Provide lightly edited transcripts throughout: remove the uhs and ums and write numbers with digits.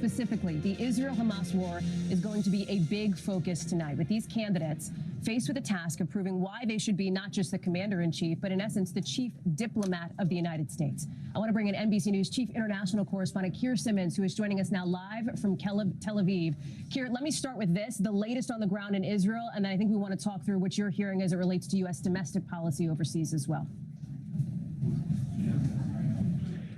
specifically, the Israel-Hamas war is going to be a big focus tonight, with these candidates faced with the task of proving why they should be not just the commander-in-chief, but in essence, the chief diplomat of the United States. I want to bring in NBC News chief international correspondent Keir Simmons, who is joining us now live from Tel Aviv. Keir, let me start with this, the latest on the ground in Israel, and then I think we want to talk through what you're hearing as it relates to U.S. domestic policy overseas as well.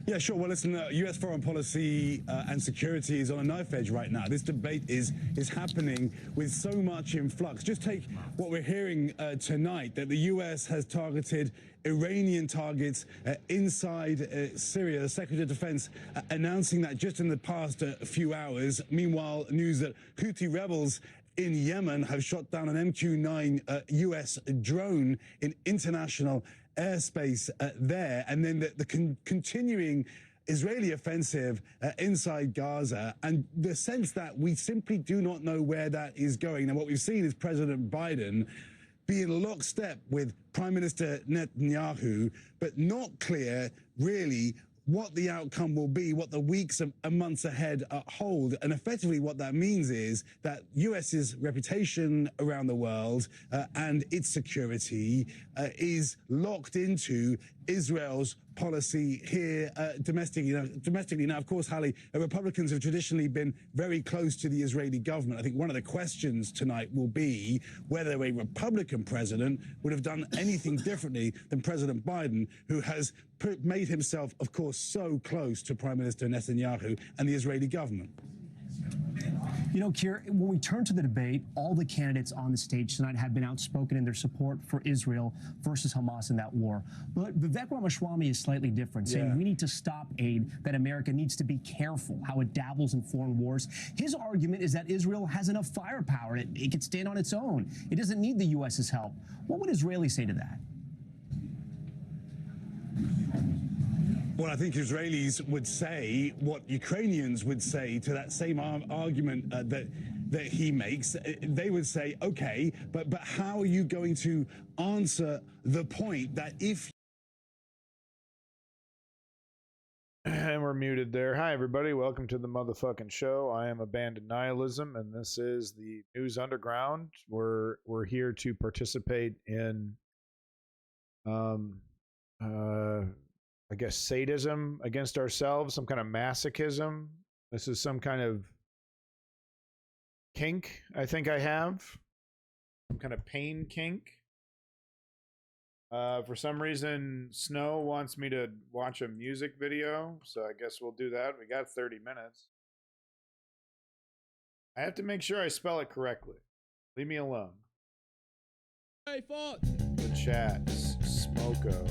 Yeah, sure. Well, listen, U.S. foreign policy and security is on a knife edge right now. This debate is happening with so much in flux. Just take what we're hearing tonight, that the U.S. has targeted Iranian targets inside Syria. The Secretary of Defense announcing that just in the past few hours. Meanwhile, news that Houthi rebels in Yemen have shot down an MQ-9 U.S. drone in international airspace there, and then the continuing Israeli offensive inside Gaza, and the sense that we simply do not know where that is going. And what we've seen is President Biden be in lockstep with Prime Minister Netanyahu, but not clear really what the outcome will be, what the weeks and months ahead hold. And effectively what that means is that US's reputation around the world and its security is locked into Israel's policy here domestically. Now, of course, Hallie, Republicans have traditionally been very close to the Israeli government. I think one of the questions tonight will be whether a Republican president would have done anything differently than President Biden, who has made himself, of course, so close to Prime Minister Netanyahu and the Israeli government. You know, Keir, when we turn to the debate, all the candidates on the stage tonight have been outspoken in their support for Israel versus Hamas in that war. But Vivek Ramaswamy is slightly different, saying we need to stop aid, that America needs to be careful how it dabbles in foreign wars. His argument is that Israel has enough firepower. It can stand on its own. It doesn't need the U.S.'s help. What would Israelis say to that? Well, I think Israelis would say what Ukrainians would say to that same argument that he makes. They would say, okay, but how are you going to answer the point that if... And we're muted there. Hi, everybody. Welcome to the motherfucking show. I am Abandoned Nihilism, and this is the News Underground. We're here to participate in... I guess sadism against ourselves, some kind of masochism. This is some kind of kink I think I have. Some kind of pain kink. For some reason, Snow wants me to watch a music video, so I guess we'll do that. We got 30 minutes. I have to make sure I spell it correctly. Leave me alone. Hey, Fox! The chat, Smoko.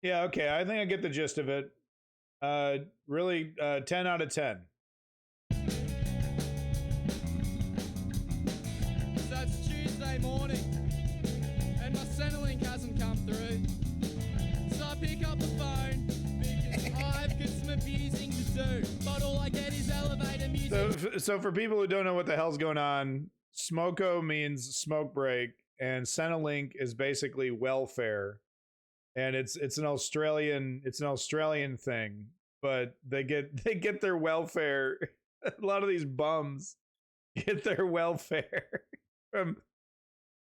Yeah, okay. I think I get the gist of it. Really, 10 out of 10. So it's Tuesday morning, and my Centrelink hasn't come through. So I pick up the phone, because I've got some abusing to do, but all I get is elevator music. So for people who don't know what the hell's going on, Smoko means smoke break, and Centrelink is basically welfare, and it's an Australian thing, but they get their welfare. A lot of these bums get their welfare from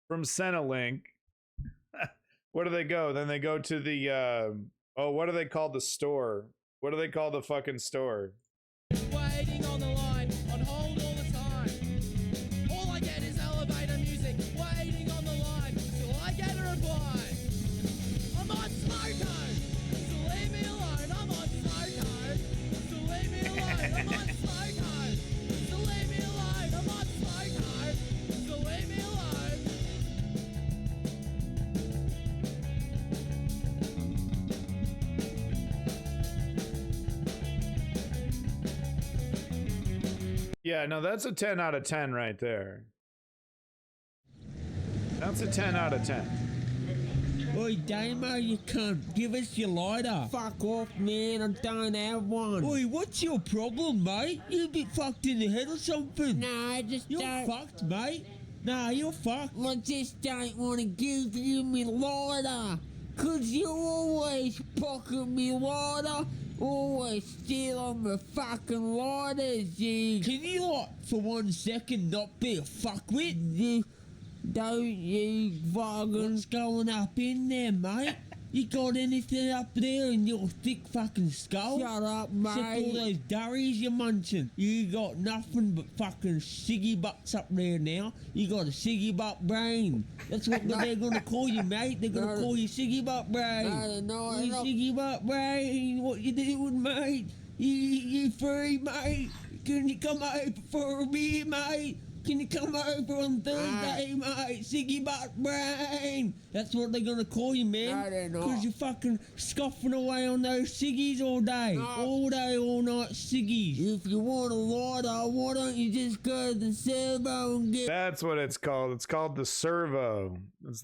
Centrelink. Where do they go? Then they go to the what do they call the store? What do they call the fucking store? Waiting on the line, on hold all the time. All I get is elevator music. Waiting on the line till I get a reply. I'm on smoke code, so leave me alone. I'm on smoke code, so leave me alone. I'm on smoke code, so leave me alone. I'm on smoke code, so leave me alone. Yeah, no, that's a 10 out of 10 right there. That's a 10 out of 10. Oi, Damo, you cunt. Give us your lighter. Fuck off, man. I don't have one. Oi, what's your problem, mate? You a bit fucked in the head or something? No, I just You're don't. fucked, mate. Nah, you're fucked. I just don't want to give you me lighter. 'Cause you always pocket me lighter. Always steal on my fucking lighters, you. Can you, like, for 1 second not be a fuckwit? Don't you fucking. What's going up in there, mate? You got anything up there in your thick fucking skull? Shut up, Except all mate. those durries you're munching. You got nothing but fucking ciggy butts up there now. You got a ciggy butt brain. That's what they're gonna call you, mate. They're gonna call you ciggy butt brain. No, You ciggy butt brain. What you doing, mate? You free, mate? Can you come over for a beer, mate? Can you come over on Thursday, mate? Siggy butt brain. That's what they're gonna call you, man. No, they're not. Because you're fucking scoffing away on those ciggies all day. No. All day, all night ciggies. If you want a lighter, why don't you just go to the servo and get. That's what it's called. It's called the Servo. That's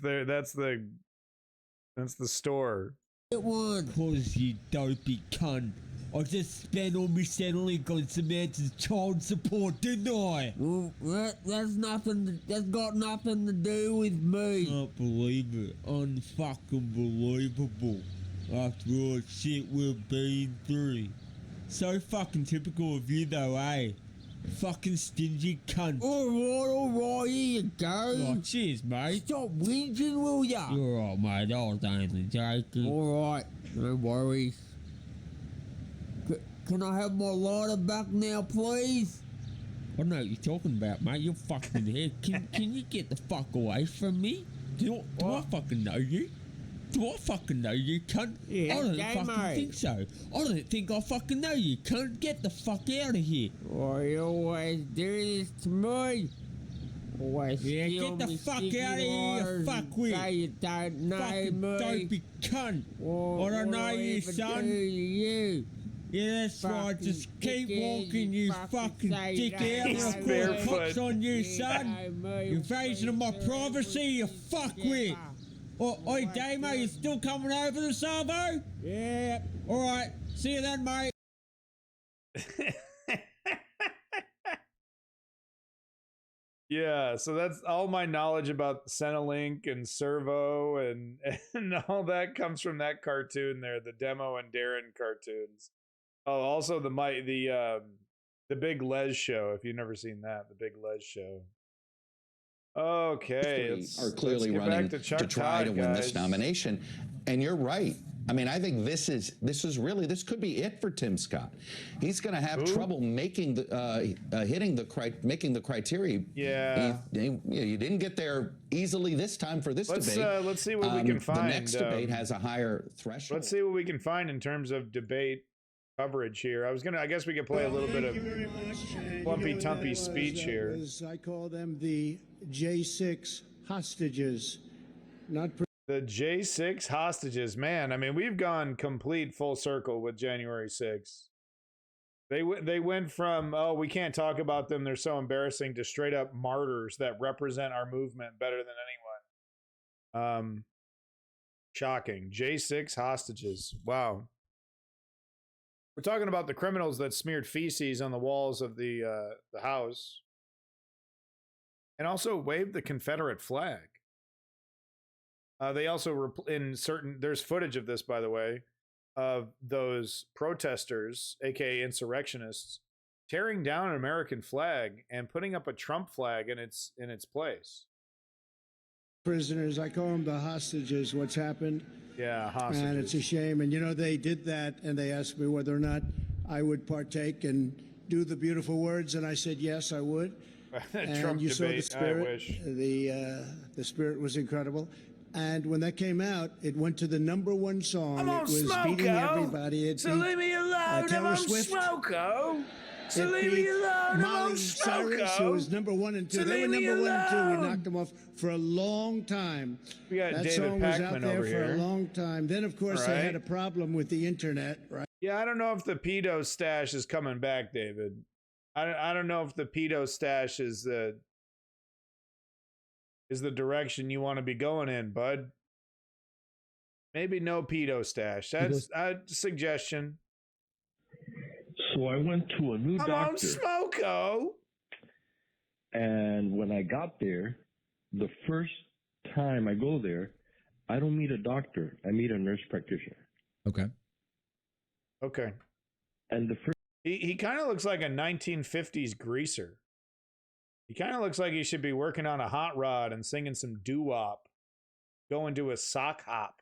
the store. one? Cause you dopey cunt. I just spent all my Centrelink on Samantha's child support, didn't I? Well, that's got nothing to do with me. Can't believe it. Unfucking believable. After all the shit we've been through. So fucking typical of you though, eh? Fucking stingy cunt. Alright, here you go. Oh, cheers, mate. Stop whinging, will ya? You're alright, mate. I was only joking. Alright, no worries. Can I have my lighter back now, please? I don't know what you're talking about, mate. You're fucking in the head. Can you get the fuck away from me? Do I fucking know you? Do I fucking know you, cunt? Yeah, I don't okay, fucking mate. think so. I don't think I fucking know you, cunt. Get the fuck out of here. Why you always do this to me? Always Yeah, steal get the me fuck sticky outta here, you lighters and fuckwit. Say you don't know Fucking me. dopey cunt. What, I don't what know you, ever son. do to you? Yeah, that's right. Fucking Just keep dickhead, walking, you you fucking fucking say you dickhead. don't I'll know call me. the cops on you, You son. know me, Invasion of my please, privacy, you fuckwit. Oi, Damo, you still coming over the Savo? Yeah. Alright, see you then, mate. Yeah, so that's all my knowledge about Centrelink and Servo and all that comes from that cartoon there, the Demo and Darren cartoons. Oh, also the Big Les Show. If you've never seen that, the Big Les Show. Okay, are clearly let's get running back Chuck to try Todd, to win this guys. nomination. And you're right. I mean, I think this could be it for Tim Scott. He's going to have trouble making making the criteria. Yeah. You didn't get there easily this time for this debate. Let's see what we can find. The next debate has a higher threshold. Let's see what we can find in terms of debate coverage here. I guess we could play a little bit of Plumpy Tumpy speech here. As I call them, the J6 hostages. The J6 hostages, man. I mean, we've gone complete full circle with January 6th. They went from, oh, we can't talk about them, they're so embarrassing, to straight up martyrs that represent our movement better than anyone. Shocking. J6 hostages. Wow. We're talking about the criminals that smeared feces on the walls of the house and also waved the Confederate flag. They also there's footage of this, by the way, of those protesters, aka insurrectionists, tearing down an American flag and putting up a Trump flag in its place. Prisoners, I call them the hostages, what's happened. Yeah, hostages. And it's a shame. And, you know, they did that, and they asked me whether or not I would partake and do the beautiful words, and I said, yes, I would. And Trump you saw the debate, spirit. I wish. The spirit was incredible. And when that came out, it went to the #1 song. I'm it on was Smoko, beating everybody. so leave me alone. I'm Taylor on Swift. Smoko. So It leave me beat alone. I'm on Miley Cyrus, who Smoko. was #1 and 2. So They were leave me #1 and 2. We alone. knocked them off for a long time. We got That David song was Pakman out there over for here. a long time. Then, of course, they had a problem with the internet, right? Yeah, I don't know if the pedo stash is coming back, David. I don't know if the pedo stash is the direction you want to be going in, bud. Maybe no pedo stash. That's a suggestion. So I went to a new I'm doctor. on Smoko. And when I got there, the first time I go there, I don't meet a doctor. I meet a nurse practitioner. Okay. Okay. And the first He kind of looks like a 1950s greaser. He kind of looks like he should be working on a hot rod and singing some doo-wop, going to a sock hop,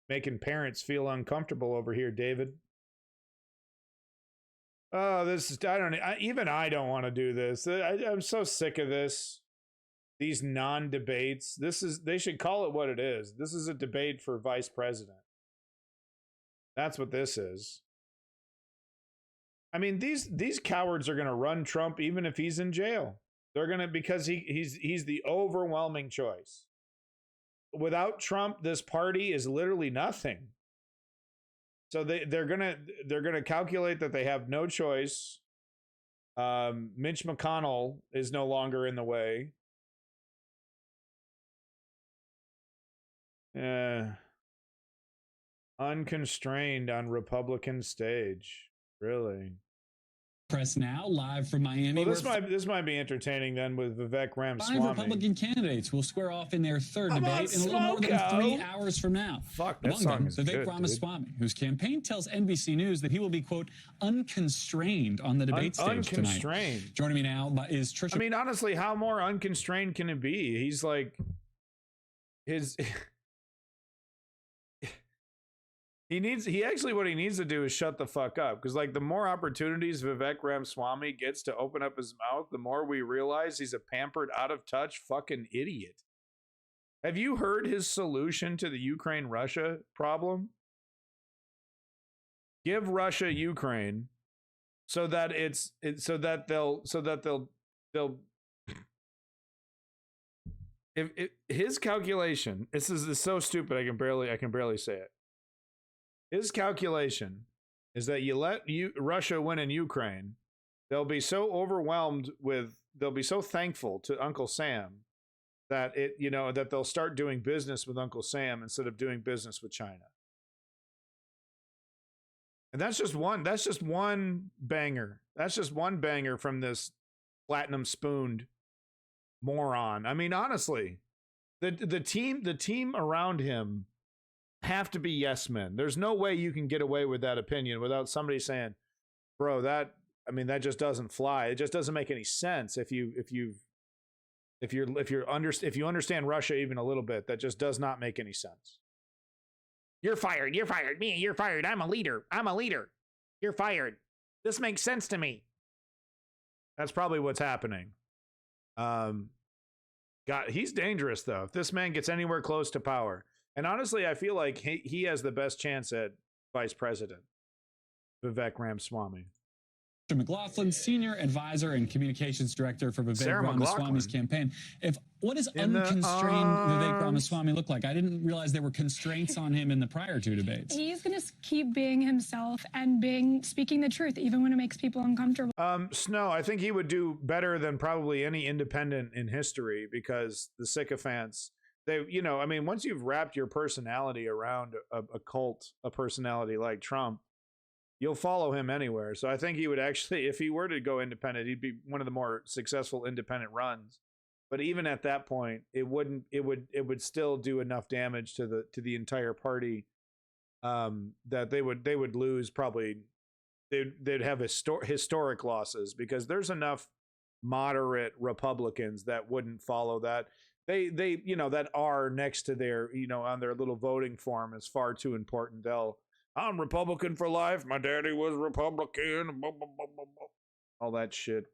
making parents feel uncomfortable over here, David. Oh, even I don't want to do this. I'm so sick of this. These non-debates. They should call it what it is. This is a debate for vice president. That's what this is. I mean, these cowards are going to run Trump even if he's in jail. They're going to, because he's the overwhelming choice. Without Trump, this party is literally nothing. So they're gonna calculate that they have no choice. Mitch McConnell is no longer in the way. Unconstrained on Republican stage. Really? Press now, live from Miami. Well, this might be entertaining then with Vivek Ramaswamy. 5 Republican candidates will square off in their third I'm on debate in a little more than Smoko. 3 hours from now. Fuck, that Among song them, is Vivek good, Ramaswamy, whose campaign tells NBC News that he will be, quote, unconstrained on the debate stage tonight. Unconstrained. Joining me now is Trisha. I mean, honestly, how more unconstrained can it be? He's like what he needs to do is shut the fuck up, because like the more opportunities Vivek Ramaswamy gets to open up his mouth, the more we realize he's a pampered, out of touch fucking idiot. Have you heard his solution to the Ukraine-Russia problem? Give Russia Ukraine so that they'll if his calculation, this is so stupid I can barely say it. His calculation is that you let Russia win in Ukraine, they'll be so overwhelmed they'll be so thankful to Uncle Sam that that they'll start doing business with Uncle Sam instead of doing business with China. And that's just one banger. That's just one banger from this platinum spooned moron. I mean, honestly, the team around him have to be yes men. There's no way you can get away with that opinion without somebody saying, bro, that just doesn't fly. It just doesn't make any sense. If you understand Russia even a little bit, that just does not make any sense. You're fired. You're fired. Me, you're fired. I'm a leader. You're fired. This makes sense to me. That's probably what's happening. God, he's dangerous though. If this man gets anywhere close to power, and honestly, I feel like he has the best chance at vice president, Vivek Ramaswamy. McLaughlin, senior advisor and communications director for Vivek Ramaswamy's campaign. What does unconstrained Vivek Ramaswamy look like? I didn't realize there were constraints on him in the prior 2 debates. He's going to keep being himself and speaking the truth, even when it makes people uncomfortable. Snow, I think he would do better than probably any independent in history, because the sycophants, once you've wrapped your personality around a cult, a personality like Trump, you'll follow him anywhere. So I think he would actually, if he were to go independent, he'd be one of the more successful independent runs. But even at that point, it would still do enough damage to the entire party that they would lose probably. They'd have historic losses because there's enough moderate Republicans that wouldn't follow that. They that are next to their on their little voting form is far too important. I'm Republican for life. My daddy was Republican. Blah, blah, blah, blah, blah. All that shit.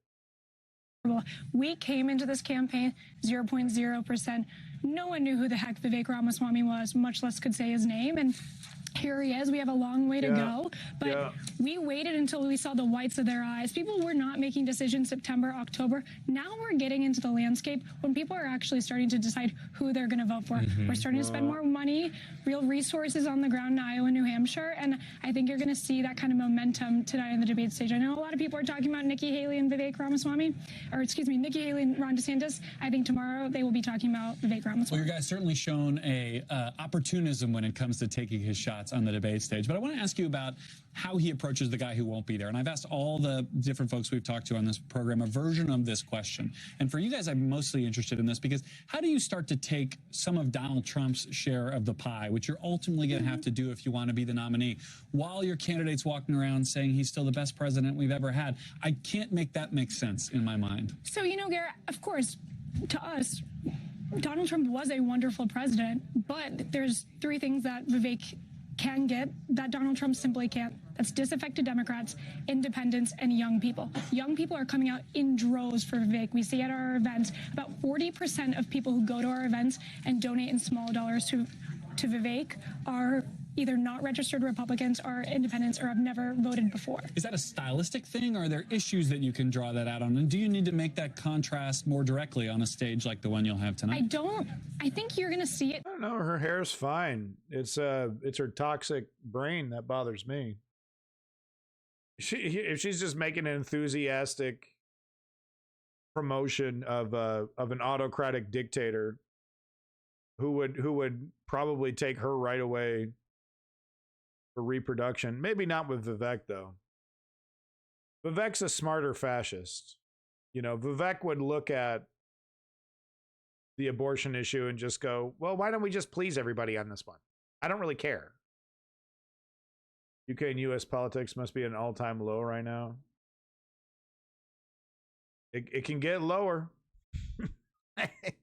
We came into this campaign 0.0%. No one knew who the heck Vivek Ramaswamy was, much less could say his name. And here he is. We have a long way to go. But we waited until we saw the whites of their eyes. People were not making decisions September, October. Now we're getting into the landscape when people are actually starting to decide who they're going to vote for. We're starting to spend more money, real resources on the ground in Iowa and New Hampshire. And I think you're going to see that kind of momentum tonight on the debate stage. I know a lot of people are talking about Nikki Haley and Vivek Ramaswamy, or excuse me, Nikki Haley and Ron DeSantis. I think tomorrow they will be talking about Vivek Ramaswamy. Well, your guy's certainly shown a opportunism when it comes to taking his shots on the debate stage. But I want to ask you about how he approaches the guy who won't be there. And I've asked all the different folks we've talked to on this program a version of this question. And for you guys, I'm mostly interested in this because how do you start to take some of Donald Trump's share of the pie, which you're ultimately going to have to do if you want to be the nominee, while your candidate's walking around saying he's still the best president we've ever had? I can't make that make sense in my mind. So, Garrett, of course, to us, Donald Trump was a wonderful president, but there's three things that Vivek can get that Donald Trump simply can't. That's disaffected Democrats, independents, and young people. Young people are coming out in droves for Vivek. We see at our events, about 40% of people who go to our events and donate in small dollars to Vivek are either not registered Republicans or independents or have never voted before. Is that a stylistic thing, or are there issues that you can draw that out on? And do you need to make that contrast more directly on a stage like the one you'll have tonight? I think you're going to see it. I don't know. Her hair's fine. It's her toxic brain that bothers me. If she's just making an enthusiastic promotion of an autocratic dictator who would probably take her right away for reproduction. Maybe not with Vivek, though. Vivek's a smarter fascist. Vivek would look at the abortion issue and just go, well, why don't we just please everybody on this one? I don't really care. UK and US politics must be at an all-time low right now. It can get lower.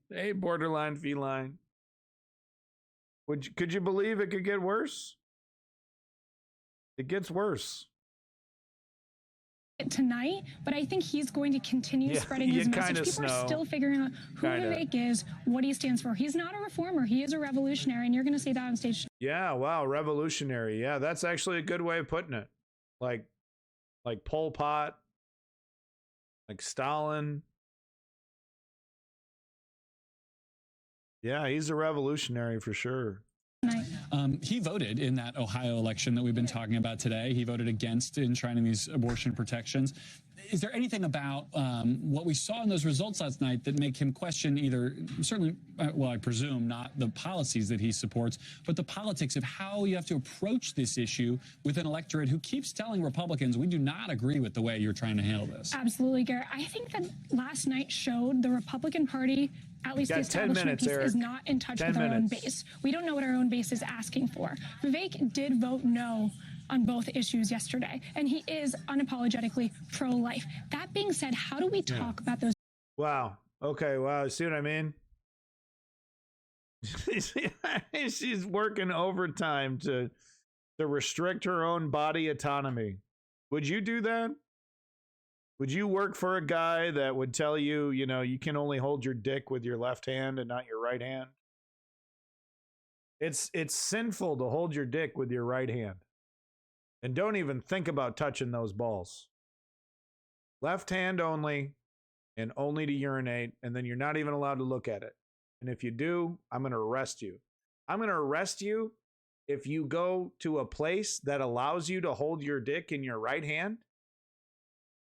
Hey, borderline feline. Could you believe it could get worse? It gets worse tonight, but I think he's going to continue spreading his message. People are still figuring out who Vivek is, what he stands for. He's not a reformer. He is a revolutionary, and you're going to see that on stage. Yeah, wow, revolutionary. Yeah, that's actually a good way of putting it. Like Pol Pot, like Stalin. Yeah, he's a revolutionary for sure. He voted in that Ohio election that we've been talking about today. He voted against enshrining these abortion protections. Is there anything about what we saw in those results last night that make him question either, certainly, well, I presume not the policies that he supports, but the politics of how you have to approach this issue with an electorate who keeps telling Republicans, we do not agree with the way you're trying to handle this? Absolutely, Garrett. I think that last night showed the Republican Party, at least the establishment piece, is not in touch with our own base. We don't know what our own base is asking for. Vivek did vote no on both issues yesterday, and he is unapologetically pro-life. That being said, how do we talk about those? Wow. Okay. Wow. See what I mean? She's working overtime to restrict her own body autonomy. Would you do that? Would you work for a guy that would tell you, you can only hold your dick with your left hand and not your right hand? It's sinful to hold your dick with your right hand. And don't even think about touching those balls. Left hand only, and only to urinate, and then you're not even allowed to look at it. And if you do, I'm going to arrest you. I'm going to arrest you if you go to a place that allows you to hold your dick in your right hand.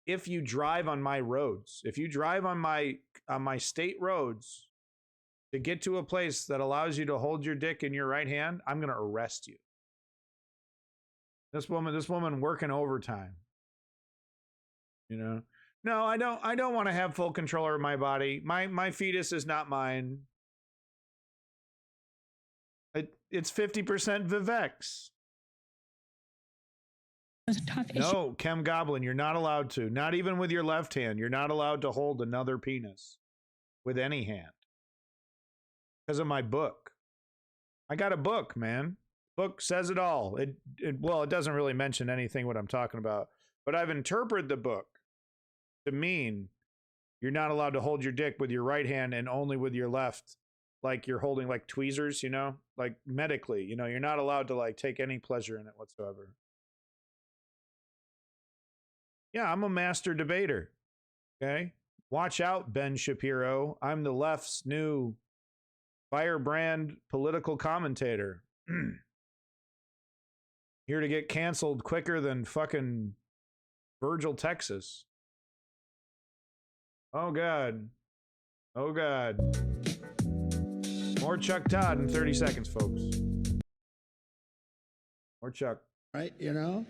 If you drive on my roads, if you drive on my state roads to get to a place that allows you to hold your dick in your right hand, I'm going to arrest you. This woman working overtime. No, I don't want to have full control over my body. My fetus is not mine. It's 50% Vivex. It's a tough issue. No, Chem Goblin, you're not allowed to. Not even with your left hand. You're not allowed to hold another penis with any hand. Because of my book. I got a book, man. Book says it all. Well, it doesn't really mention anything what I'm talking about. But I've interpreted the book to mean you're not allowed to hold your dick with your right hand and only with your left. Like you're holding like tweezers, you know? Like medically, you know, you're not allowed to like take any pleasure in it whatsoever. Yeah, I'm a master debater. Okay? Watch out, Ben Shapiro. I'm the left's new firebrand political commentator. Here to get canceled quicker than fucking Virgil, Texas. Oh, God. Oh, God. More Chuck Todd in 30 seconds, folks. More Chuck. Right, you know?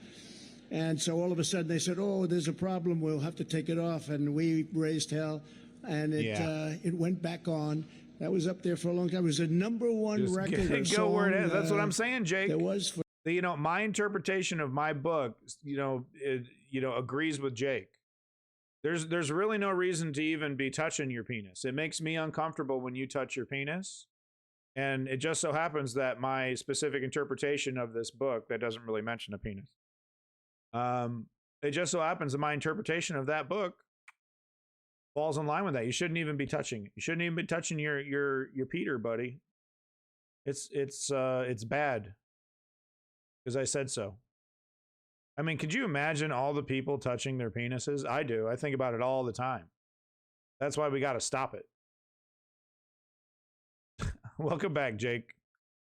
And so all of a sudden they said, oh, there's a problem. We'll have to take it off. And we raised hell. And it went back on. That was up there for a long time. It was a #1 record. Go song, where it is. That's what I'm saying, Jake. There was for you know, my interpretation of my book, you know, agrees with Jake. There's really no reason to even be touching your penis. It makes me uncomfortable when you touch your penis. And it just so happens that my specific interpretation of this book that doesn't really mention a penis. It just so happens that my interpretation of that book falls in line with that. You shouldn't even be touching it. You shouldn't even be touching your Peter, buddy. It's bad. Because I said so. I mean, could you imagine all the people touching their penises? I do. I think about it all the time. That's why we got to stop it. Welcome back, Jake.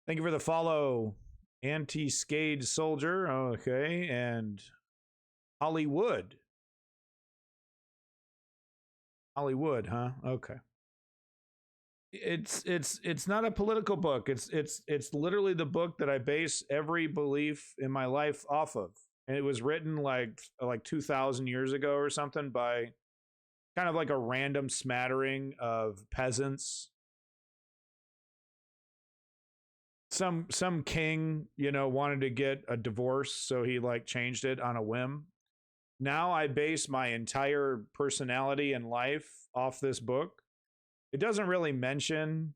Thank you for the follow. Anti-Scade Soldier. Okay. And Hollywood. Hollywood, huh? Okay. It's not a political book. It's literally the book that I base every belief in my life off of. And it was written like 2,000 years ago or something by kind of like a random smattering of peasants. Some king, you know, wanted to get a divorce, so he like changed it on a whim. Now I base my entire personality and life off this book. It doesn't really mention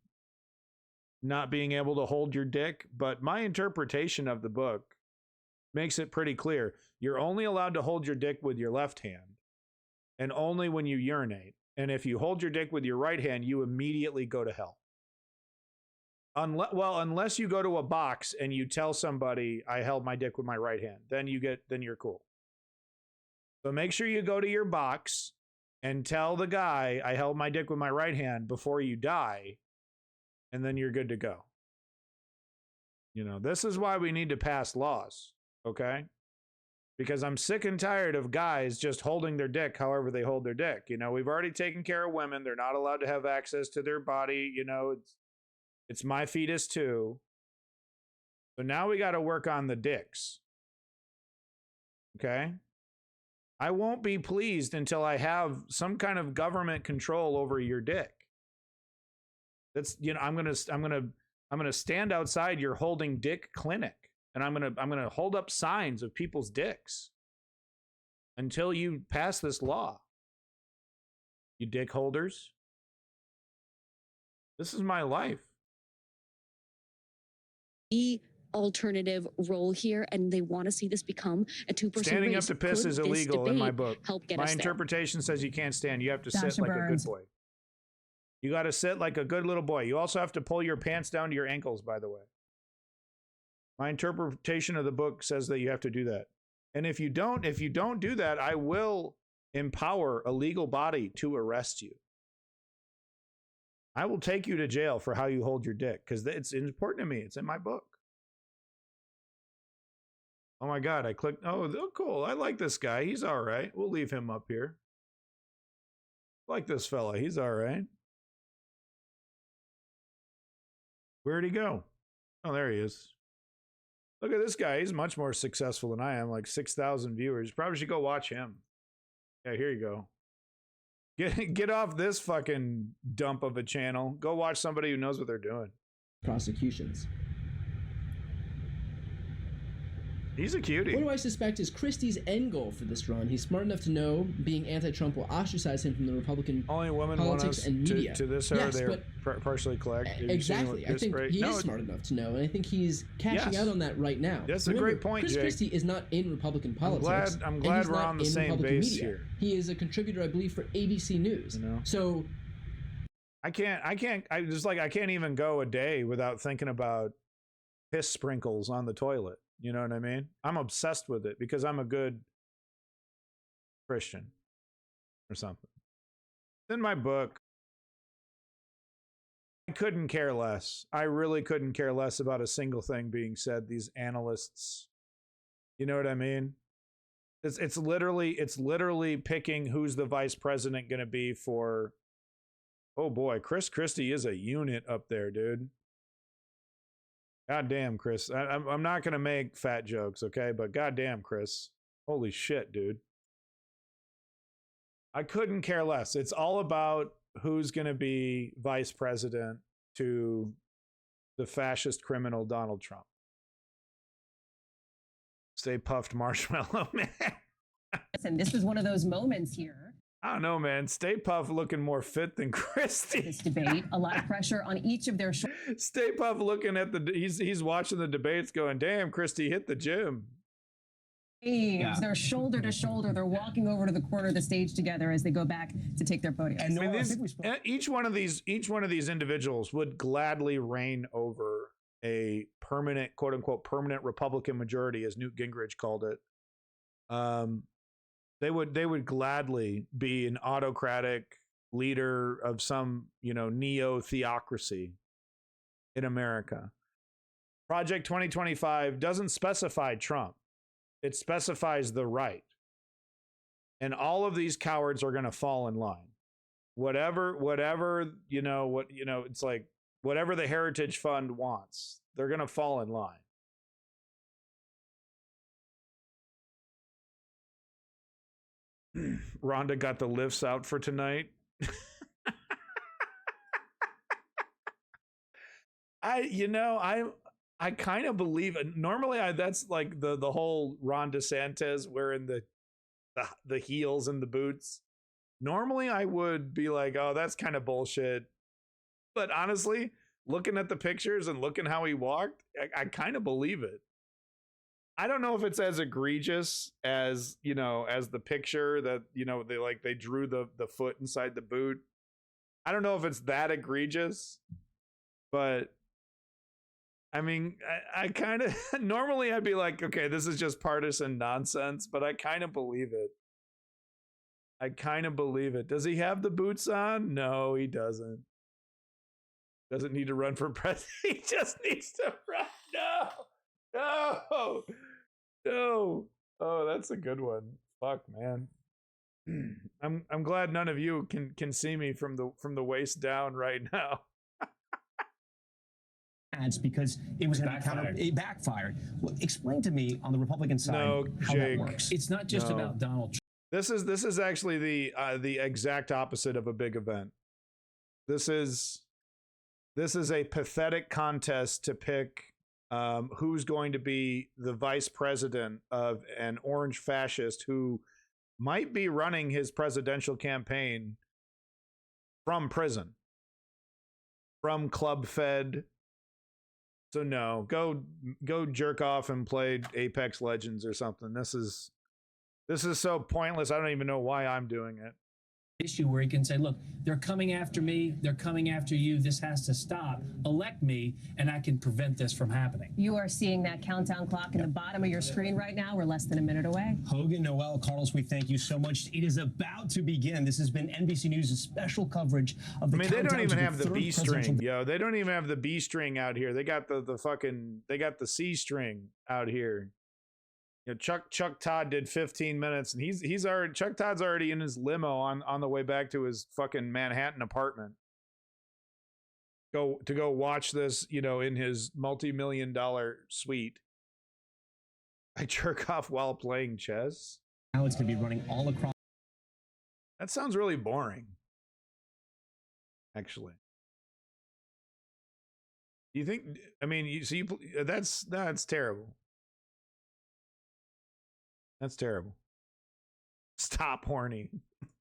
not being able to hold your dick, but my interpretation of the book makes it pretty clear. You're only allowed to hold your dick with your left hand, and only when you urinate. And if you hold your dick with your right hand, you immediately go to hell. Unless you go to a box and you tell somebody I held my dick with my right hand, then you're cool. So make sure you go to your box and tell the guy I held my dick with my right hand before you die, and then you're good to go. You know, this is why we need to pass laws, okay? Because I'm sick and tired of guys just holding their dick however they hold their dick. You know, we've already taken care of women. They're not allowed to have access to their body. You know, it's my fetus too. So now we got to work on the dicks. Okay? I won't be pleased until I have some kind of government control over your dick. That's, you know, I'm gonna stand outside your holding dick clinic, and I'm gonna hold up signs of people's dicks until you pass this law. You dick holders. This is my life. Alternative role here, and they want to see this become a two-person Standing race. up to piss is illegal in my book. Help get my us interpretation says you can't stand. You have to Dasha sit like Burns. a good boy. You got to sit like a good little boy. You also have to pull your pants down to your ankles, by the way. My interpretation of the book says that you have to do that. And if you don't do that, I will empower a legal body to arrest you. I will take you to jail for how you hold your dick, because it's important to me. It's in my book. Oh my God, I clicked. Oh, cool. I like this guy. He's all right. We'll leave him up here. I like this fella. He's all right. Where'd he go? Oh, there he is. Look at this guy. He's much more successful than I am, like 6,000 viewers. Probably should go watch him. Yeah, here you go. Get off this fucking dump of a channel. Go watch somebody who knows what they're doing. Prosecutions. He's a cutie. What do I suspect is Christie's end goal for this run? He's smart enough to know being anti-Trump will ostracize him from the Republican only women politics and media. To this yes, they're partially correct. Exactly. I think he is smart enough to know, and I think he's cashing out on that right now. That's a great point, Chris Jake. Christie is not in Republican politics. I'm glad we're on the same base here. He is a contributor, I believe, for ABC News. You know? So I can't even go a day without thinking about piss sprinkles on the toilet. You know what I mean? I'm obsessed with it because I'm a good Christian or something. It's in my book. I couldn't care less. I really couldn't care less about a single thing being said. These analysts, you know what I mean? It's literally picking who's the vice president going to be for. Oh boy, Chris Christie is a unit up there, dude. God damn, Chris. I'm not going to make fat jokes, okay? But goddamn, Chris. Holy shit, dude. I couldn't care less. It's all about who's going to be vice president to the fascist criminal Donald Trump. Stay puffed marshmallow, man. Listen, this is one of those moments here. I don't know, man. Stay Puft looking more fit than Christie. This debate, a lot of pressure on each of their shoulders. Stay Puft looking at he's watching the debates going, damn, Christie hit the gym. Yeah. They're shoulder to shoulder. They're walking over to the corner of the stage together as they go back to take their podiums. And each one of these individuals would gladly reign over a permanent, quote unquote, permanent Republican majority, as Newt Gingrich called it. They would gladly be an autocratic leader of some, neo-theocracy in America. Project 2025 doesn't specify Trump. It specifies the right. And all of these cowards are going to fall in line. Whatever, it's like whatever the Heritage Fund wants, they're going to fall in line. Rhonda got the lifts out for tonight. I kind of believe it. Normally that's like the whole Ron DeSantis wearing the heels and the boots. Normally I would be like, oh, that's kind of bullshit. But honestly, looking at the pictures and looking how he walked, I kind of believe it. I don't know if it's as egregious as, as the picture that, they drew the foot inside the boot. I don't know if it's that egregious, but I mean, I kind of, normally I'd be like, okay, this is just partisan nonsense, but I kind of believe it. Does he have the boots on? No, he doesn't. Doesn't need to run for president. He just needs to run. No. Oh, that's a good one. Fuck, man. I'm glad none of you can see me from the waist down right now. Ads because it was it backfired. Well, explain to me on the Republican side how Jake, that works. It's not just about Donald Trump. This is actually the exact opposite of a big event. This is a pathetic contest to pick who's going to be the vice president of an orange fascist who might be running his presidential campaign from prison, from Club Fed. So no, go jerk off and play Apex Legends or something. This is so pointless. I don't even know why I'm doing it. Issue where he can say, look, they're coming after me, they're coming after you, this has to stop, elect me, and I can prevent this from happening. You are seeing that countdown clock in the bottom of your screen right now. We're less than a minute away. Hogan, Noel, Carlos, we thank you so much. It is about to begin. This has been NBC News' special coverage of the they don't even have the B string, yo. They don't even have the B string out here. They got they got the C string out here. Chuck Todd did 15 minutes, and Chuck Todd's already in his limo on the way back to his fucking Manhattan apartment. To go watch this, in his multi-million-dollar suite. I jerk off while playing chess. Now it's going to be running all across. That sounds really boring. Actually. You think, I mean, that's terrible. That's terrible. Stop horny.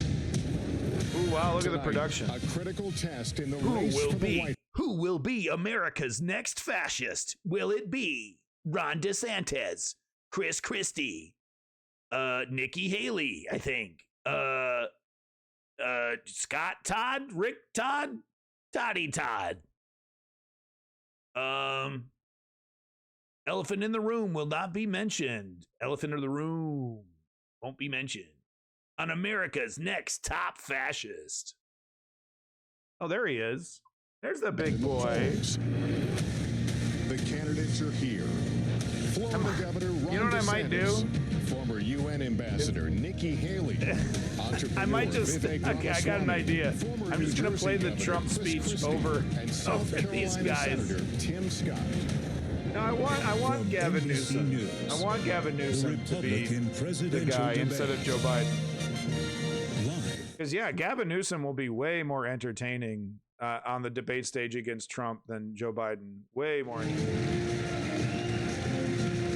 Ooh, wow, look at the production. A critical test in the race for the White House. Who will be America's next fascist? Will it be Ron DeSantis, Chris Christie, Nikki Haley, I think, Scott Todd, Rick Todd, Toddy Todd. Elephant in the room will not be mentioned. Elephant in the room won't be mentioned on America's next top fascist. Oh, there he is. There's the big boy. The candidates are here. Former Governor Ron You know what DeSantis, I might do? Former UN Ambassador Nikki Haley. I might just, okay, I got an idea. I'm just going to play the Trump speech over these guys. Senator Tim Scott. No, I want Gavin Newsom. I want Gavin Newsom to be the guy instead of Joe Biden. Because, yeah, Gavin Newsom will be way more entertaining on the debate stage against Trump than Joe Biden. Way more entertaining.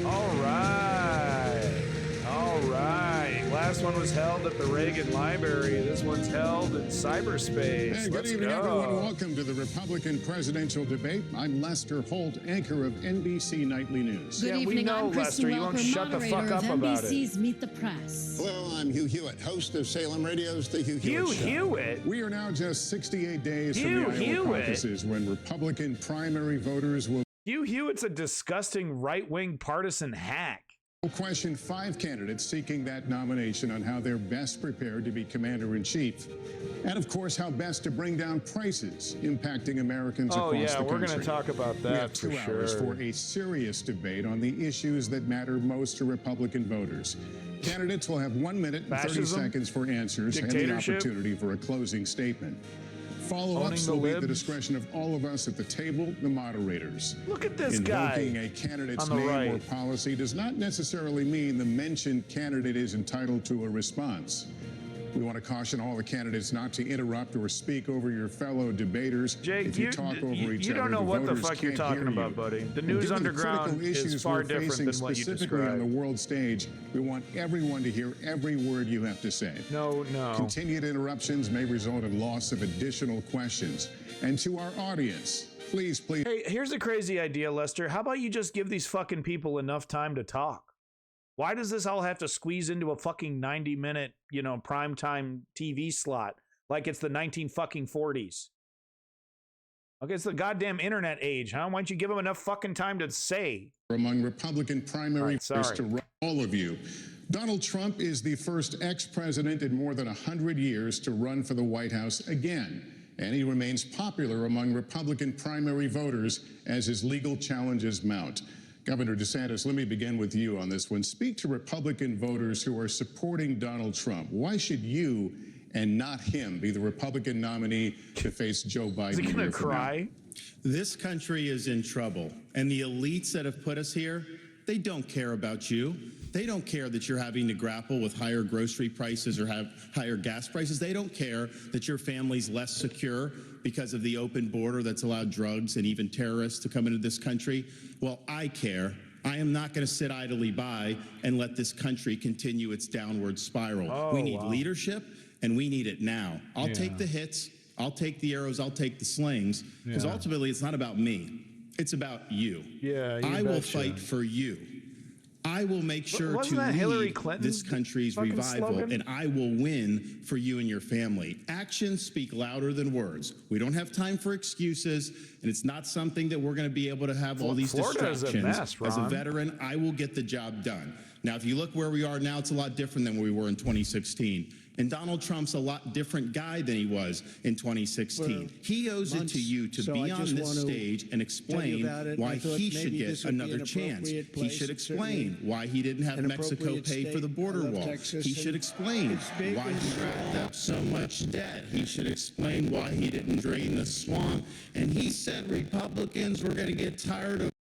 All right. All right. Last one was held at the Reagan Library. This one's held in cyberspace. Hey, good evening, everyone. Welcome to the Republican presidential debate. I'm Lester Holt, anchor of NBC Nightly News. Good evening, I'm Kristen Welker, moderator of NBC's Meet the Press. Hello, I'm Hugh Hewitt, host of Salem Radio's The Hugh Hewitt Show. Hewitt? We are now just 68 days from the Iowa caucuses when Republican primary voters will... Hugh Hewitt's a disgusting right-wing partisan hack. We'll question 5 candidates seeking that nomination on how they're best prepared to be commander-in-chief. And, of course, how best to bring down prices impacting Americans across the country. Oh, yeah, we're going to talk about that. We have 2 hours for a serious debate on the issues that matter most to Republican voters. Candidates will have 1 minute and 30 seconds for answers and the opportunity for a closing statement. Follow-ups will be at the discretion of all of us at the table, the moderators. Look at this guy. Invoking a candidate's name or policy does not necessarily mean the mentioned candidate is entitled to a response. We want to caution all the candidates not to interrupt or speak over your fellow debaters. Jake, if you talk over each other, you don't know what the fuck you're talking about, buddy. The news underground is far different than what you specifically described. on the world stage, we want everyone to hear every word you have to say. No. Continued interruptions may result in loss of additional questions. And to our audience, please. Hey, here's a crazy idea, Lester. How about you just give these fucking people enough time to talk? Why does this all have to squeeze into a fucking 90-minute, primetime TV slot like it's the 1940s? Okay, it's the goddamn internet age, huh? Why don't you give them enough fucking time to say? Among Republican primary voters to all of you. Donald Trump is the first ex-president in more than 100 years to run for the White House again. And he remains popular among Republican primary voters as his legal challenges mount. Governor DeSantis, let me begin with you on this one. Speak to Republican voters who are supporting Donald Trump. Why should you and not him be the Republican nominee to face Joe Biden? Is he going to cry? This country is in trouble, and the elites that have put us here, they don't care about you. They don't care that you're having to grapple with higher grocery prices or have higher gas prices. They don't care that your family's less secure because of the open border that's allowed drugs and even terrorists to come into this country. Well, I care. I am not going to sit idly by and let this country continue its downward spiral. We need leadership, and we need it now. I'll take the hits. I'll take the arrows. I'll take the slings, because ultimately it's not about me. It's about you. Yeah, I will fight for you. I will make sure to lead this country's revival, and I will win for you and your family. Actions speak louder than words. We don't have time for excuses, and it's not something that we're going to be able to have all these distractions. As a veteran, I will get the job done. Now, if you look where we are now, it's a lot different than where we were in 2016. And Donald Trump's a lot different guy than he was in 2016. He owes it to you to be on this stage and explain why he should get another chance. He should explain why he didn't have Mexico pay for the border wall. He should explain why he racked up so much debt. He should explain why he didn't drain the swamp. And he said Republicans were going to get tired of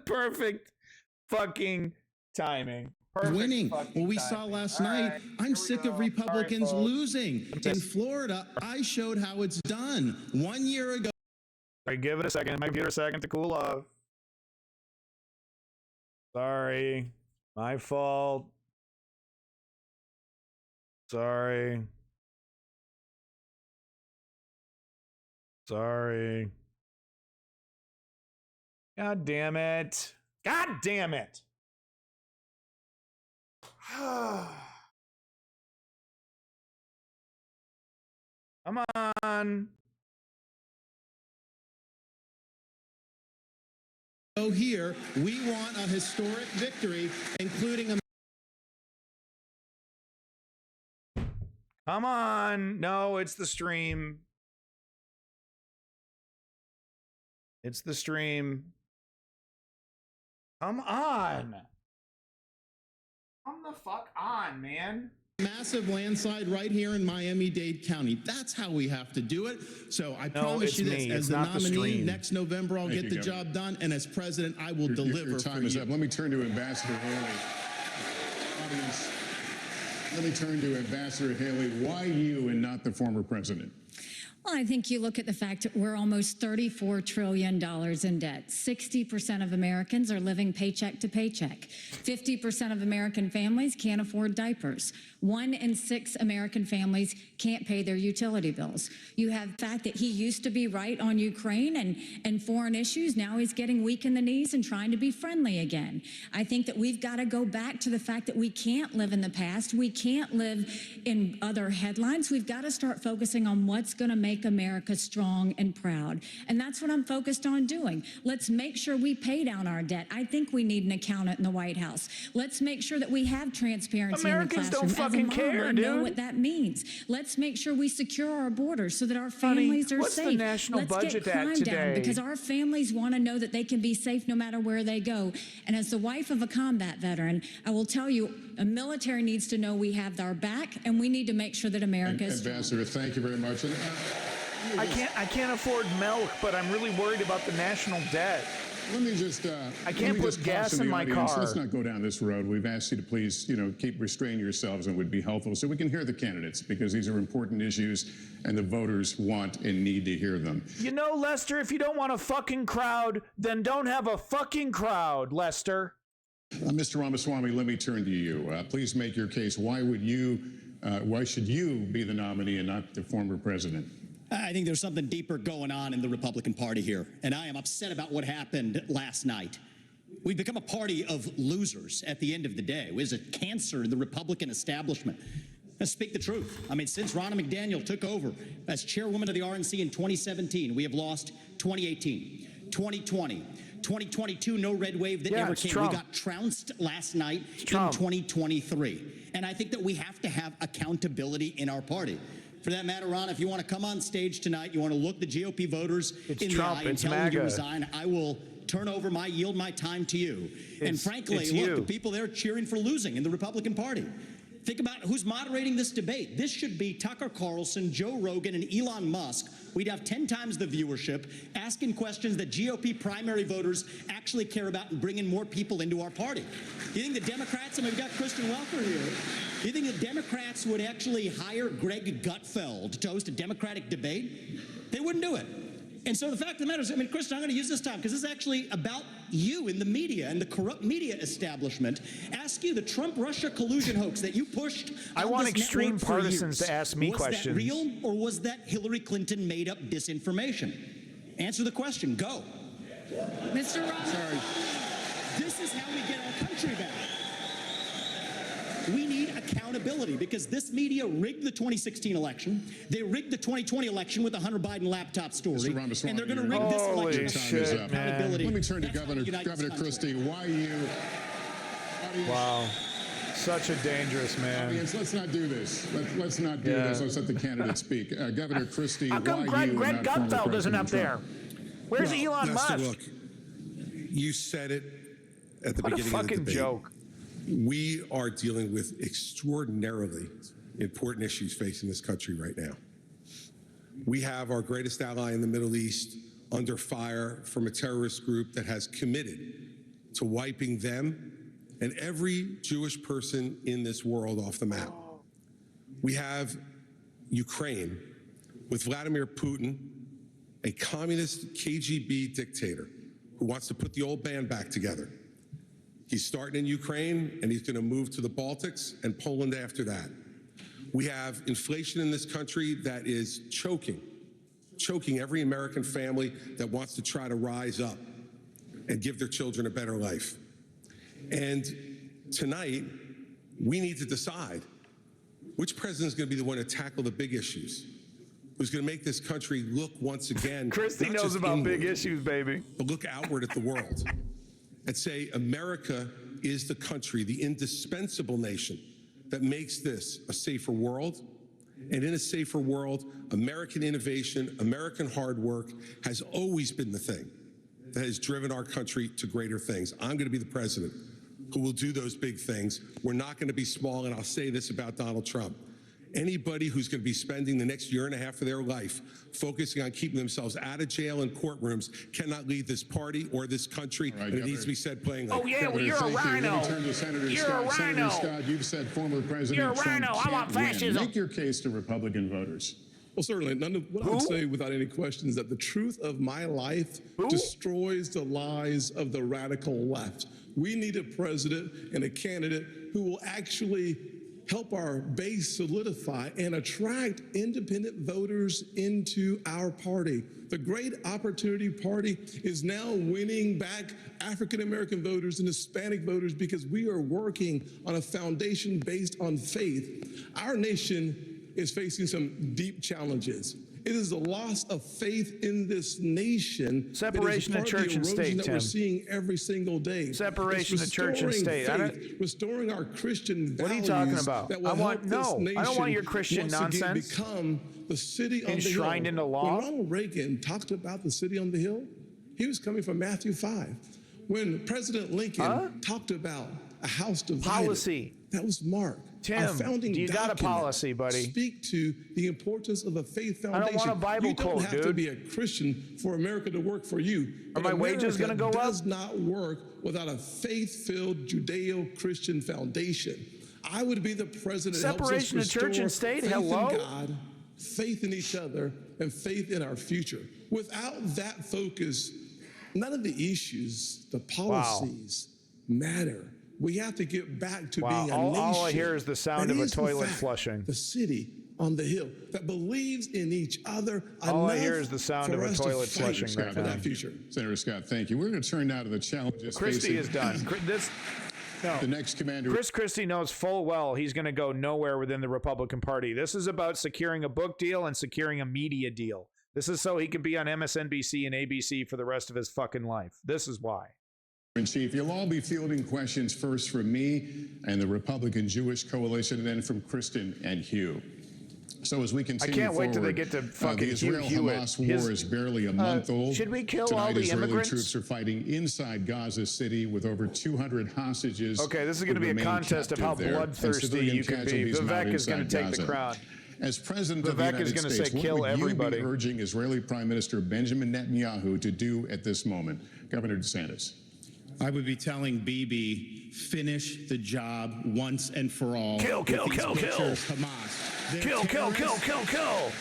Perfect. fucking timing. Perfect winning. Well, we saw last night. I'm sick of Republicans losing. In Florida, I showed how it's done 1 year ago. All right, give it a second. Might give it a second to cool off. Sorry. My fault. Sorry. Sorry. God damn it. God damn it. Come on. Here, we want a historic victory, including a. Come on. No, it's the stream. It's the stream. Come on. Come the fuck on, man. Massive landslide right here in Miami-Dade County. That's how we have to do it. So I promise you this, as the nominee, next November, I'll get the job done. And as president, I will deliver. Your time is up. Let me turn to Ambassador Haley. Audience, let me turn to Ambassador Haley. Why you and not the former president? Well, I think you look at the fact that we're almost $34 trillion in debt. 60% of Americans are living paycheck to paycheck. 50% of American families can't afford diapers. 1 in 6 American families can't pay their utility bills. You have the fact that he used to be right on Ukraine and foreign issues. Now he's getting weak in the knees and trying to be friendly again. I think that we've got to go back to the fact that we can't live in the past. We can't live in other headlines. We've got to start focusing on what's going to make America strong and proud. And that's what I'm focused on doing. Let's make sure we pay down our debt. I think we need an accountant in the White House. Let's make sure that we have transparency Americans in the classroom. don't fucking care, I dude. know what that means. Let's make sure we secure our borders so that our families are what's safe. the National Let's Budget get crime Act today? down because our families want to know that they can be safe no matter where they go. And as the wife of a combat veteran, I will tell you, a military needs to know we have our back, and we need to make sure that America is strong. Ambassador, thank you very much. And, I can't afford milk, but I'm really worried about the national debt. Let me just. I can't put gas in my car. Let's not go down this road. We've asked you to please, keep restrain yourselves, and would be helpful so we can hear the candidates because these are important issues, and the voters want and need to hear them. You know, Lester, if you don't want a fucking crowd, then don't have a fucking crowd, Lester. Mr. Ramaswamy, let me turn to you. Please make your case. Why should you be the nominee and not the former president? I think there's something deeper going on in the Republican Party here, and I am upset about what happened last night. We've become a party of losers at the end of the day. It was a cancer in the Republican establishment. Let's speak the truth. I mean, since Ronna McDaniel took over as chairwoman of the RNC in 2017, we have lost 2018, 2020, 2022, no red wave that never came. Trump. We got trounced last night in 2023. And I think that we have to have accountability in our party. For that matter, Ron, if you want to come on stage tonight, you want to look the GOP voters in the eye and tell them to resign, I will yield my time to you. And frankly, look, the people there cheering for losing in the Republican Party. Think about who's moderating this debate. This should be Tucker Carlson, Joe Rogan, and Elon Musk. We'd have 10 times the viewership, asking questions that GOP primary voters actually care about and bringing more people into our party. You think the Democrats, we've got Kristen Welker here, do you think the Democrats would actually hire Greg Gutfeld to host a Democratic debate? They wouldn't do it. And so the fact of the matter is, Kristen, I'm going to use this time because this is actually about you in the media and the corrupt media establishment. Ask you the Trump-Russia collusion hoax that you pushed. I want extreme partisans to ask me questions. Was that real or was that Hillary Clinton made up disinformation? Answer the question. Go. Mr. Ross. Sorry. This is how we get our country back. We need accountability because this media rigged the 2016 election. They rigged the 2020 election with the Hunter Biden laptop story. And they're going to rig this election. Shit, accountability. Let me turn to Governor Christie. Why you? Wow. Such a dangerous man. Audience, let's not do this. Let's not do this. Let's let the candidate speak. Governor Christie, how come Greg Gutfeld isn't up there? Where's Elon Musk? Look, you said it at the beginning of the debate. What a fucking joke. We are dealing with extraordinarily important issues facing this country right now. We have our greatest ally in the Middle East under fire from a terrorist group that has committed to wiping them and every Jewish person in this world off the map. We have Ukraine with Vladimir Putin, a communist KGB dictator who wants to put the old band back together. He's starting in Ukraine, and he's going to move to the Baltics and Poland after that. We have inflation in this country that is choking every American family that wants to try to rise up and give their children a better life. And tonight, we need to decide which president is going to be the one to tackle the big issues, who's going to make this country look once again. Christy knows about inward, big issues, baby. But look outward at the world and say America is the country, the indispensable nation that makes this a safer world. And in a safer world, American innovation, American hard work has always been the thing that has driven our country to greater things. I'm going to be the president who will do those big things. We're not going to be small, and I'll say this about Donald Trump. Anybody who's going to be spending the next year and a half of their life focusing on keeping themselves out of jail and courtrooms cannot lead this party or this country, right, and it needs to be said plainly. Oh, yeah, well, you're a rhino. You're a rhino. Senator Scott, you've said former President You're a Trump rhino. I want fascism. Make your case to Republican voters. Well, certainly. What I would say without any question is that the truth of my life destroys the lies of the radical left. We need a president and a candidate who will actually help our base solidify and attract independent voters into our party. The Great Opportunity Party is now winning back African-American voters and Hispanic voters because we are working on a foundation based on faith. Our nation is facing some deep challenges. It is the loss of faith in this nation. Separation of church and state, that Tim. We're seeing every single day. Separation of church and state. Faith, restoring our Christian values. What are you talking about? That will I want help this nation I don't want your Christian once nonsense. Again become the city on the hill. Enshrined into law. When Ronald Reagan talked about the city on the hill, he was coming from Matthew 5. When President Lincoln talked about a house divided, policy. That was Mark. Tim, our founding you got a policy, buddy. Speak to the importance of a faith foundation. I don't want a Bible quote, dude. You don't have to be a Christian for America to work for you. Are my wages going to go up? America does not work without a faith-filled Judeo-Christian foundation. I would be the president that helps us Separation of church and state. faith Hello? in God, faith in each other, and faith in our future. Without that focus, none of the issues, the policies matter. We have to get back to being a nation. All I hear is the sound of a toilet flushing. The city on the hill that believes in each other. All I hear is the sound of a toilet flushing right now. That future. Senator Scott, thank you. We're going to turn now to the challenges. Christie is done. The next commander. Chris Christie knows full well he's going to go nowhere within the Republican Party. This is about securing a book deal and securing a media deal. This is so he can be on MSNBC and ABC for the rest of his fucking life. This is why. In Chief, you'll all be fielding questions first from me and the Republican Jewish Coalition, and then from Kristen and Hugh. So as we continue I can't wait till they get to fucking the Israel-Hamas war is barely a month old. Should we kill Tonight, all the Israeli immigrants? troops are fighting inside Gaza City with over 200 hostages. Okay, this is going to be a contest of how bloodthirsty you can be. Vivek is going to take the crown. As President of the United States, what would you be urging Israeli Prime Minister Benjamin Netanyahu to do at this moment? Governor DeSantis. I would be telling Bibi, finish the job once and for all. Kill. Hamas. Kill.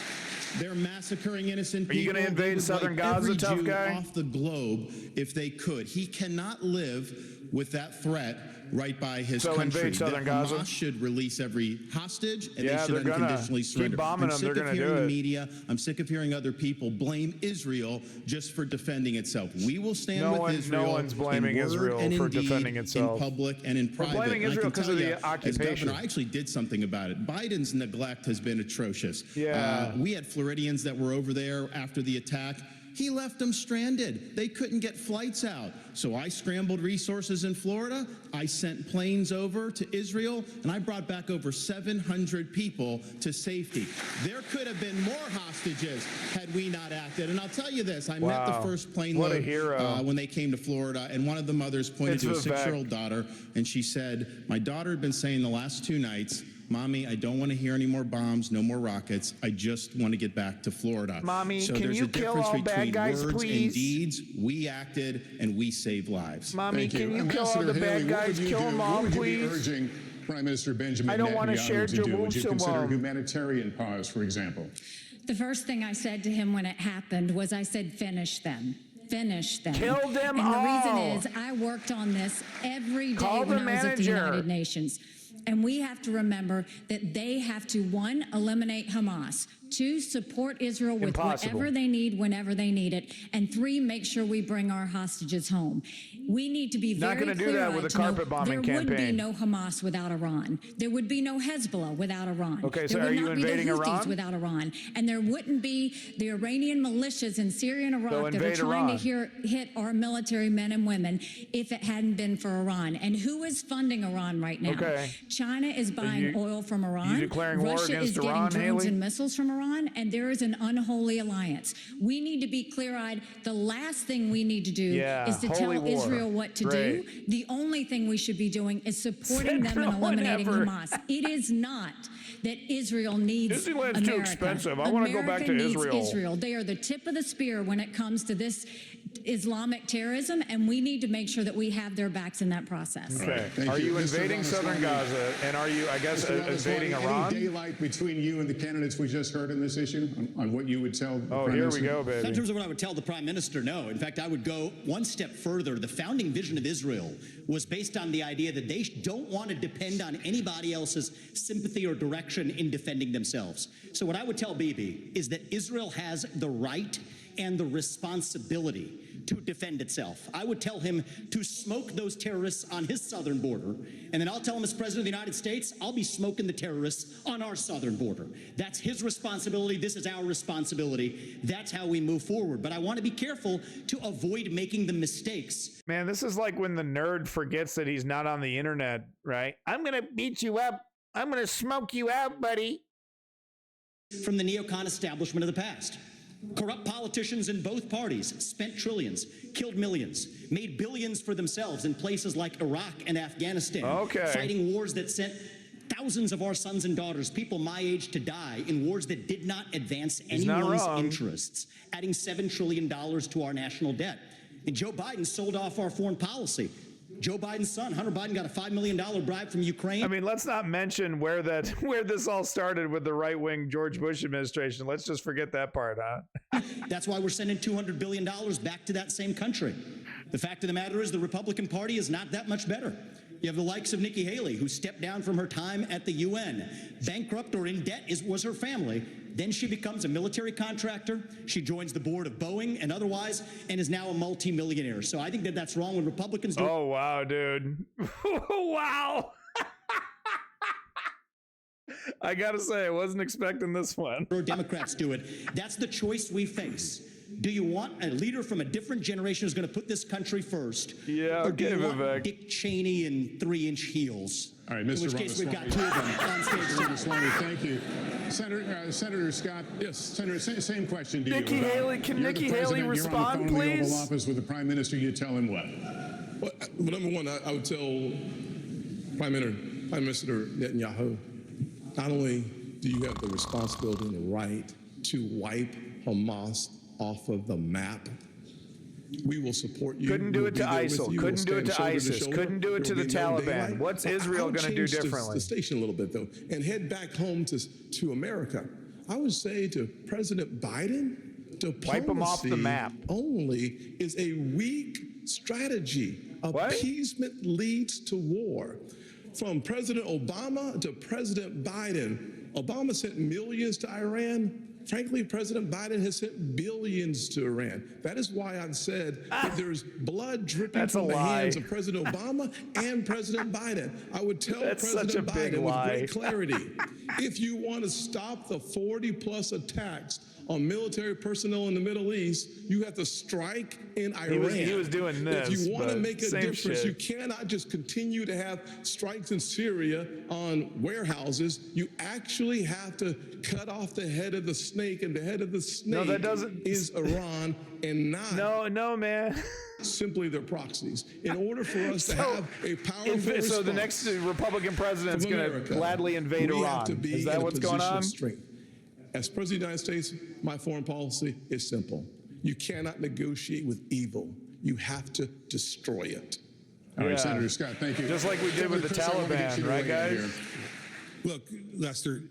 They're massacring innocent people. Are you going to invade southern Gaza, tough Jew guy? Off the globe, if they could. He cannot live with that threat right by his country. Invade southern Gaza. Hamas should release every hostage, and Yeah, they should they're unconditionally surrender. keep bombing them. They're going to do the it. media. I'm sick of hearing other people blame Israel just for defending itself. We will stand with Israel. No one's blaming in word Israel and for indeed, defending itself. in public and in private. We're blaming And I Israel can because tell of the you, as occupation. governor, I actually did something about it. Biden's neglect has been atrocious. Yeah. We had Floridians that were over there after the attack. He left them stranded. They couldn't get flights out. So I scrambled resources in Florida. I sent planes over to Israel, and I brought back over 700 people to safety. There could have been more hostages had we not acted. And I'll tell you this, I met the first plane What a load hero. when they came to Florida, and one of the mothers pointed It's to a Vivek. 6-year-old daughter, and she said, my daughter had been saying the last 2 nights, Mommy, I don't want to hear any more bombs, no more rockets. I just want to get back to Florida. Mommy, so can there's you a kill difference all between bad guys, words please? and deeds. We acted and we saved lives. Mommy, Thank can you kill all the Haley, bad guys? Kill them all, what would you be please. urging Prime Minister Benjamin I don't want to Netanyahu share to do? Would you consider Jerusalem. humanitarian pause, for example? The first thing I said to him when it happened was I said, finish them. Finish them. Kill them and all. The reason is I worked on this every day Call when I was at the manager. United Nations. And we have to remember that they have to, one, eliminate Hamas, two, support Israel with whatever they need whenever they need it, and three, make sure we bring our hostages home. We need to be very Not going to do that with a carpet bombing campaign. There would be campaign. no Hamas without Iran. There would be no Hezbollah without Iran. Okay, so there would are you not be invading the Houthis Iran? without Iran. And there wouldn't be the Iranian militias in Syria and Iraq that are invade trying Iran. to hit our military men and women if it hadn't been for Iran. And who is funding Iran right now? Okay. China is buying oil from Iran. declaring war Russia against is Iran, getting drones Haley? and missiles from Iran, and there is an unholy alliance. We need to be clear-eyed. The last thing we need to do Yeah, is to tell holy war. Israel what to Great. do. The only thing we should be doing is supporting Said them and no one eliminating ever. Hamas. It is not that Israel needs Disneyland's America. too expensive. I wanna go back to needs Israel. They are the tip of the spear when it comes to this Islamic terrorism, and we need to make sure that we have their backs in that process. Okay. Thank Are you Mr. invading southern Ramaswamy. Gaza? And are you, I guess, Mr. invading Ramaswamy, Iran? Any daylight between you and the candidates we just heard in this issue on what you would tell the Oh, Prime here Minister? we go, In baby. terms of what I would tell the Prime Minister, no. In fact, I would go one step further. The founding vision of Israel was based on the idea that they don't want to depend on anybody else's sympathy or direction in defending themselves. So what I would tell Bibi is that Israel has the right and the responsibility to defend itself. I would tell him to smoke those terrorists on his southern border, and then I'll tell him as President of the United States, I'll be smoking the terrorists on our southern border. That's his responsibility. This is our responsibility. That's how we move forward. But I want to be careful to avoid making the mistakes. Man, this is like when the nerd forgets that he's not on the internet, right? I'm going to beat you up. I'm going to smoke you out, buddy. From the neocon establishment of the past. Corrupt politicians in both parties spent trillions, killed millions, made billions for themselves in places like Iraq and Afghanistan, fighting wars that sent thousands of our sons and daughters, people my age, to die in wars that did not advance anyone's interests, adding $7 trillion to our national debt. And Joe Biden sold off our foreign policy. Joe Biden's son, Hunter Biden, got a $5 million bribe from Ukraine. I mean, let's not mention where this all started with the right-wing George Bush administration. Let's just forget that part, huh? That's why we're sending $200 billion back to that same country. The fact of the matter is the Republican Party is not that much better. You have the likes of Nikki Haley, who stepped down from her time at the UN. Bankrupt or in debt was her family. Then she becomes a military contractor. She joins the board of Boeing and otherwise, and is now a multimillionaire. So I think that that's wrong when Republicans do. Oh, wow, dude. Wow. I got to say, I wasn't expecting this one. Or Democrats do it. That's the choice we face. Do you want a leader from a different generation who's going to put this country first? Yeah, or do okay, you want Vivek. Dick Cheney in 3-inch heels? All right, In Mr. which case we've got Ramaswamy. two of them on stage. Mr. Ramaswamy, thank you. Senator Scott. Yes. Senator, same question to you. Nikki Haley, can You're Nikki the president, Haley you're on respond, the phone in the please? Oval Office with the Prime Minister. You tell him what? Well, number one, I would tell Prime Minister Netanyahu, not only do you have the responsibility and the right to wipe Hamas off of the map, we will support you. Couldn't do We'll it be to there with ISIL. you. We'll Couldn't do it stand to shoulder ISIS. shoulder. Couldn't do it to There the will be no Taliban. daylight. What's I Israel would going to do change differently? the station a little bit, though, and head back home to America. I would say to President Biden, Wipe 'em off the diplomacy map. only is a weak strategy. Appeasement leads to war. From President Obama to President Biden, Obama sent millions to Iran. Frankly, President Biden has sent billions to Iran. That is why I've said that there's blood dripping That's a from the lie. hands of President Obama and President Biden. I would tell That's such President a big Biden lie. with great clarity, if you want to stop the 40-plus attacks on military personnel in the Middle East, you have to strike in Iran. He was doing this, If you want to but make a same difference, shit. you cannot just continue to have strikes in Syria on warehouses. You actually have to cut off the head of the snake, and the head of the snake No, that doesn't... is Iran and not... No, man. simply their proxies. In order for us to have a powerful response... So the next Republican president's going to gladly invade Iran. Is that what's going on? As President of the United States, my foreign policy is simple. You cannot negotiate with evil. You have to destroy it. All right, Senator Scott, thank you. Just like we did with the Taliban, right, guys? Look, Lester,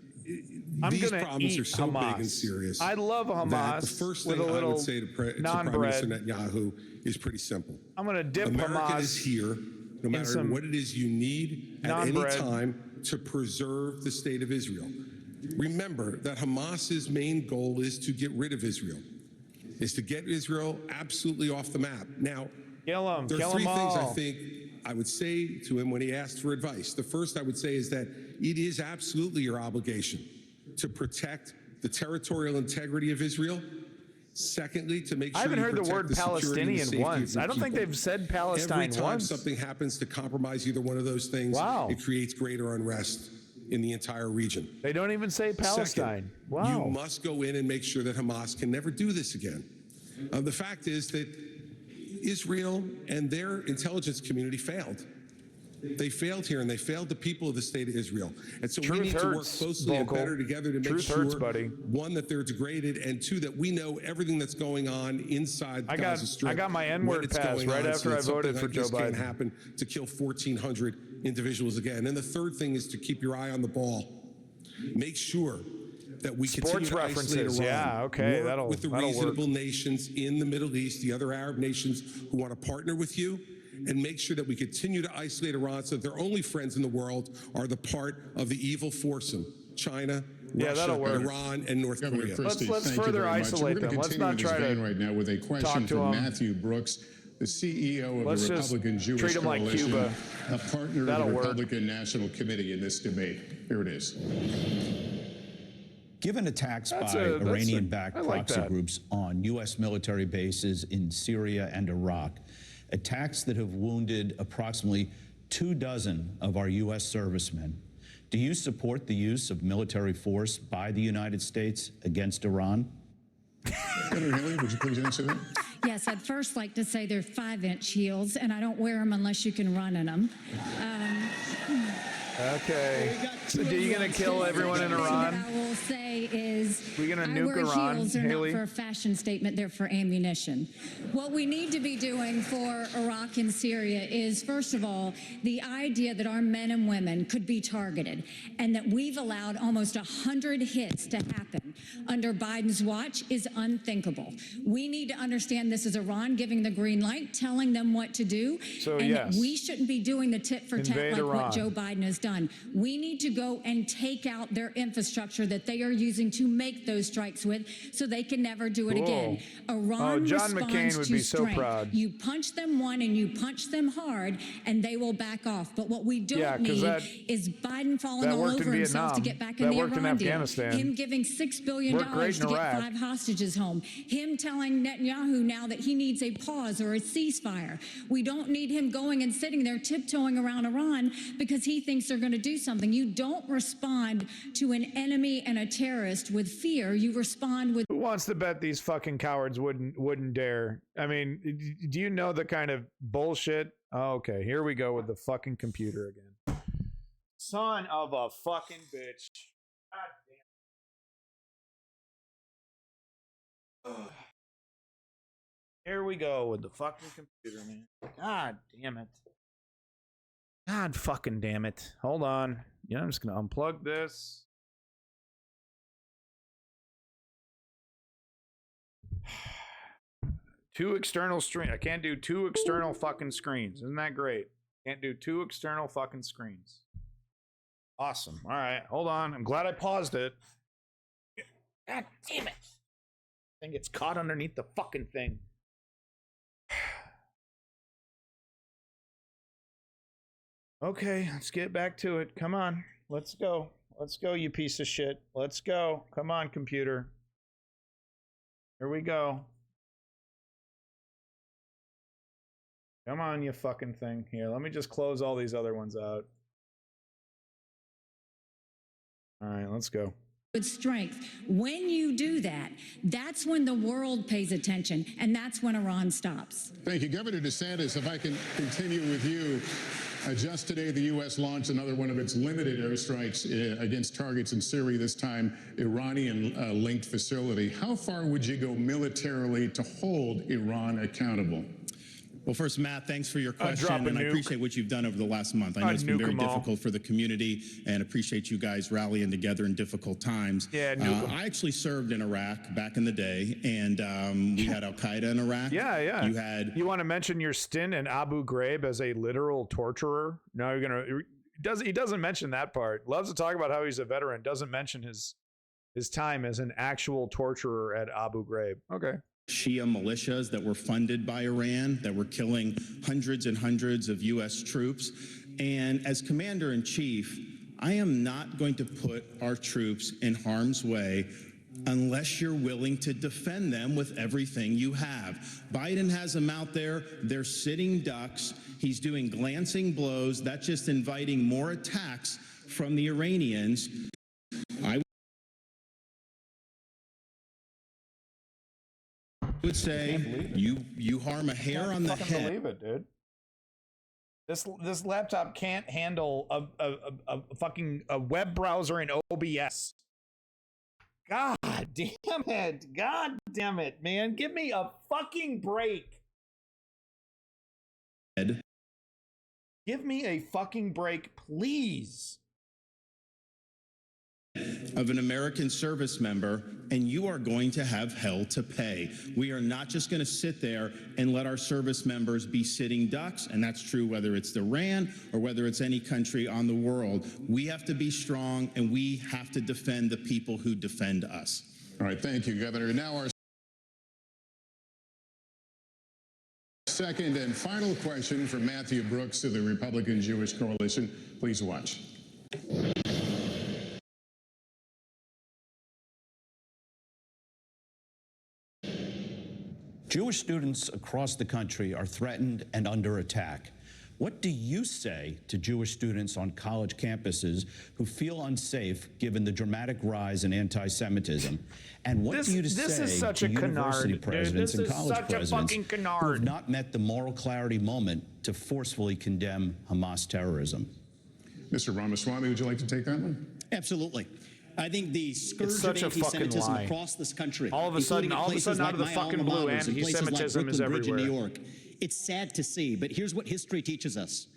these problems are so Hamas. big and serious. I love Hamas. The first with thing a little I would say to Prime Minister Netanyahu is pretty simple. I'm going to dip America Hamas is here, no matter what it is you need at any time to preserve the state of Israel. Remember that Hamas's main goal is to get rid of Israel, is to get Israel absolutely off the map. Now, there are three things I think I would say to him when he asked for advice. The first I would say is that it is absolutely your obligation to protect the territorial integrity of Israel. Secondly, to make sure I haven't you heard the protect word the security and Palestinian safety of once. your I don't think people. they've said Palestine Every time once. something happens to compromise either one of those things, it creates greater unrest in the entire region. They don't even say Palestine. Second, wow. You must go in and make sure that Hamas can never do this again. The fact is that Israel and their intelligence community failed. They failed here, and they failed the people of the state of Israel. And so we need to work closely and better together to make sure, one, that they're degraded, and two, that we know everything that's going on inside the Gaza Strip. I got my N-word pass right after I voted for Joe Biden. Can't happen to kill 1,400 individuals again. And the third thing is to keep your eye on the ball. Make sure that we continue to isolate Iran. Yeah, okay, work with the reasonable nations in the Middle East, the other Arab nations who want to partner with you, and make sure that we continue to isolate Iran so that their only friends in the world are the part of the evil foursome: China, Russia, Iran, and North Korea. Let's further isolate them. Let's not try to right now with a question from Matthew Brooks, the CEO of the Republican Jewish Coalition, a partner of the Republican National Committee in this debate. Here it is. Given attacks by Iranian-backed proxy groups on U.S. military bases in Syria and Iraq, attacks that have wounded approximately 24 of our U.S. servicemen, do you support the use of military force by the United States against Iran? Senator Haley, would you please answer that? Yes, I'd first like to say they're 5-inch heels, and I don't wear them unless you can run in them. Okay. So are you going to kill everyone in Iran? What I will say is, we're going to nuke I wear Iran, heels. They're Haley? not for a fashion statement. They're for ammunition. What we need to be doing for Iraq and Syria is, first of all, the idea that our men and women could be targeted and that we've allowed almost 100 hits to happen under Biden's watch is unthinkable. We need to understand this is Iran giving the green light, telling them what to do, and that we shouldn't be doing the tit for tat like what Joe Biden has done. We need to go and take out their infrastructure that they are using to make those strikes with so they can never do it again. Iran John McCain would be so proud. You punch them one and you punch them hard and they will back off. But what we don't need is Biden falling all over himself to get back in the Iran deal. Him giving $6 billion to get 5 hostages home. Him telling Netanyahu now that he needs a pause or a ceasefire. We don't need him going and sitting there tiptoeing around Iran because he thinks they're going to do something. You don't respond to an enemy and a terrorist with fear. You respond with... Who wants to bet these fucking cowards wouldn't dare? I mean, do you know the kind of bullshit? Oh, okay, here we go with the fucking computer again. Son of a fucking bitch. God damn. Ugh. Here we go with the fucking computer, man. God damn it. God fucking damn it. Hold on. Yeah, I'm just gonna unplug this. Two external screen. I can't do 2 external fucking screens. Isn't that great? Can't do 2 external fucking screens. Awesome. All right, hold on. I'm glad I paused it. God damn it. I think it's caught underneath the fucking thing. Okay, let's get back to it. Come on. Let's go. Let's go, you piece of shit. Let's go. Come on, computer. Here we go. Come on, you fucking thing. Here, let me just close all these other ones out. All right, let's go. with strength. When you do that, that's when the world pays attention, and that's when Iran stops. Thank you. Governor DeSantis, if I can continue with you. Just today, the U.S. launched another one of its limited airstrikes against targets in Syria, this time Iranian-linked facility. How far would you go militarily to hold Iran accountable? Well, first, Matt, thanks for your question, and I appreciate what you've done over the last month. I know it's been very difficult for the community, and appreciate you guys rallying together in difficult times. Yeah, I actually served in Iraq back in the day, and we had Al-Qaeda in Iraq. Yeah. You want to mention your stint in Abu Ghraib as a literal torturer? No, he doesn't mention that part. Loves to talk about how he's a veteran. Doesn't mention his time as an actual torturer at Abu Ghraib. Okay. Shia militias that were funded by Iran that were killing hundreds and hundreds of U.S. troops. And as commander-in-chief, I am not going to put our troops in harm's way unless you're willing to defend them with everything you have. Biden has them out there. They're sitting ducks. He's doing glancing blows. That's just inviting more attacks from the Iranians. I would say you harm a hair on the head. I can't believe it, dude. This laptop can't handle a fucking web browser in OBS. God damn it. God damn it, man. Give me a fucking break. Give me a fucking break, please. Of an American service member, and you are going to have hell to pay. We are not just going to sit there and let our service members be sitting ducks, and that's true whether it's Iran or whether it's any country on the world. We have to be strong, and we have to defend the people who defend us. All right, thank you, Governor. Now our second and final question from Matthew Brooks of the Republican Jewish Coalition. Please watch. Jewish students across the country are threatened and under attack. What do you say to Jewish students on college campuses who feel unsafe given the dramatic rise in anti-Semitism? And what do you say to university presidents and college presidents who have not met the moral clarity moment to forcefully condemn Hamas terrorism? Mr. Ramaswamy, would you like to take that one? Absolutely. I think the scourge of anti-Semitism across this country, all of a sudden out of the fucking blue, anti-Semitism is everywhere. New York. It's sad to see, but here's what history teaches us.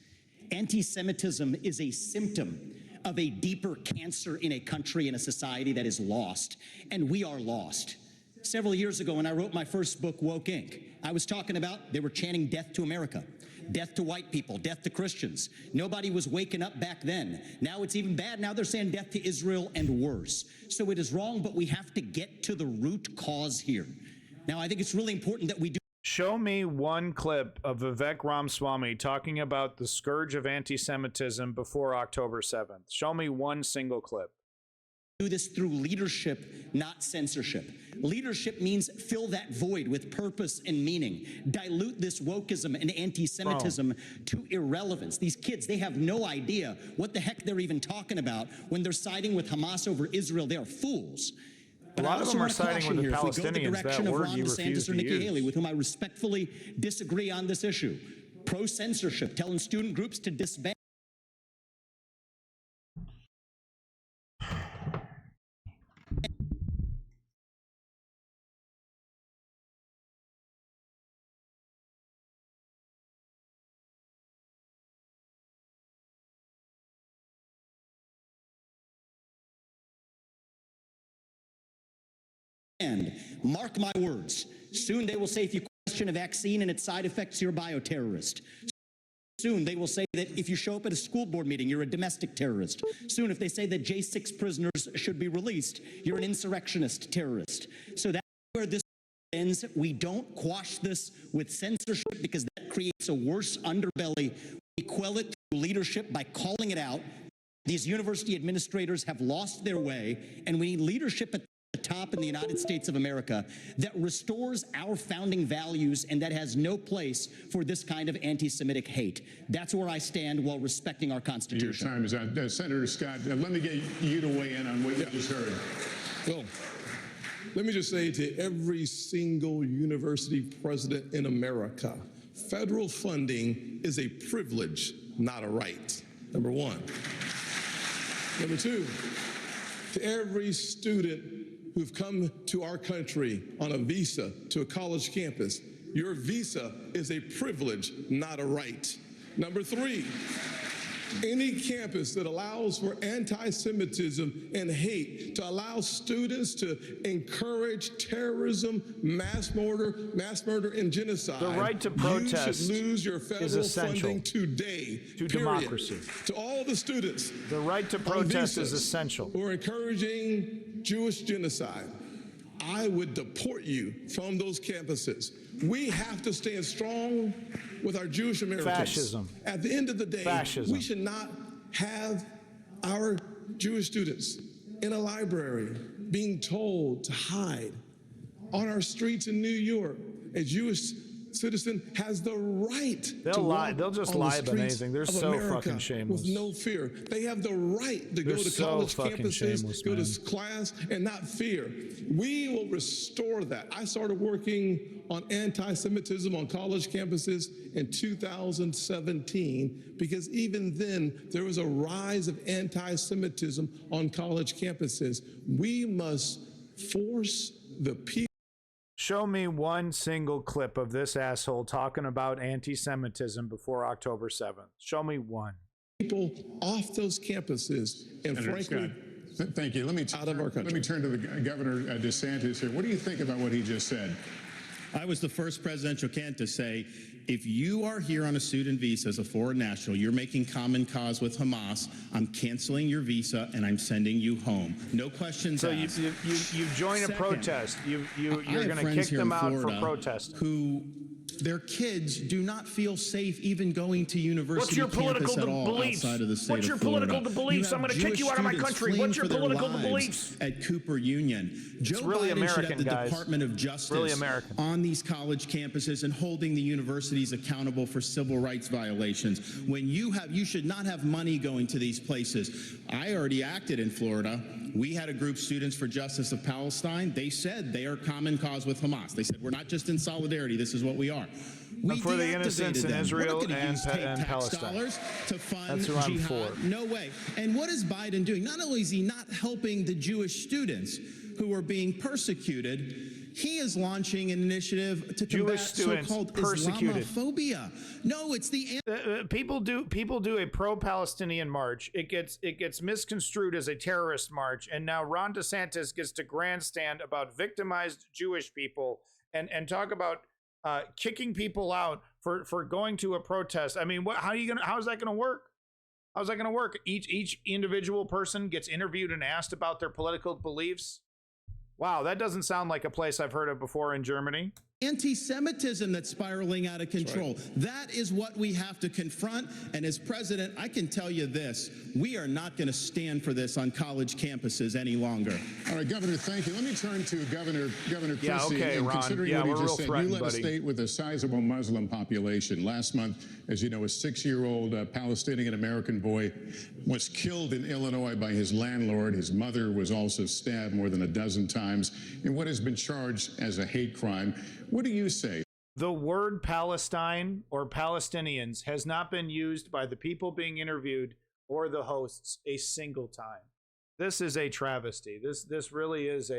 Anti-Semitism is a symptom of a deeper cancer in a country and a society that is lost, and we are lost. Several years ago, when I wrote my first book, Woke Inc., I was talking about they were chanting death to America. Death to white people, death to Christians. Nobody was waking up back then. Now it's even bad. Now they're saying death to Israel and worse. So it is wrong, but we have to get to the root cause here. Now, I think it's really important that we do. Show me one clip of Vivek Ramaswamy talking about the scourge of anti-Semitism before October 7th. Show me one single clip. Do this through leadership, not censorship. Leadership means fill that void with purpose and meaning. Dilute this wokeism and anti-Semitism to irrelevance. These kids, they have no idea what the heck they're even talking about when they're siding with Hamas over Israel. They are fools. But a lot of them are siding with the Palestinians. That word you refuse to use. Nikki Haley, with whom I respectfully disagree on this issue. Pro-censorship, telling student groups to disband. And mark my words, soon they will say if you question a vaccine and its side effects, you're a bioterrorist. Soon they will say that if you show up at a school board meeting, you're a domestic terrorist. Soon if they say that J6 prisoners should be released, you're an insurrectionist terrorist. So that's where this ends. We don't quash this with censorship because that creates a worse underbelly. We quell it through leadership by calling it out. These university administrators have lost their way, and we need leadership at the top in the United States of America that restores our founding values and that has no place for this kind of anti-Semitic hate. That's where I stand while respecting our Constitution. Your time is out. Senator Scott, let me get you to weigh in on what you just heard. Well, let me just say to every single university president in America, federal funding is a privilege, not a right. Number one. Number two, to every student who've come to our country on a visa to a college campus, your visa is a privilege, not a right. Number three, any campus that allows for anti-Semitism and hate, to allow students to encourage terrorism, mass murder, and genocide. The right to protest you should lose your federal funding today. To democracy. To all the students. The right to protest is essential. Who are encouraging Jewish genocide. I would deport you from those campuses. We have to stand strong with our Jewish Americans. Fascism. At the end of the day, we should not have our Jewish students in a library being told to hide. On our streets in New York, a Jewish citizen has the right to lie. They'll just lie about anything. They're so fucking shameless. With no fear. They have the right to go to college campuses, go to class, and not fear. We will restore that. I started working on anti-Semitism on college campuses in 2017 because even then there was a rise of anti-Semitism on college campuses. We must force the people. Show me one single clip of this asshole talking about anti-Semitism before October 7th. Show me one. People off those campuses, and Senator frankly, Scott, thank you. Let me out of our country. Let me turn to the Governor DeSantis here. What do you think about what he just said? I was the first presidential candidate to say, if you are here on a student visa as a foreign national, you're making common cause with Hamas, I'm canceling your visa and I'm sending you home. No questions asked. So you join a protest. You're going to kick them out for protesting. Who their kids do not feel safe even going to university campus at all outside of the state What's your of Florida. political beliefs? I'm going to kick you out of my country. What's your political beliefs? At Cooper Union. Joe really Biden American, should have the guys. Department of Justice Really American. on these college campuses and holding the universities accountable for civil rights violations. When you should not have money going to these places. I already acted in Florida. We had a group, Students for Justice of Palestine. They said they are common cause with Hamas. They said, we're not just in solidarity, this is what we are. We for the innocents in Israel and Palestine. To fund That's who I'm jihad. for. No way. And what is Biden doing? Not only is he not helping the Jewish students who are being persecuted, he is launching an initiative to combat so-called Islamophobia. No, it's the people do a pro-Palestinian march. It gets misconstrued as a terrorist march, and now Ron DeSantis gets to grandstand about victimized Jewish people and talk about kicking people out for going to a protest. I mean, how is that going to work? How's that going to work? Each individual person gets interviewed and asked about their political beliefs. Wow, that doesn't sound like a place I've heard of before in Germany. Anti-Semitism that's spiraling out of control. That is what we have to confront. And as president, I can tell you this, we are not going to stand for this on college campuses any longer. All right, Governor, thank you. Let me turn to Governor Christie. Yeah, okay, and Ron. Considering Yeah, what he we're just real said, you led buddy. a state with a sizable Muslim population. Last month, as you know, a 6-year-old Palestinian-American boy was killed in Illinois by his landlord. His mother was also stabbed more than a dozen times in what has been charged as a hate crime. What do you say? The word Palestine or Palestinians has not been used by the people being interviewed or the hosts a single time. This is a travesty. This really is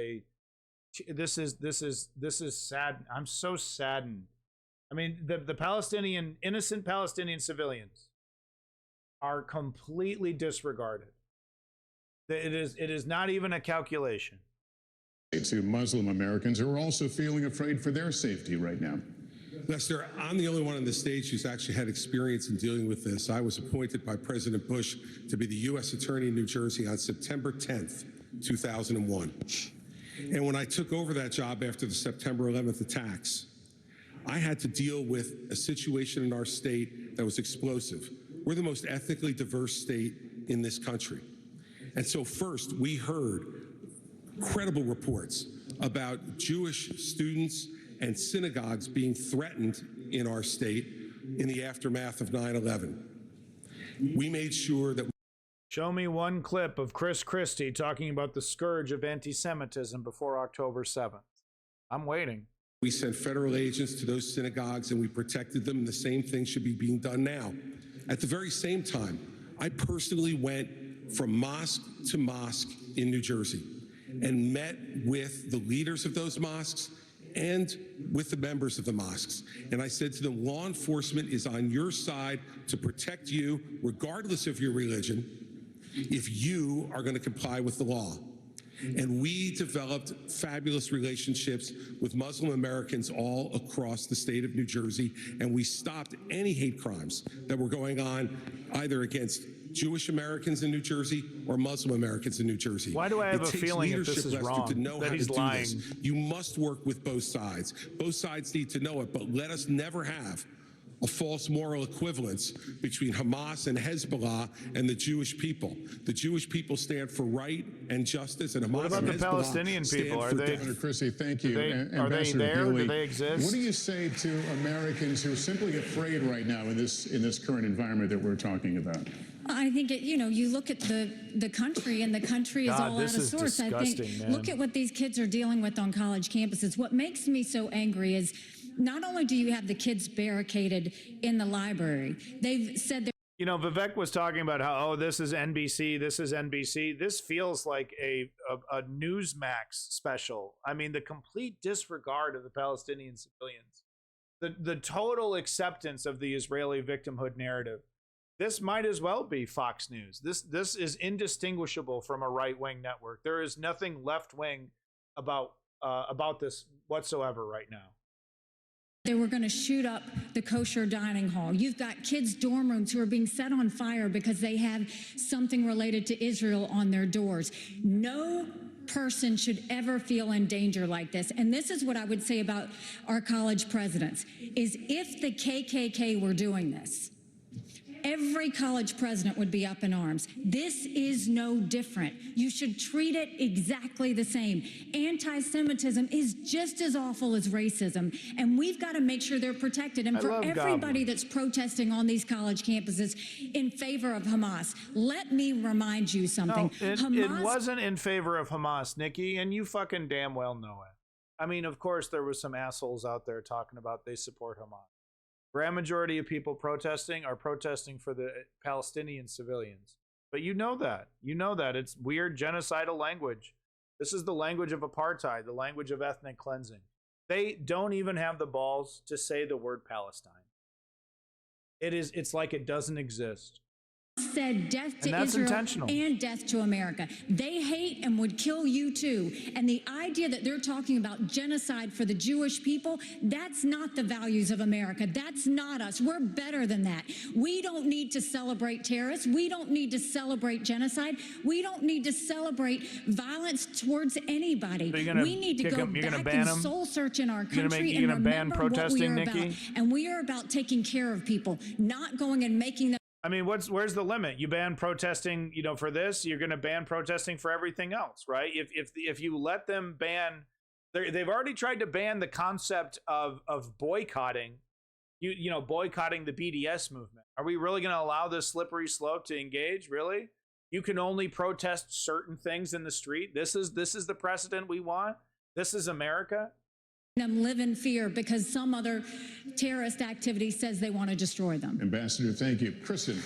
this is sad. I'm so saddened. I mean, the innocent Palestinian civilians are completely disregarded. It is not even a calculation. To Muslim Americans who are also feeling afraid for their safety right now. Lester, I'm the only one on the stage who's actually had experience in dealing with this. I was appointed by President Bush to be the U.S. Attorney in New Jersey on September 10th, 2001. And when I took over that job after the September 11th attacks, I had to deal with a situation in our state that was explosive. We're the most ethnically diverse state in this country. And so first, we heard credible reports about Jewish students and synagogues being threatened in our state in the aftermath of 9/11. We made sure that. Show me one clip of Chris Christie talking about the scourge of anti-Semitism before October 7th. I'm waiting. We sent federal agents to those synagogues and we protected them. And the same thing should be being done now. At the very same time, I personally went from mosque to mosque in New Jersey and met with the leaders of those mosques and with the members of the mosques. And I said to them, law enforcement is on your side to protect you, regardless of your religion, if you are going to comply with the law. And we developed fabulous relationships with Muslim Americans all across the state of New Jersey, and we stopped any hate crimes that were going on either against Jewish Americans in New Jersey or Muslim Americans in New Jersey. Why do I have a feeling that this is wrong, to know that how he's to do lying? this. You must work with both sides. Both sides need to know it, but let us never have a false moral equivalence between Hamas and Hezbollah and the Jewish people. The Jewish people stand for right and justice, and Hamas what about and the Hezbollah Palestinian people? Are they? Governor Christie, thank you. Are they there? Haley, do they exist? What do you say to Americans who are simply afraid right now in this current environment that we're talking about? I think you look at the country, and the country is all out of sorts. I think man. Look at what these kids are dealing with on college campuses. What makes me so angry is not only do you have the kids barricaded in the library, they've said Vivek was talking about how, oh, this is NBC, this is NBC. This feels like a Newsmax special. I mean, the complete disregard of the Palestinian civilians, the total acceptance of the Israeli victimhood narrative. This might as well be Fox News. This is indistinguishable from a right-wing network. There is nothing left-wing about this whatsoever right now. They were going to shoot up the kosher dining hall. You've got kids' dorm rooms who are being set on fire because they have something related to Israel on their doors. No person should ever feel in danger like this. And this is what I would say about our college presidents, is if the KKK were doing this, every college president would be up in arms. This is no different. You should treat it exactly the same. Anti-Semitism is just as awful as racism, and we've got to make sure they're protected. And for everybody that's protesting on these college campuses in favor of Hamas, let me remind you something. No, it wasn't in favor of Hamas, Nikki, and you fucking damn well know it. I mean, of course, there was some assholes out there talking about they support Hamas. Grand majority of people protesting are protesting for the Palestinian civilians. But you know that. It's weird genocidal language. This is the language of apartheid, the language of ethnic cleansing. They don't even have the balls to say the word Palestine. It's like it doesn't exist. Said death to Israel and death to America. They hate and would kill you too. And the idea that they're talking about genocide for the Jewish people, that's not the values of America. That's not us. We're better than that. We don't need to celebrate terrorists. We don't need to celebrate genocide. We don't need to celebrate violence towards anybody. We need to go back and soul search in our country and remember what we are about. And we are about taking care of people, not going and making them. I mean, where's the limit? You ban protesting, for this, you're going to ban protesting for everything else, right? If you let them ban, they've already tried to ban the concept of boycotting, boycotting the BDS movement. Are we really going to allow this slippery slope to engage? Really? You can only protest certain things in the street. This is the precedent we want. This is America. Them live in fear because some other terrorist activity says they want to destroy them. Ambassador, thank you. Kristen.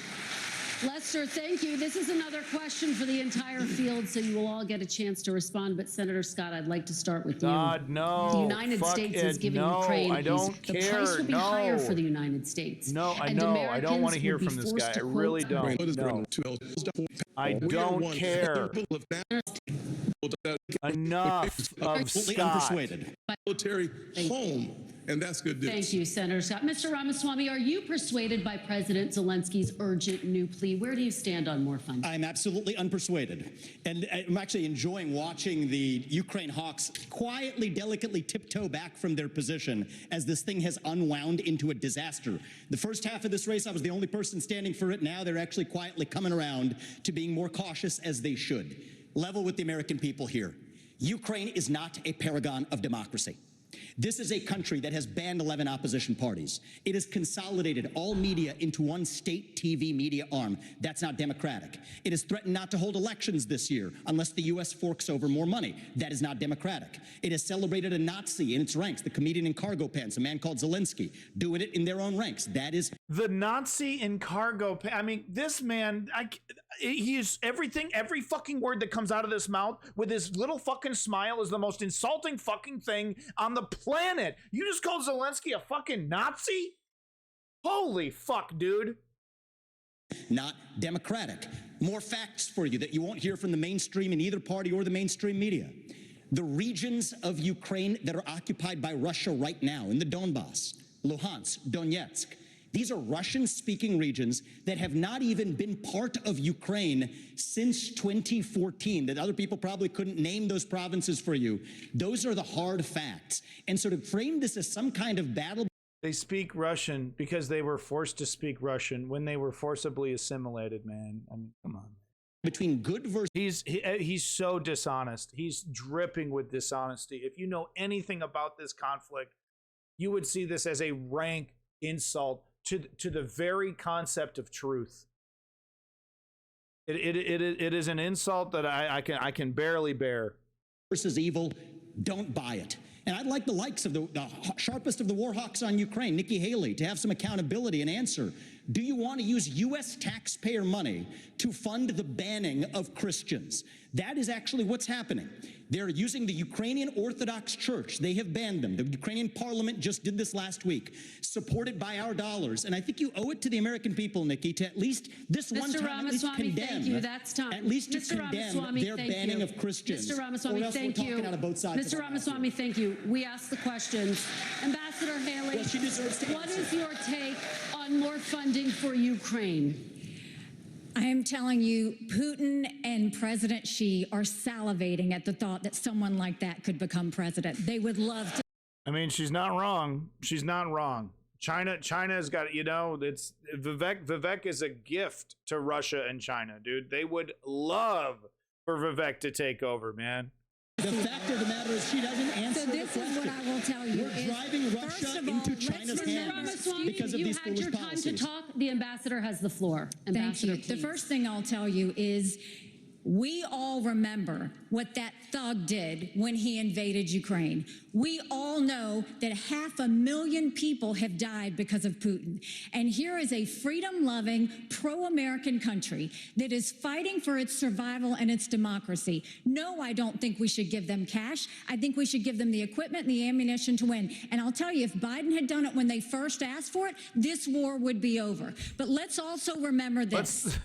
Lester, thank you. This is another question for the entire field, so you will all get a chance to respond. But Senator Scott, I'd like to start with you. God, no. The United States is giving Ukraine. I don't care. The price will be higher for the United States. No, I know. I don't want to hear from this guy. I really don't. No. I don't care. Enough of Scott. Unpersuaded. Military home, and that's good news. Thank you, Senator Scott. Mr. Ramaswamy, are you persuaded by President Zelensky's urgent new plea? Where do you stand on more funds? I'm absolutely unpersuaded. And I'm actually enjoying watching the Ukraine hawks quietly, delicately tiptoe back from their position as this thing has unwound into a disaster. The first half of this race, I was the only person standing for it. Now they're actually quietly coming around to being more cautious, as they should. Level with the American people here. Ukraine is not a paragon of democracy. This is a country that has banned 11 opposition parties. It has consolidated all media into one state TV media arm. That's not democratic. It has threatened not to hold elections this year unless the U.S. forks over more money. That is not democratic. It has celebrated a Nazi in its ranks, the comedian in cargo pants, a man called Zelensky, doing it in their own ranks. That is the Nazi in cargo pants. I mean, this man, he is everything, every fucking word that comes out of this mouth with his little fucking smile is the most insulting fucking thing on the planet. You just called Zelensky a fucking Nazi? Holy fuck, dude. Not democratic. More facts for you that you won't hear from the mainstream in either party or the mainstream media. The regions of Ukraine that are occupied by Russia right now in the Donbass, Luhansk, Donetsk, these are Russian-speaking regions that have not even been part of Ukraine since 2014, that other people probably couldn't name those provinces for you. Those are the hard facts. And so to frame this as some kind of battle... They speak Russian because they were forced to speak Russian when they were forcibly assimilated, man. I mean, come on. Between good versus... He's so dishonest. He's dripping with dishonesty. If you know anything about this conflict, you would see this as a rank insult to the very concept of truth. It is an insult that I can barely bear. Versus evil, don't buy it. And I'd like the likes of the sharpest of the war hawks on Ukraine, Nikki Haley, to have some accountability and answer. Do you want to use U.S. taxpayer money to fund the banning of Christians? That is actually what's happening. They're using the Ukrainian Orthodox Church. They have banned them. The Ukrainian parliament just did this last week, supported by our dollars. And I think you owe it to the American people, Nikki, to at least this one time at least condemn. Thank you. That's time. At least to condemn their banning of Christians. Mr. Ramaswamy, thank you. Mr. Ramaswamy, thank you. We asked the questions. Ambassador Haley, well, she deserves to what is your take on more funding for Ukraine? I am telling you, Putin and President Xi are salivating at the thought that someone like that could become president. They would love to. I mean, she's not wrong. She's not wrong. China's got, you know, it's Vivek is a gift to Russia and China, dude. They would love for Vivek to take over, man. The fact of the matter is she doesn't answer the question. So this is what I will tell you. We're driving Russia into China's hands because of these foolish policies. You had your time to talk. The ambassador has the floor. Thank you. The first thing I'll tell you is we all remember what that thug did when he invaded Ukraine. We all know that 500,000 people have died because of Putin. And here is a freedom-loving, pro-American country that is fighting for its survival and its democracy. No, I don't think we should give them cash. I think we should give them the equipment and the ammunition to win. And I'll tell you, if Biden had done it when they first asked for it, this war would be over. But let's also remember this.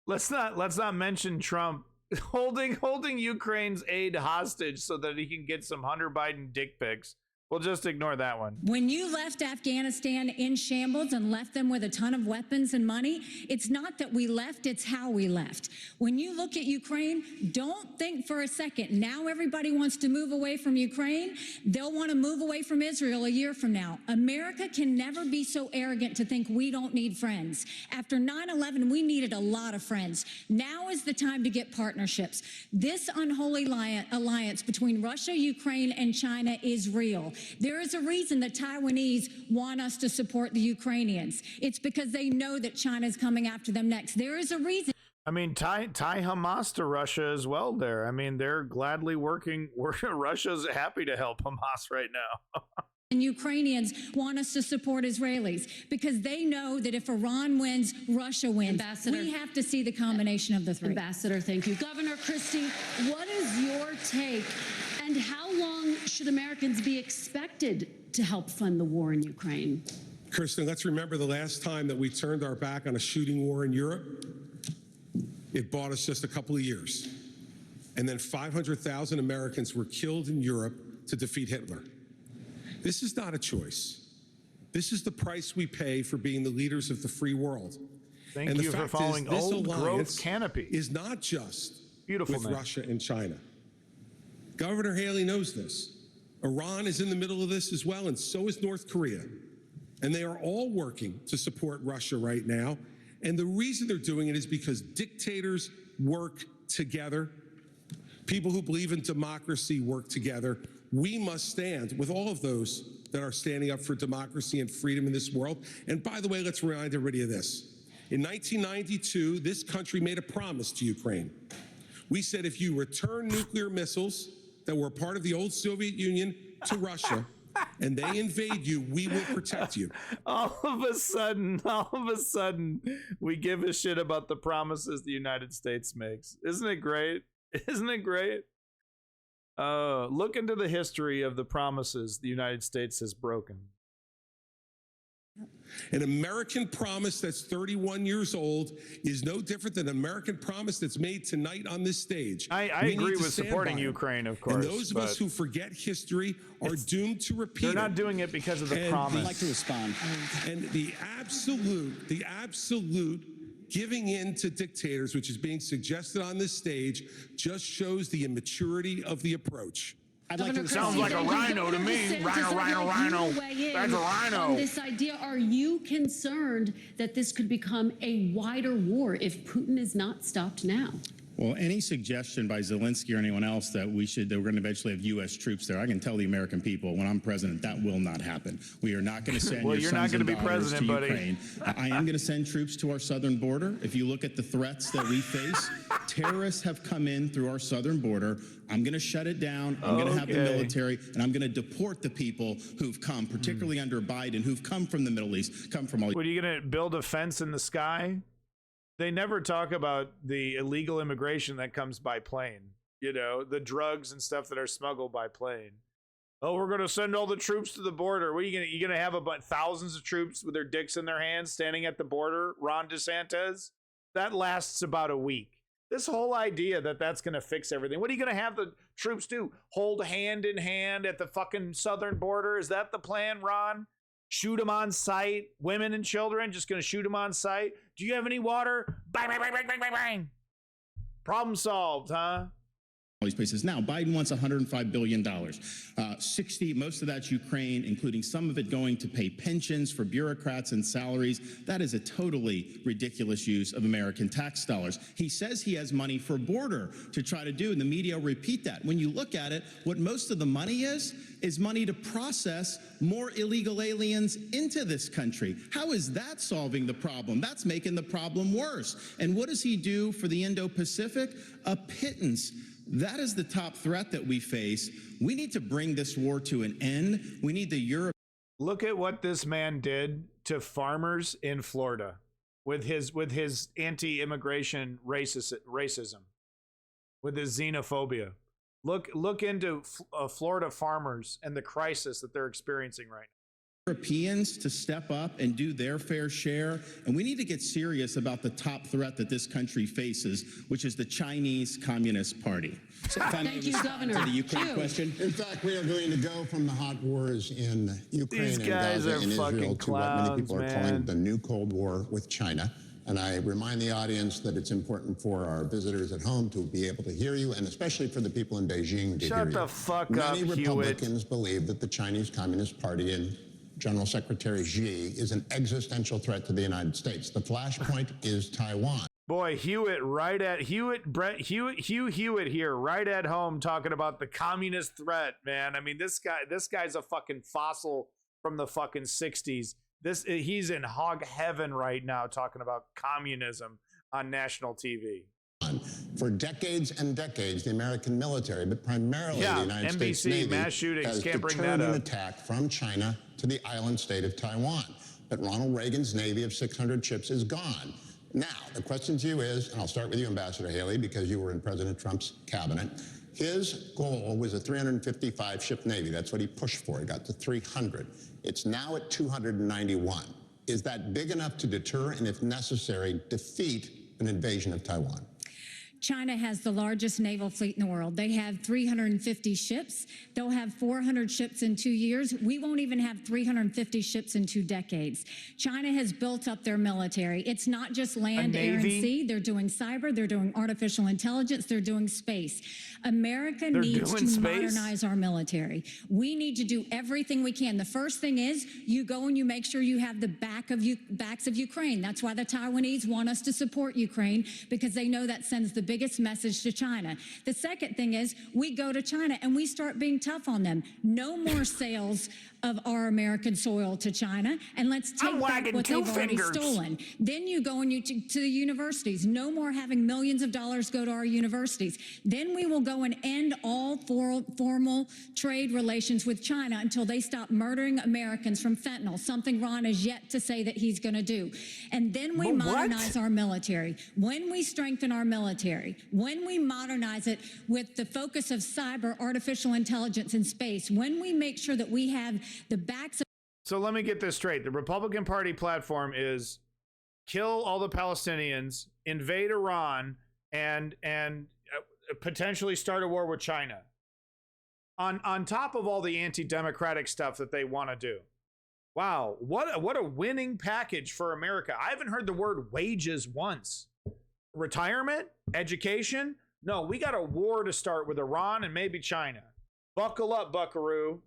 Let's not mention Trump holding Ukraine's aid hostage so that he can get some Hunter Biden dick pics. We'll just ignore that one. When you left Afghanistan in shambles and left them with a ton of weapons and money, it's not that we left, it's how we left. When you look at Ukraine, don't think for a second, now everybody wants to move away from Ukraine. They'll want to move away from Israel a year from now. America can never be so arrogant to think we don't need friends. After 9/11, we needed a lot of friends. Now is the time to get partnerships. This unholy alliance between Russia, Ukraine, and China is real. There is a reason the Taiwanese want us to support the Ukrainians. It's because they know that China is coming after them next. There is a reason. I mean, tie Hamas to Russia as well there. I mean, they're gladly working. Russia's happy to help Hamas right now. And Ukrainians want us to support Israelis because they know that if Iran wins, Russia wins. Ambassador, we have to see the combination of the three. Ambassador, thank you. Governor Christie, what is your take? And how long should Americans be expected to help fund the war in Ukraine? Kirsten, let's remember the last time that we turned our back on a shooting war in Europe. It bought us just a couple of years. And then 500,000 Americans were killed in Europe to defeat Hitler. This is not a choice. This is the price we pay for being the leaders of the free world. Thank you for following Old Growth Canopy. Is not just beautiful with name. Russia and China. Governor Haley knows this. Iran is in the middle of this as well, and so is North Korea. And they are all working to support Russia right now. And the reason they're doing it is because dictators work together. People who believe in democracy work together. We must stand with all of those that are standing up for democracy and freedom in this world. And by the way, let's remind everybody of this. In 1992, this country made a promise to Ukraine. We said if you return nuclear missiles that were part of the old Soviet Union to Russia and they invade you, we will protect you. All of a sudden, we give a shit about the promises the United States makes. Isn't it great? Isn't it great? Look into the history of the promises the United States has broken. An American promise that's 31 years old is no different than an American promise that's made tonight on this stage. I agree with supporting Ukraine, of course. And those of us who forget history are doomed to repeat it. They're not doing it because of the promise. I'd like to respond. And the absolute giving in to dictators, which is being suggested on this stage, just shows the immaturity of the approach. I'd like to sounds like a rhino to me. Rhino. That's a rhino. On this idea, are you concerned that this could become a wider war if Putin is not stopped now? Well, any suggestion by Zelensky or anyone else that we're going to eventually have U.S. troops there, I can tell the American people when I'm president that will not happen. We are not going to send well, you're not going to be president, buddy. Ukraine. I am going to send troops to our southern border. If you look at the threats that we face, terrorists have come in through our southern border. I'm going to shut it down. I'm going to have the military, and I'm going to deport the people who've come, particularly under Biden, who've come from the Middle East, come from all. What, are you going to build a fence in the sky? They never talk about the illegal immigration that comes by plane. You know, the drugs and stuff that are smuggled by plane. Oh, we're going to send all the troops to the border. What are you going to have about thousands of troops with their dicks in their hands standing at the border? Ron DeSantis? That lasts about a week. This whole idea that that's going to fix everything. What are you going to have the troops do? Hold hand in hand at the fucking southern border? Is that the plan, Ron? Shoot them on sight? Women and children just going to shoot them on sight? Do you have any water? Bang, bang, bang, bang, bang, bang, bang. Problem solved, huh? These places. Now, Biden wants $105 billion. 60, most of that's Ukraine, including some of it going to pay pensions for bureaucrats and salaries. That is a totally ridiculous use of American tax dollars. He says he has money for border to try to do, and the media repeat that. When you look at it, what most of the money is money to process more illegal aliens into this country. How is that solving the problem? That's making the problem worse. And what does he do for the Indo-Pacific? A pittance. That is the top threat that we face. We need to bring this war to an end. We need the Europe. Look at what this man did to farmers in Florida with his anti-immigration racism, with his xenophobia. Look into Florida farmers and the crisis that they're experiencing right now. Europeans to step up and do their fair share, and we need to get serious about the top threat that this country faces, which is the Chinese Communist Party. So thank you, Governor. To the Ukraine question. In fact, we are going to go from the hot wars in Ukraine and Gaza and Israel to what many people are calling the new Cold War with China. And I remind the audience that it's important for our visitors at home to be able to hear you, and especially for the people in Beijing to hear you. Shut the fuck up, Many Republicans believe that the Chinese Communist Party and General Secretary Xi is an existential threat to the United States. The flashpoint is Taiwan. Boy, Hugh Hewitt here, right at home, talking about the communist threat, man. I mean, this guy's a fucking fossil from the fucking 60s. He's in hog heaven right now, talking about communism on national TV. For decades and decades, the American military, but primarily the United States Navy, mass shootings, has deterred an attack from China to the island state of Taiwan. But Ronald Reagan's Navy of 600 ships is gone. Now, the question to you is, and I'll start with you, Ambassador Haley, because you were in President Trump's cabinet. His goal was a 355-ship Navy. That's what he pushed for. He got to 300. It's now at 291. Is that big enough to deter and, if necessary, defeat an invasion of Taiwan? China has the largest naval fleet in the world. They have 350 ships. They'll have 400 ships in 2 years. We won't even have 350 ships in 2 decades. China has built up their military. It's not just land, air, and sea. They're doing cyber. They're doing artificial intelligence. They're doing space. America needs to modernize our military. We need to do everything we can. The first thing is you go and you make sure you have the backs of Ukraine. That's why the Taiwanese want us to support Ukraine, because they know that sends the biggest message to China. The second thing is we go to China and we start being tough on them. No more sales of our American soil to China, and let's take back what they've already stolen. Then you go and to the universities. No more having millions of dollars go to our universities. Then we will go and end all formal trade relations with China until they stop murdering Americans from fentanyl, something Ron is yet to say that he's going to do. And then we modernize our military. When we strengthen our military, when we modernize it with the focus of cyber, artificial intelligence, and space, when we make sure that we have the backs of... So let me get this straight. The Republican Party platform is kill all the Palestinians, invade Iran, and potentially start a war with China. On top of all the anti-democratic stuff that they want to do. Wow, what a winning package for America. I haven't heard the word wages once. Retirement? Education? No, we got a war to start with Iran and maybe China. Buckle up, buckaroo.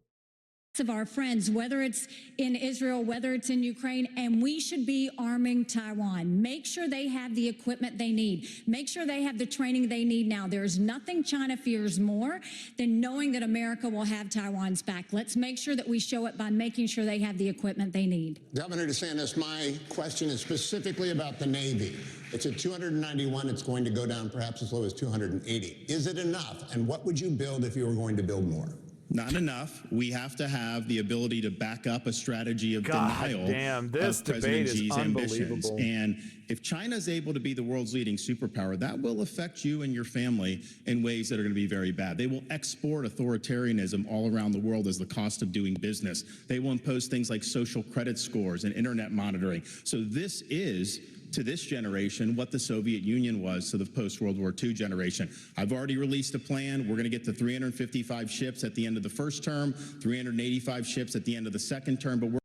Of our friends, whether it's in Israel, whether it's in Ukraine, and we should be arming Taiwan. Make sure they have the equipment they need. Make sure they have the training they need now. There's nothing China fears more than knowing that America will have Taiwan's back. Let's make sure that we show it by making sure they have the equipment they need. Governor DeSantis, my question is specifically about the Navy. It's at 291. It's going to go down perhaps as low as 280. Is it enough? And what would you build if you were going to build more? Not enough. We have to have the ability to back up a strategy of denial of President Xi's ambitions. And if China is able to be the world's leading superpower, that will affect you and your family in ways that are going to be very bad. They will export authoritarianism all around the world as the cost of doing business. They will impose things like social credit scores and internet monitoring. So this is, to this generation, what the Soviet Union was to the post-World War II generation. I've already released a plan. We're going to get to 355 ships at the end of the first term, 385 ships at the end of the second term, but we're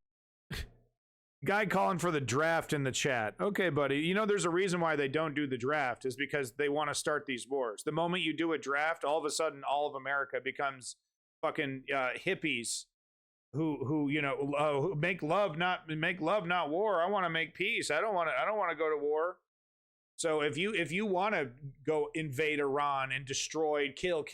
Guy calling for the draft in the chat. Okay, buddy. You know, there's a reason why they don't do the draft is because they want to start these wars. The moment you do a draft, all of a sudden, all of America becomes fucking hippies who you know make love not war. I want to make peace. I don't want to go to war. So if you want to go invade Iran and destroy, kill,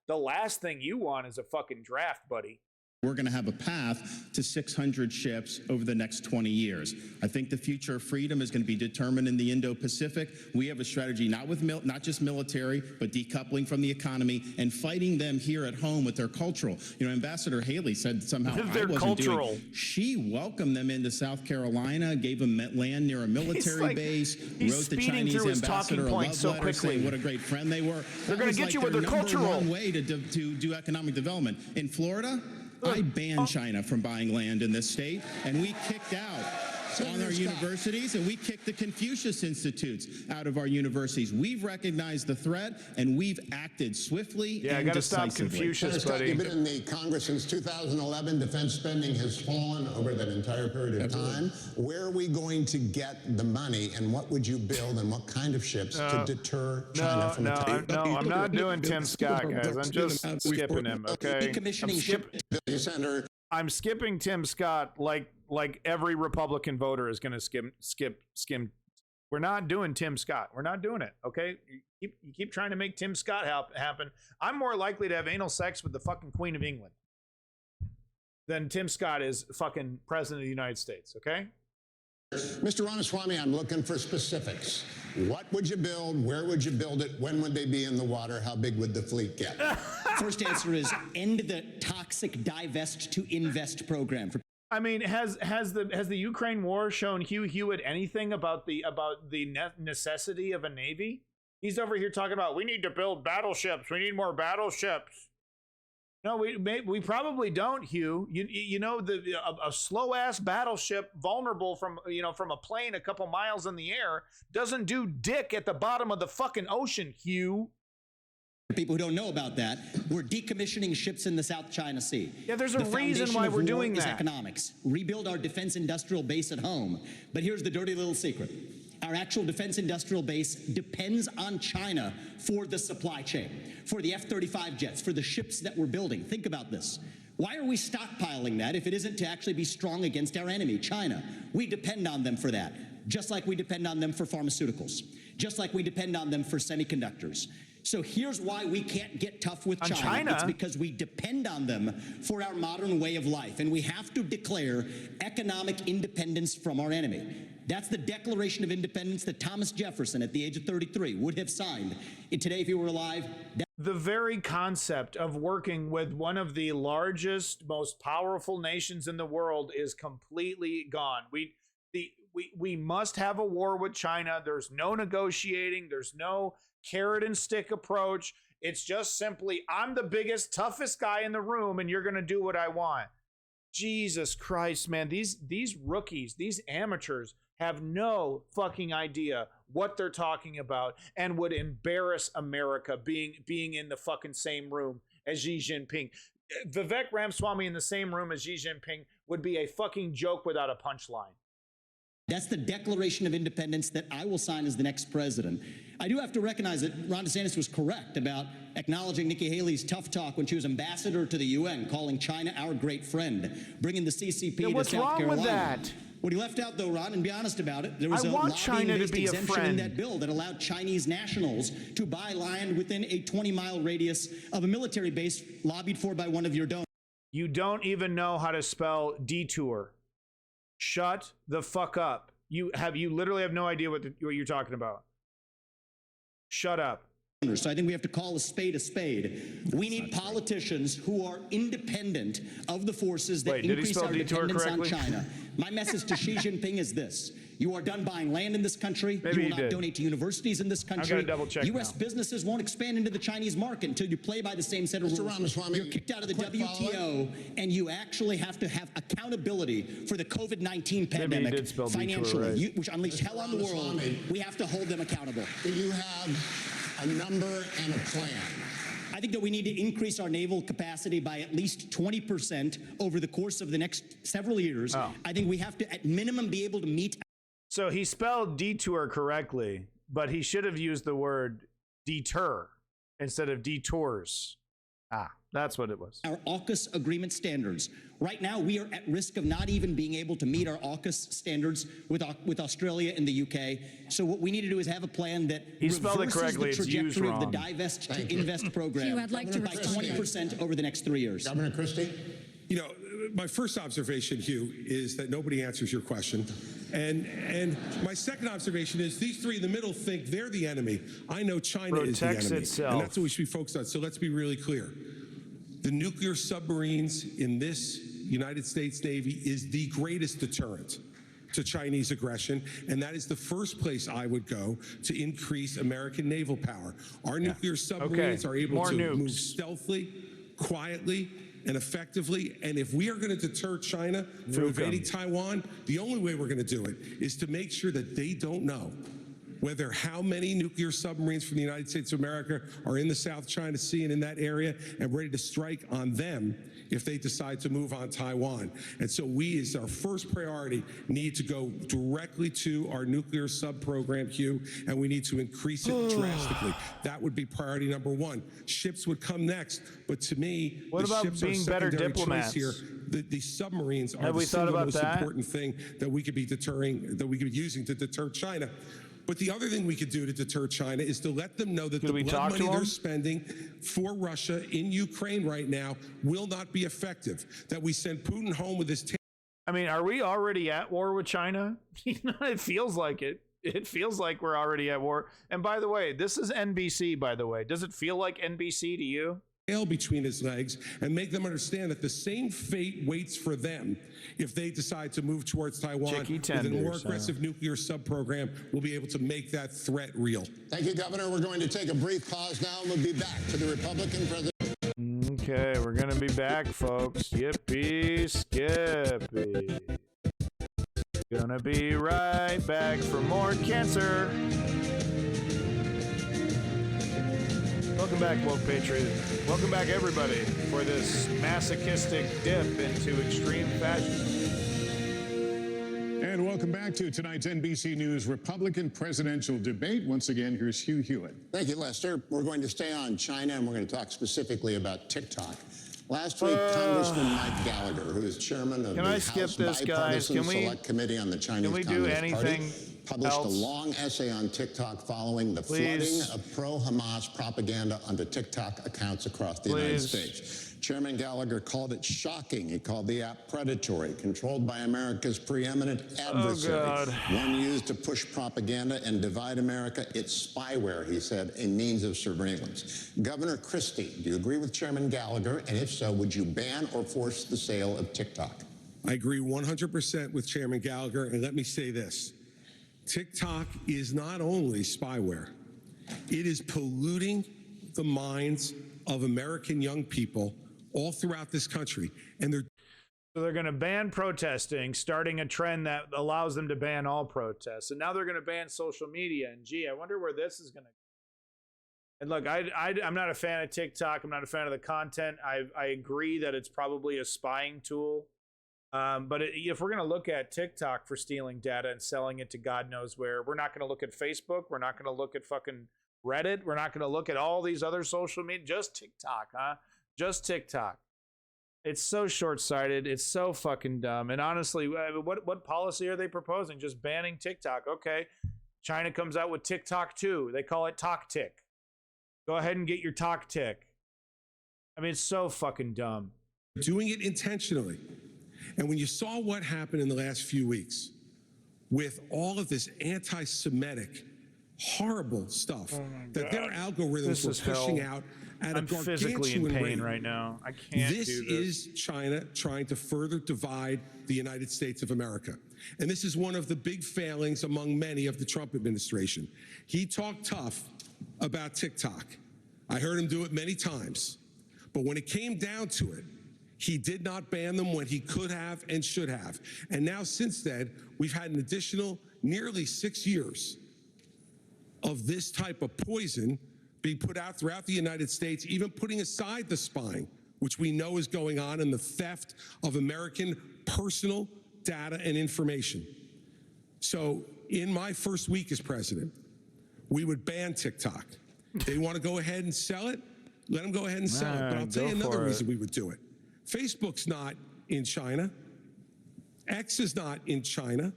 the last thing you want is a fucking draft, buddy. We're going to have a path to 600 ships over the next 20 years. I think the future of freedom is going to be determined in the Indo-Pacific. We have a strategy not just military, but decoupling from the economy and fighting them here at home with their cultural. You know, Ambassador Haley said somehow I wasn't doing. She welcomed them into South Carolina, gave them land near a military base, wrote the Chinese ambassador a love letter saying what a great friend they were. They're going to get you with their cultural. One way to do economic development in Florida. I banned China from buying land in this state, and we kicked out on our universities, and we kicked the Confucius Institutes out of our universities. We've recognized the threat, and we've acted swiftly and decisively. Stop Confucius, buddy. You've been in the Congress since 2011. Defense spending has fallen over that entire period of time. Where are we going to get the money, and what would you build, and what kind of ships to deter China from attacking? No, I'm not doing Tim Scott, guys. I'm just skipping him, okay? I'm skipping Tim Scott like every Republican voter is going to skim. We're not doing Tim Scott. We're not doing it, okay? You keep trying to make Tim Scott happen. I'm more likely to have anal sex with the fucking Queen of England than Tim Scott is fucking President of the United States, okay? Mr. Ramaswamy, I'm looking for specifics. What would you build? Where would you build it? When would they be in the water? How big would the fleet get? First answer is end the toxic divest to invest program. I mean, has the Ukraine war shown Hugh Hewitt anything about the necessity of a navy? He's over here talking about we need to build battleships. We need more battleships. No, we probably don't, Hugh. You know a slow ass battleship vulnerable from a plane a couple miles in the air doesn't do dick at the bottom of the fucking ocean, Hugh. For people who don't know about that, we're decommissioning ships in the South China Sea. Yeah, there's a reason why we're doing that. Economics. Rebuild our defense industrial base at home. But here's the dirty little secret. Our actual defense industrial base depends on China for the supply chain, for the F-35 jets, for the ships that we're building. Think about this. Why are we stockpiling that if it isn't to actually be strong against our enemy, China? We depend on them for that. just like we depend on them for pharmaceuticals, just like we depend on them for semiconductors. So here's why we can't get tough with China. It's because we depend on them for our modern way of life, and we have to declare economic independence from our enemy. That's the Declaration of Independence that Thomas Jefferson, at the age of 33, would have signed. And today, if he were alive... The very concept of working with one of the largest, most powerful nations in the world is completely gone. We must have a war with China. There's no negotiating. There's no carrot and stick approach. It's just simply, I'm the biggest, toughest guy in the room, and you're going to do what I want. Jesus Christ, man. These rookies, these amateurs have no fucking idea what they're talking about and would embarrass America being in the fucking same room as Xi Jinping. Vivek Ramaswamy in the same room as Xi Jinping would be a fucking joke without a punchline. That's the Declaration of Independence that I will sign as the next president. I do have to recognize that Ron DeSantis was correct about acknowledging Nikki Haley's tough talk when she was ambassador to the UN, calling China our great friend, bringing the CCP to South Carolina. What's wrong with that? What he left out, though, Ron, and be honest about it, there was a lobbying-based exemption in that bill that allowed Chinese nationals to buy land within a 20-mile radius of a military base lobbied for by one of your donors. You don't even know how to spell detour. Shut the fuck up. You literally have no idea what you're talking about. Shut up. So I think we have to call a spade a spade. We need politicians who are independent of the forces that increase our dependence on China. My message to Xi Jinping is this. You are done buying land in this country. You will not donate to universities in this country. U.S. businesses won't expand into the Chinese market until you play by the same set of rules. Ramaswamy, you're kicked out of the WTO, and you actually have to have accountability for the COVID-19 pandemic financially, which unleashed hell on the world. We have to hold them accountable. Do you have a number and a plan? I think that we need to increase our naval capacity by at least 20% over the course of the next several years. I think we have to, at minimum, be able to meet. So he spelled detour correctly, but he should have used the word deter instead of detours. That's what it was. Our AUKUS agreement standards. Right now, we are at risk of not even being able to meet our AUKUS standards with Australia and the UK. So what we need to do is have a plan that reverses the trajectory of the divest to invest program by 20% over the next 3 years. Governor Christie? You know, my first observation, Hugh, is that nobody answers your question. And my second observation is these three in the middle think they're the enemy. I know China is the enemy. And that's what we should be focused on. So let's be really clear. The nuclear submarines in this United States Navy is the greatest deterrent to Chinese aggression, and that is the first place I would go to increase American naval power. Our nuclear submarines are able to move stealthily, quietly, and effectively. And if we are going to deter China from invading Taiwan, the only way we're going to do it is to make sure that they don't know whether how many nuclear submarines from the United States of America are in the South China Sea and in that area and ready to strike on them if they decide to move on Taiwan. And so we, as our first priority, need to go directly to our nuclear sub program, Hugh, and we need to increase it drastically. That would be priority number one. Ships would come next, but to me, what about ships being are better secondary diplomats? choice here. The submarines are the single most important thing that we could be deterring, that we could be using to deter China. But the other thing we could do to deter China is to let them know that the blood money they're spending for Russia in Ukraine right now will not be effective, that we send Putin home with his... I mean, are we already at war with China? It feels like it. It feels like we're already at war. And by the way, this is NBC, by the way. Does it feel like NBC to you? Between his legs and make them understand that the same fate waits for them if they decide to move towards Taiwan with a more aggressive nuclear sub-program. We'll be able to make that threat real. Thank you, Governor. We're going to take a brief pause now, and we'll be back to the Republican president. Okay, we're going to be back, folks. Yippee skippy. Gonna be right back for more cancer. Welcome back, Woke Patriot. Welcome back, everybody, for this masochistic dip into extreme fascism. And welcome back to tonight's NBC News Republican presidential debate. Once again, here's Hugh Hewitt. Thank you, Lester. We're going to stay on China, and we're going to talk specifically about TikTok. Last week, Congressman Mike Gallagher, who is chairman of the House Bipartisan Select Committee on the Chinese Communist Party, published a long essay on TikTok following the flooding of pro-Hamas propaganda onto TikTok accounts across the United States. Chairman Gallagher called it shocking. He called the app predatory, controlled by America's preeminent adversary. One used to push propaganda and divide America. It's spyware, he said, a means of surveillance. Governor Christie, do you agree with Chairman Gallagher? And if so, would you ban or force the sale of TikTok? I agree 100% with Chairman Gallagher, and let me say this. TikTok is not only spyware, it is polluting the minds of American young people all throughout this country. And they're going to ban protesting, starting a trend that allows them to ban all protests. And now they're going to ban social media. And gee, I wonder where this is going to go. And look, I'm not a fan of TikTok. I'm not a fan of the content. I agree that it's probably a spying tool. But if we're going to look at TikTok for stealing data and selling it to God knows where, we're not going to look at Facebook. We're not going to look at fucking Reddit. We're not going to look at all these other social media. Just TikTok, huh? Just TikTok. It's so short-sighted. It's so fucking dumb. And honestly, what policy are they proposing? Just banning TikTok. Okay. China comes out with TikTok 2. They call it TokTik. Go ahead and get your TokTik. I mean, it's so fucking dumb. Doing it intentionally. And when you saw what happened in the last few weeks with all of this anti-Semitic, horrible stuff that their algorithms were pushing out at a gargantuan physically in pain rate right now. I can't do this. This is China trying to further divide the United States of America. And this is one of the big failings among many of the Trump administration. He talked tough about TikTok. I heard him do it many times. But when it came down to it, he did not ban them when he could have and should have. And now since then, we've had an additional nearly 6 years of this type of poison being put out throughout the United States, even putting aside the spying, which we know is going on, and the theft of American personal data and information. So in my first week as president, we would ban TikTok. They want to go ahead and sell it? Let them go ahead and sell it. But I'll tell you another reason we would do it. Facebook's not in China. X is not in China.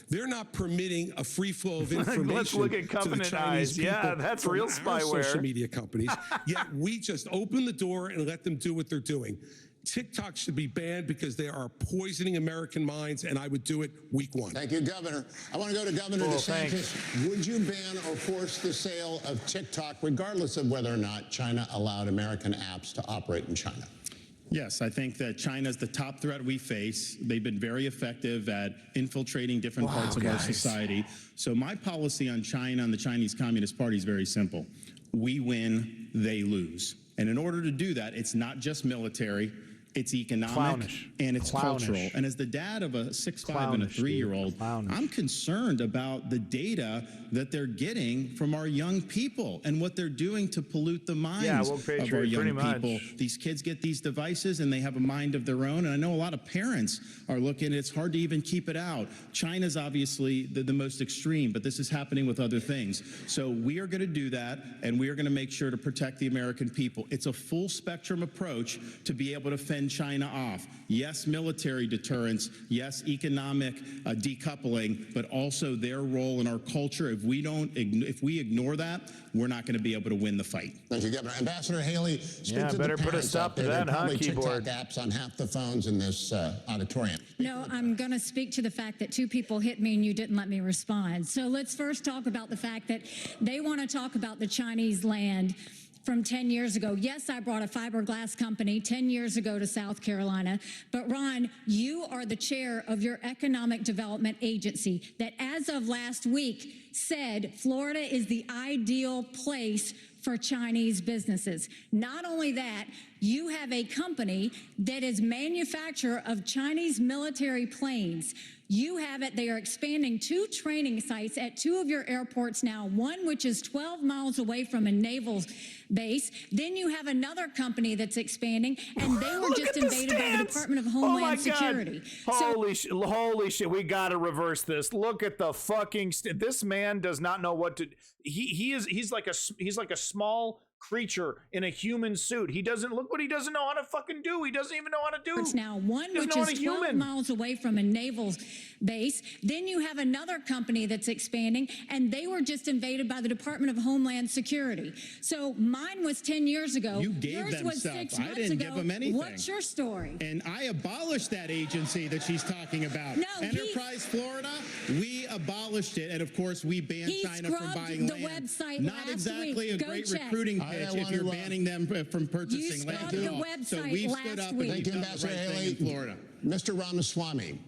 They're not permitting a free flow of information. Let's look at Covenant Eyes. Yeah, that's real spyware. Social media companies. Yet we just open the door and let them do what they're doing. TikTok should be banned because they are poisoning American minds, and I would do it week one. Thank you, Governor. I want to go to Governor DeSantis. Would you ban or force the sale of TikTok, regardless of whether or not China allowed American apps to operate in China? Yes, I think that China's the top threat we face. They've been very effective at infiltrating different parts of our society. So my policy on China and the Chinese Communist Party is very simple. We win, they lose. And in order to do that, it's not just military, it's economic, and it's cultural. And as the dad of a 6'5" and a 3-year-old, I'm concerned about the data that they're getting from our young people and what they're doing to pollute the minds of our young people. These kids get these devices and they have a mind of their own. And I know a lot of parents are looking, it's hard to even keep it out. China's obviously the most extreme, but this is happening with other things. So we are going to do that, and we are going to make sure to protect the American people. It's a full spectrum approach to be able to fend China off. Yes, military deterrence. Yes, economic decoupling, but also their role in our culture. If we ignore that, we're not going to be able to win the fight. Thank you, Governor. Ambassador Haley, speak to better the put a stop to that, huh, keyboard? TikTok apps on half the phones in this auditorium. No, I'm going to speak to the fact that 2 people hit me and you didn't let me respond. So let's first talk about the fact that they want to talk about the Chinese land from 10 years ago. Yes, I brought a fiberglass company 10 years ago to South Carolina. But Ron, you are the chair of your economic development agency that as of last week said Florida is the ideal place for Chinese businesses. Not only that, you have a company that is manufacturer of Chinese military planes. You have it. They are expanding 2 training sites at 2 of your airports now, one which is 12 miles away from a naval base. Then you have another company that's expanding, and they were just invaded by the Department of Homeland Security. Holy shit, we got to reverse this. Look at the fucking this man does not know what to he's like a small creature in a human suit. He doesn't look what he doesn't know how to fucking do. He doesn't even know how to do. It's now one which is 12 miles away from a naval base. Then you have another company that's expanding, and they were just invaded by the Department of Homeland Security. So mine was 10 years ago. You gave Yours them was stuff. 6 I months didn't ago. give them anything. What's your story? And I abolished that agency that she's talking about. No, Enterprise Florida, we abolished it. And of course, we banned China from buying the land. website Not last exactly week. a Go great check. recruiting pitch if you're banning them from purchasing land. scrubbed the website So we've stood last up week. and we've done the right thing in Florida. Mr. Ramaswamy,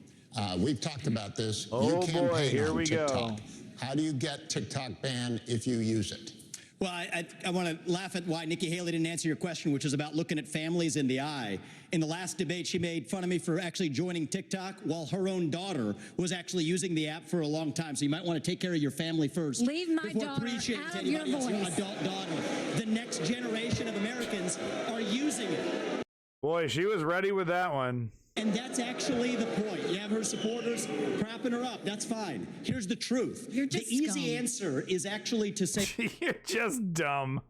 we've talked about this. Oh, you boy, campaign here on we TikTok. go. How do you get TikTok banned if you use it? Well, I want to laugh at why Nikki Haley didn't answer your question, which is about looking at families in the eye. In the last debate, she made fun of me for actually joining TikTok while her own daughter was actually using the app for a long time. So you might want to take care of your family first. Leave my before daughter preaching out to of your anybody else, voice. your adult daughter. The next generation of Americans are using it. Boy, she was ready with that one. And that's actually the point. You have her supporters propping her up. That's fine. Here's the truth. You're just the easy scum. answer is actually to say You're just dumb.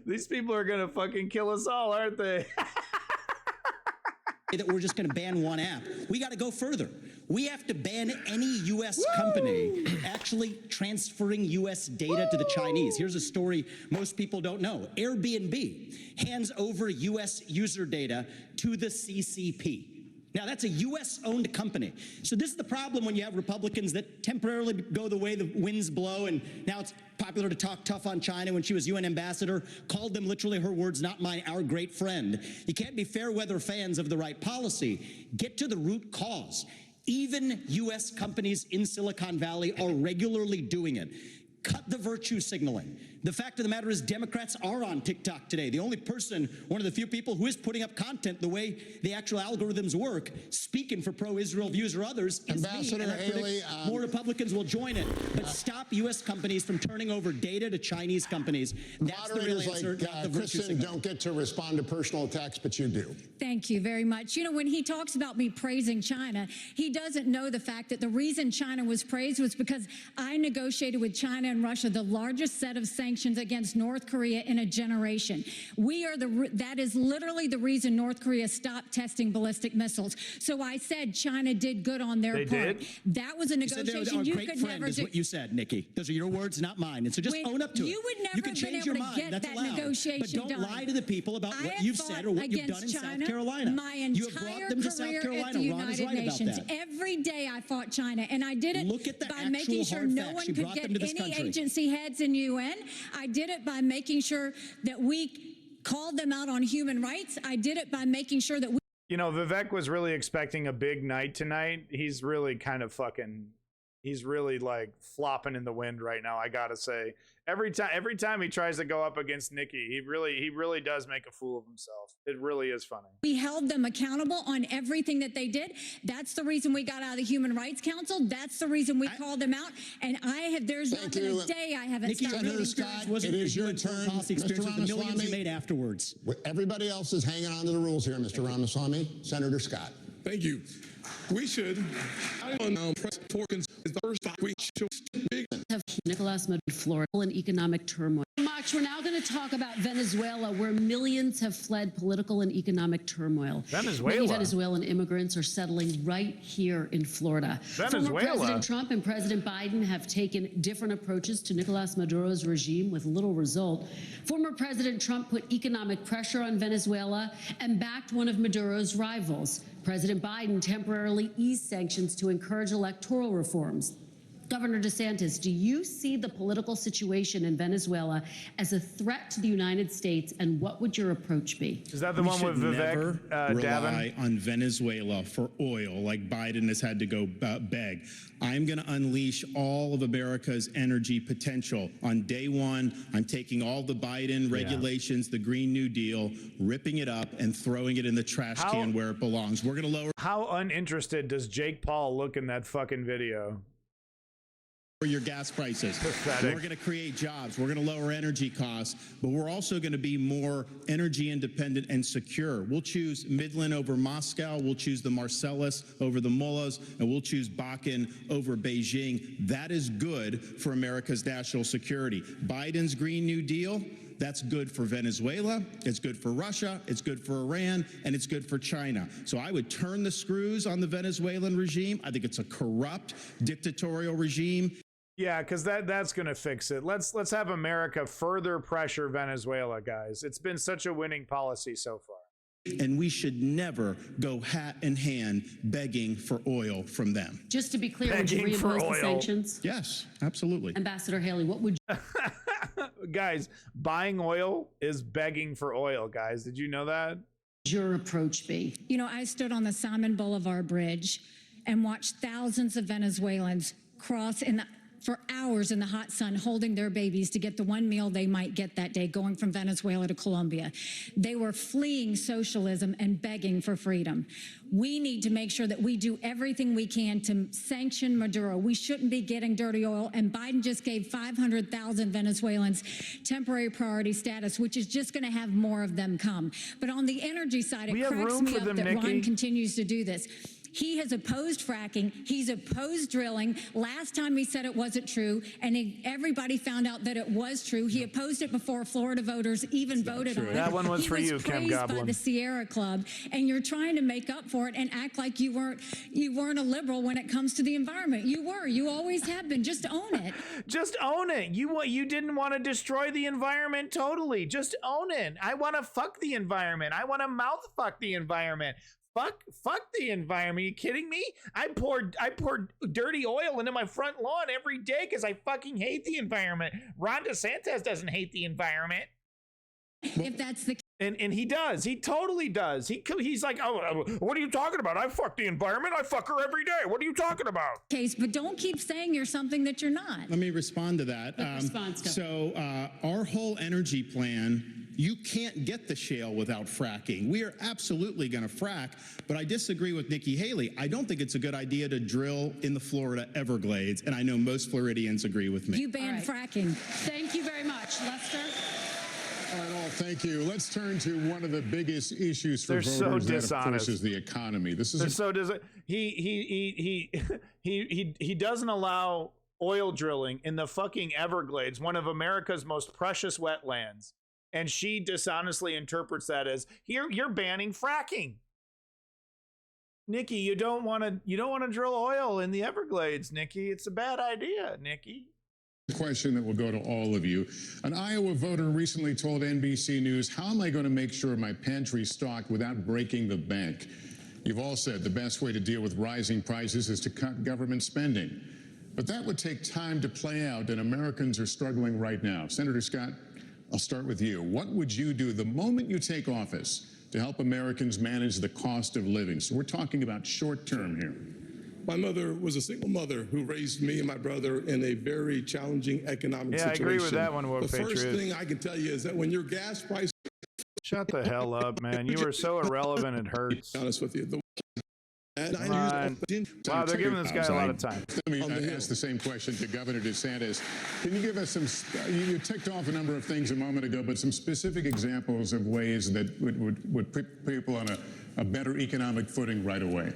These people are gonna fucking kill us all, aren't they? that we're just going to ban one app. We got to go further. We have to ban any U.S. company actually transferring U.S. data to the Chinese. Here's a story most people don't know. Airbnb hands over U.S. user data to the CCP. Now, that's a U.S.-owned company. So this is the problem when you have Republicans that temporarily go the way the winds blow, and now it's popular to talk tough on China. When she was UN ambassador, called them literally, her words, not mine, our great friend. You can't be fair weather fans of the right policy. Get to the root cause. Even U.S. companies in Silicon Valley are regularly doing it. Cut the virtue signaling. The fact of the matter is Democrats are on TikTok today. The only person, one of the few people who is putting up content the way the actual algorithms work, speaking for pro-Israel views or others, is Ambassador me. And I Haley, predict more Republicans will join it. But stop U.S. companies from turning over data to Chinese companies. That's the real Moderators answer, not the like virtue Kristen signal. don't get to respond to personal attacks, but you do. Thank you very much. You know, when he talks about me praising China, he doesn't know the fact that the reason China was praised was because I negotiated with China and Russia the largest set of sanctions against North Korea in a generation. That is literally the reason North Korea stopped testing ballistic missiles. So I said China did good on their part. Did? That was a negotiation you could never is do. what you said, Nikki. Those are your words, not mine. And so just own up to it. You would never you can have been change able your to mind. get That's that allowed. negotiation But don't done. lie to the people about I what have you've fought said or what you've done in against South China Carolina. my You have entire brought them to South career Carolina. at the Ron is United right Nations. about that. Every day I fought China, and I did it Look at the by actual making sure hard no facts. one You could brought get them to this any country. agency heads in UN. I did it by making sure that we called them out on human rights. I did it by making sure that we You know, Vivek was really expecting a big night tonight. He's really kind of fucking, he's really like flopping in the wind right now, I gotta say. Every time he tries to go up against Nikki, he really does make a fool of himself. It really is funny. We held them accountable on everything that they did. That's the reason we got out of the Human Rights Council. That's the reason we called them out. And there's not been a day I haven't Nikki, stopped Senator reading Scott, it is your turn. Policy Mr. experience with the millions you Ramaswamy, made afterwards. everybody else is hanging on to the rules here, Mr. Ramaswamy. Senator Scott. Thank you. We should. The first we should have Nicolas Maduro, Florida, in economic turmoil. Much. We're now going to talk about Venezuela, where millions have fled political and economic turmoil. Venezuela. Many Venezuelan immigrants are settling right here in Florida. Venezuela. Former President Trump and President Biden have taken different approaches to Nicolas Maduro's regime with little result. Former President Trump put economic pressure on Venezuela and backed one of Maduro's rivals. President Biden temporarily eased sanctions to encourage electoral reforms. Governor DeSantis, do you see the political situation in Venezuela as a threat to the United States, and what would your approach be? Is that the one with Vivek rely on Venezuela for oil like Biden has had to go beg. I'm going to unleash all of America's energy potential. On day one, I'm taking all the Biden regulations, the Green New Deal, ripping it up and throwing it in the trash can where it belongs. We're going to lower. How uninterested does Jake Paul look in that fucking video? Your gas prices. Pathetic. We're going to create jobs. We're going to lower energy costs, but we're also going to be more energy independent and secure. We'll choose Midland over Moscow. We'll choose the Marcellus over the Mullahs, and we'll choose Bakken over Beijing. That is good for America's national security. Biden's Green New Deal, That's good for Venezuela, it's good for Russia, it's good for Iran, and it's good for China. So I would turn the screws on the Venezuelan regime. I think it's a corrupt, dictatorial regime. Yeah, because that's going to fix it. Let's have America further pressure Venezuela, guys. It's been such a winning policy so far. And we should never go hat in hand begging for oil from them. Just to be clear, would you reimpose the sanctions? Yes, absolutely. Ambassador Haley, what would you... Guys, buying oil is begging for oil, guys. Did you know that? Your approach be? You know, I stood on the Simon Boulevard Bridge and watched thousands of Venezuelans cross for hours in the hot sun, holding their babies to get the one meal they might get that day, going from Venezuela to Colombia. They were fleeing socialism and begging for freedom. We need to make sure that we do everything we can to sanction Maduro. We shouldn't be getting dirty oil, and Biden just gave 500,000 Venezuelans temporary priority status, which is just going to have more of them come. But on the energy side, it cracks me up that Ron continues to do this. He has opposed fracking. He's opposed drilling. Last time he said it wasn't true, and everybody found out that it was true. He opposed it before Florida voters even voted on it. That one was for you, Kim He was praised Goblin. by the Sierra Club, and you're trying to make up for it and act like you weren't a liberal when it comes to the environment. You were. You always have been. Just own it. Just own it. You didn't want to destroy the environment totally. Just own it. I want to fuck the environment. I want to mouth fuck the environment. Fuck the environment. Are you kidding me? I pour dirty oil into my front lawn every day because I fucking hate the environment. Ron DeSantis doesn't hate the environment. If that's the and he does. He totally does. He's like, oh, what are you talking about? I fuck the environment. I fuck her every day. What are you talking about? case, but don't keep saying you're something that you're not. Let me respond to that. Our whole energy plan, you can't get the shale without fracking. We are absolutely going to frack, but I disagree with Nikki Haley. I don't think it's a good idea to drill in the Florida Everglades, and I know most Floridians agree with me. You banned fracking. Thank you very much. Lester? All right, thank you. Let's turn to one of the biggest issues for They're voters. so that, dishonest. of course, is the economy. This is he doesn't allow oil drilling in the fucking Everglades, one of America's most precious wetlands, and she dishonestly interprets that as you're banning fracking. Nikki, you don't want to drill oil in the Everglades, Nikki. It's a bad idea, Nikki. question that will go to all of you. An Iowa voter recently told NBC News, how am I going to make sure my pantry's stocked without breaking the bank? You've all said the best way to deal with rising prices is to cut government spending. But that would take time to play out, and Americans are struggling right now. Senator Scott, I'll start with you. What would you do the moment you take office to help Americans manage the cost of living? So we're talking about short term here. My mother was a single mother who raised me and my brother in a very challenging economic situation. I agree with that one, Woke The first Patriot. thing I can tell you is that when your gas price... Shut the hell up, man. You are so irrelevant, it hurts. To be honest with you. Wow, they're giving this guy a lot of time. Let me ask the same question to Governor DeSantis. Can you give us some, you ticked off a number of things a moment ago, but some specific examples of ways that would put people on a better economic footing right away?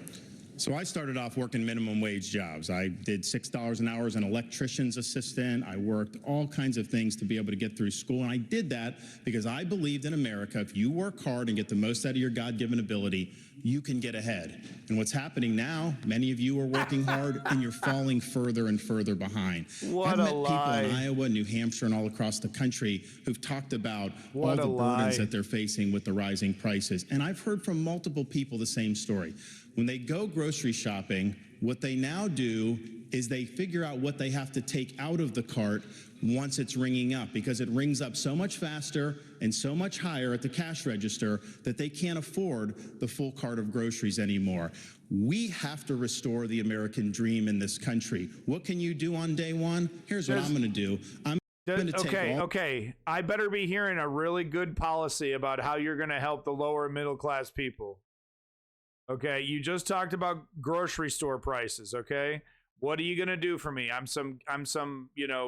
So I started off working minimum wage jobs. I did $6 an hour as an electrician's assistant. I worked all kinds of things to be able to get through school. And I did that because I believed in America, if you work hard and get the most out of your God-given ability, you can get ahead. And what's happening now, many of you are working hard and you're falling further and further behind. What I've a met lie. people in Iowa, New Hampshire, and all across the country who've talked about What all a the burdens lie. that they're facing with the rising prices. And I've heard from multiple people the same story. When they go grocery shopping, what they now do is they figure out what they have to take out of the cart once it's ringing up, because it rings up so much faster and so much higher at the cash register that they can't afford the full cart of groceries anymore. We have to restore the American dream in this country. What can you do on day one? Here's what I'm going to do. I'm going to take Okay. I better be hearing a really good policy about how you're going to help the lower middle class people. Okay, you just talked about grocery store prices, okay? What are you going to do for me? I'm some,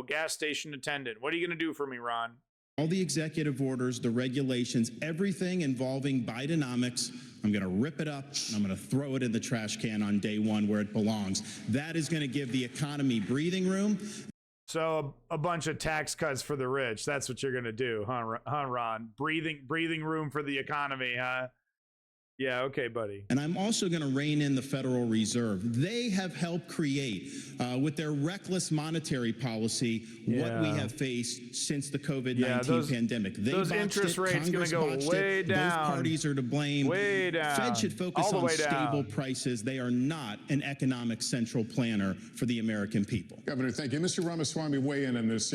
gas station attendant. What are you going to do for me, Ron? all the executive orders, the regulations, everything involving Bidenomics. I'm going to rip it up and I'm going to throw it in the trash can on day one where it belongs. That is going to give the economy breathing room. So a bunch of tax cuts for the rich. That's what you're going to do, huh, Ron? Breathing room for the economy, huh? Yeah, okay, buddy. And I'm also going to rein in the Federal Reserve. They have helped create, with their reckless monetary policy, what we have faced since the COVID-19 pandemic. Those interest rates going to go way down. Those parties are to blame. Way down. Fed should focus on stable prices. They are not an economic central planner for the American people. Governor, thank you. Mr. Ramaswamy, weigh in on this.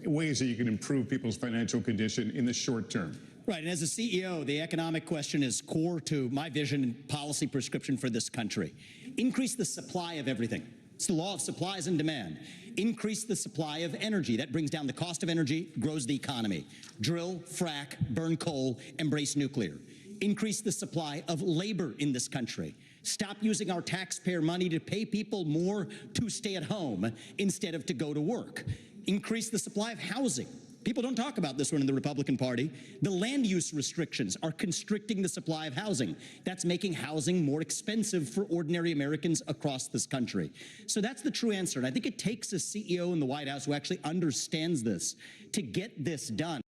Ways that you can improve people's financial condition in the short term. Right, and as a CEO, the economic question is core to my vision and policy prescription for this country. Increase the supply of everything. It's the law of supplies and demand. Increase the supply of energy. That brings down the cost of energy, grows the economy. Drill, frack, burn coal, embrace nuclear. Increase the supply of labor in this country. Stop using our taxpayer money to pay people more to stay at home instead of to go to work. Increase the supply of housing. People don't talk about this one in the Republican Party. The land use restrictions are constricting the supply of housing. That's making housing more expensive for ordinary Americans across this country. So that's the true answer. And I think it takes a CEO in the White House who actually understands this to get this done.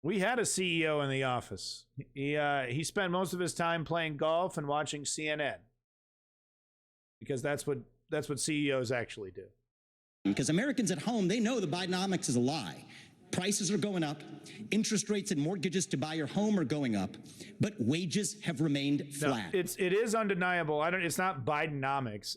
We had a CEO in the office. He spent most of his time playing golf and watching CNN. Because that's what CEOs actually do. Because Americans at home, they know the Bidenomics is a lie. Prices are going up, interest rates and mortgages to buy your home are going up, but wages have remained flat. No, it is undeniable. It's not Bidenomics.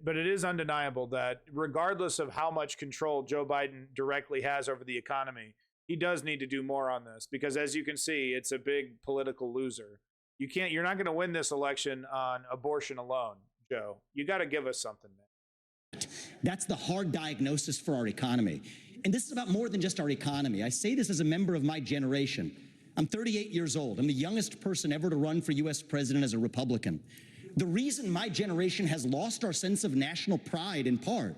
But it is undeniable that regardless of how much control Joe Biden directly has over the economy, he does need to do more on this because, as you can see, it's a big political loser. You're not going to win this election on abortion alone, Joe. You got to give us something, man. That's the hard diagnosis for our economy. And this is about more than just our economy. I say this as a member of my generation. I'm 38 years old. I'm the youngest person ever to run for U.S. president as a Republican. The reason my generation has lost our sense of national pride, in part,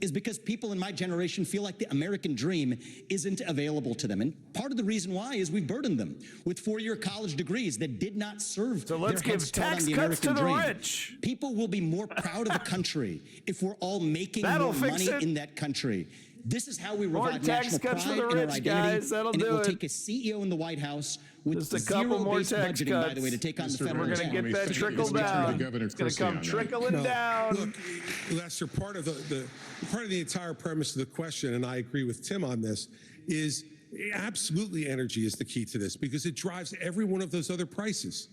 is because people in my generation feel like the American dream isn't available to them. And part of the reason why is we burdened them with four-year college degrees that did not serve so let's their head give start tax on the cuts American to the dream. rich. People will be more proud of the country if we're all making more money in that country. This is how we revive national pride and our identity, guys. That'll and it do will it. take a CEO in the White House with just a couple more tax budgeting, cuts. by the way, to take on the federal We're going to get that trickle down. It's going to come trickling down. Look, Lester, part of the entire premise of the question, and I agree with Tim on this, is absolutely energy is the key to this because it drives every one of those other prices.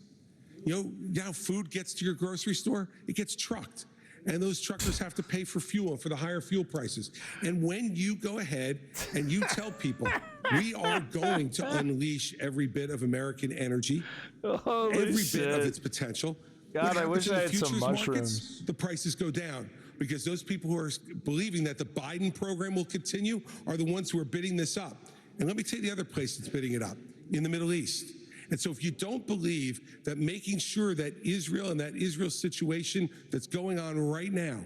You know, now food gets to your grocery store, it gets trucked. And those truckers have to pay for fuel, for the higher fuel prices. And when you go ahead and you tell people, we are going to unleash every bit of American energy, every bit of its potential. God, I wish I had some mushrooms. The prices go down because those people who are believing that the Biden program will continue are the ones who are bidding this up. And let me tell you the other place that's bidding it up, in the Middle East. And so if you don't believe that making sure that Israel and that Israel situation that's going on right now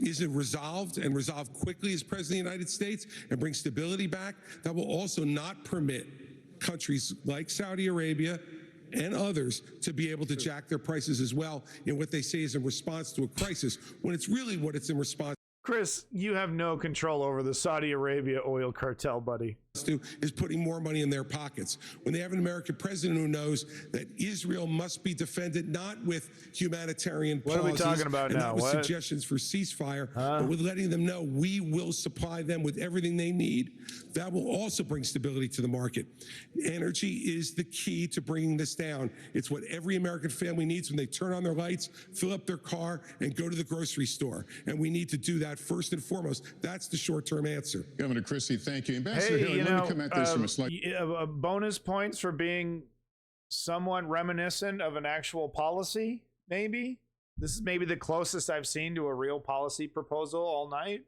isn't resolved and resolved quickly as President of the United States and bring stability back, that will also not permit countries like Saudi Arabia and others to be able to jack their prices as well in what they say is in response to a crisis, when it's really what it's in response. Chris, you have no control over the Saudi Arabia oil cartel, buddy. Is putting more money in their pockets. When they have an American president who knows that Israel must be defended not with humanitarian what pauses, are we talking about and now? not with suggestions for ceasefire, but with letting them know we will supply them with everything they need, that will also bring stability to the market. Energy is the key to bringing this down. It's what every American family needs when they turn on their lights, fill up their car, and go to the grocery store. And we need to do that first and foremost. That's the short-term answer. Governor Christie, thank you. Ambassador Hillary, let me come at this from a slight... bonus points for being somewhat reminiscent of an actual policy, maybe? This is maybe the closest I've seen to a real policy proposal all night.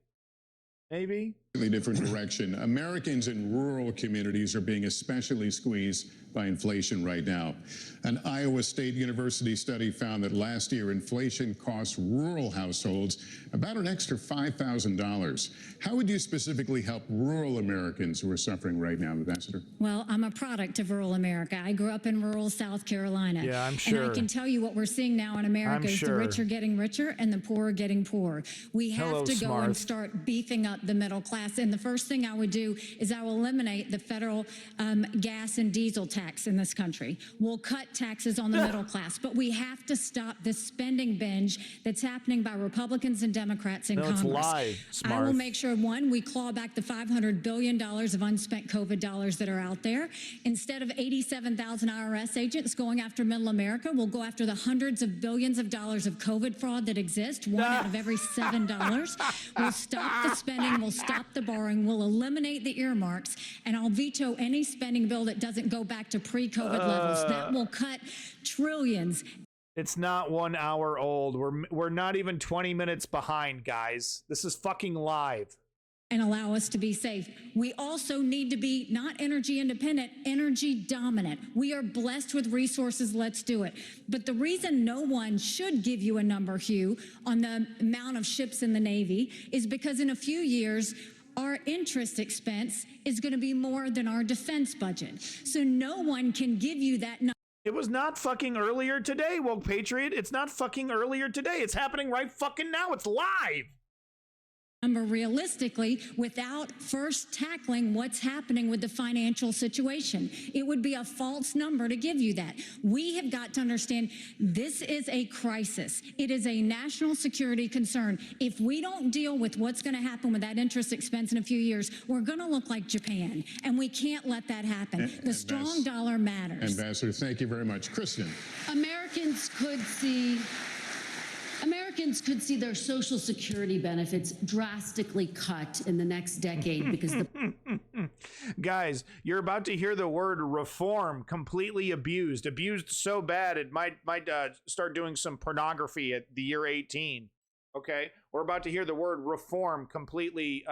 Maybe. Different direction. Americans in rural communities are being especially squeezed by inflation right now. An Iowa State University study found that last year inflation cost rural households about an extra $5,000. How would you specifically help rural Americans who are suffering right now, Ambassador? Well, I'm a product of rural America. I grew up in rural South Carolina. Yeah, I'm sure. And I can tell you what we're seeing now in America is the rich are getting richer and the poor are getting poorer. We have to go and start beefing up the middle class. class. And the first thing I would do is I will eliminate the federal gas and diesel tax in this country. We'll cut taxes on the middle class. But we have to stop this spending binge that's happening by Republicans and Democrats in Congress. It's live, Smart. I will make sure, one, we claw back the $500 billion of unspent COVID dollars that are out there. Instead of 87,000 IRS agents going after middle America, we'll go after the hundreds of billions of dollars of COVID fraud that exists, one out of every $7. We'll stop the spending, we'll stop the borrowing, we'll eliminate the earmarks, and I'll veto any spending bill that doesn't go back to pre-COVID levels. That will cut trillions. It's not 1 hour old. We're not even 20 minutes behind, guys. This is fucking live. And allow us to be safe. We also need to be not energy independent, energy dominant. We are blessed with resources. Let's do it. But the reason no one should give you a number, Hugh, on the amount of ships in the Navy is because in a few years, our interest expense is going to be more than our defense budget. So no one can give you that number. It was not fucking earlier today, woke patriot. It's not fucking earlier today. It's happening right fucking now. It's live. Realistically, without first tackling what's happening with the financial situation. It would be a false number to give you that. We have got to understand this is a crisis. It is a national security concern. If we don't deal with what's going to happen with that interest expense in a few years, we're going to look like Japan, and we can't let that happen. The strong dollar matters. Ambassador, thank you very much. Christian. Americans could see their Social Security benefits drastically cut in the next decade because the guys, you're about to hear the word reform completely abused so bad it might start doing some pornography at the year 18. Okay, we're about to hear the word reform completely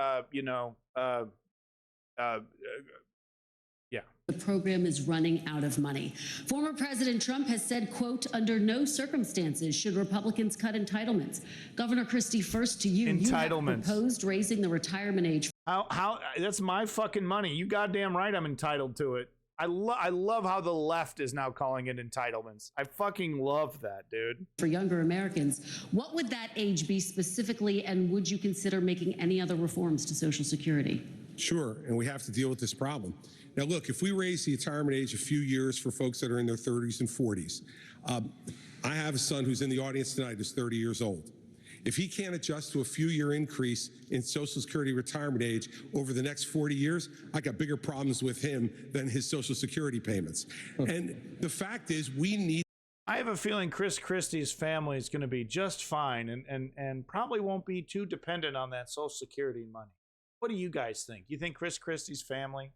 yeah. The program is running out of money. Former President Trump has said, quote, under no circumstances should Republicans cut entitlements. Governor Christie, first to you. Entitlements. You have proposed raising the retirement age. How that's my fucking money. You goddamn right I'm entitled to it. I love how the left is now calling it entitlements. I fucking love that, dude. For younger Americans, what would that age be specifically, and would you consider making any other reforms to Social Security? Sure, and we have to deal with this problem. Now, look, if we raise the retirement age a few years for folks that are in their 30s and 40s, I have a son who's in the audience tonight who's 30 years old. If he can't adjust to a few-year increase in Social Security retirement age over the next 40 years, I got bigger problems with him than his Social Security payments. And the fact is, we need... I have a feeling Chris Christie's family is going to be just fine and probably won't be too dependent on that Social Security money. What do you guys think? You think Chris Christie's family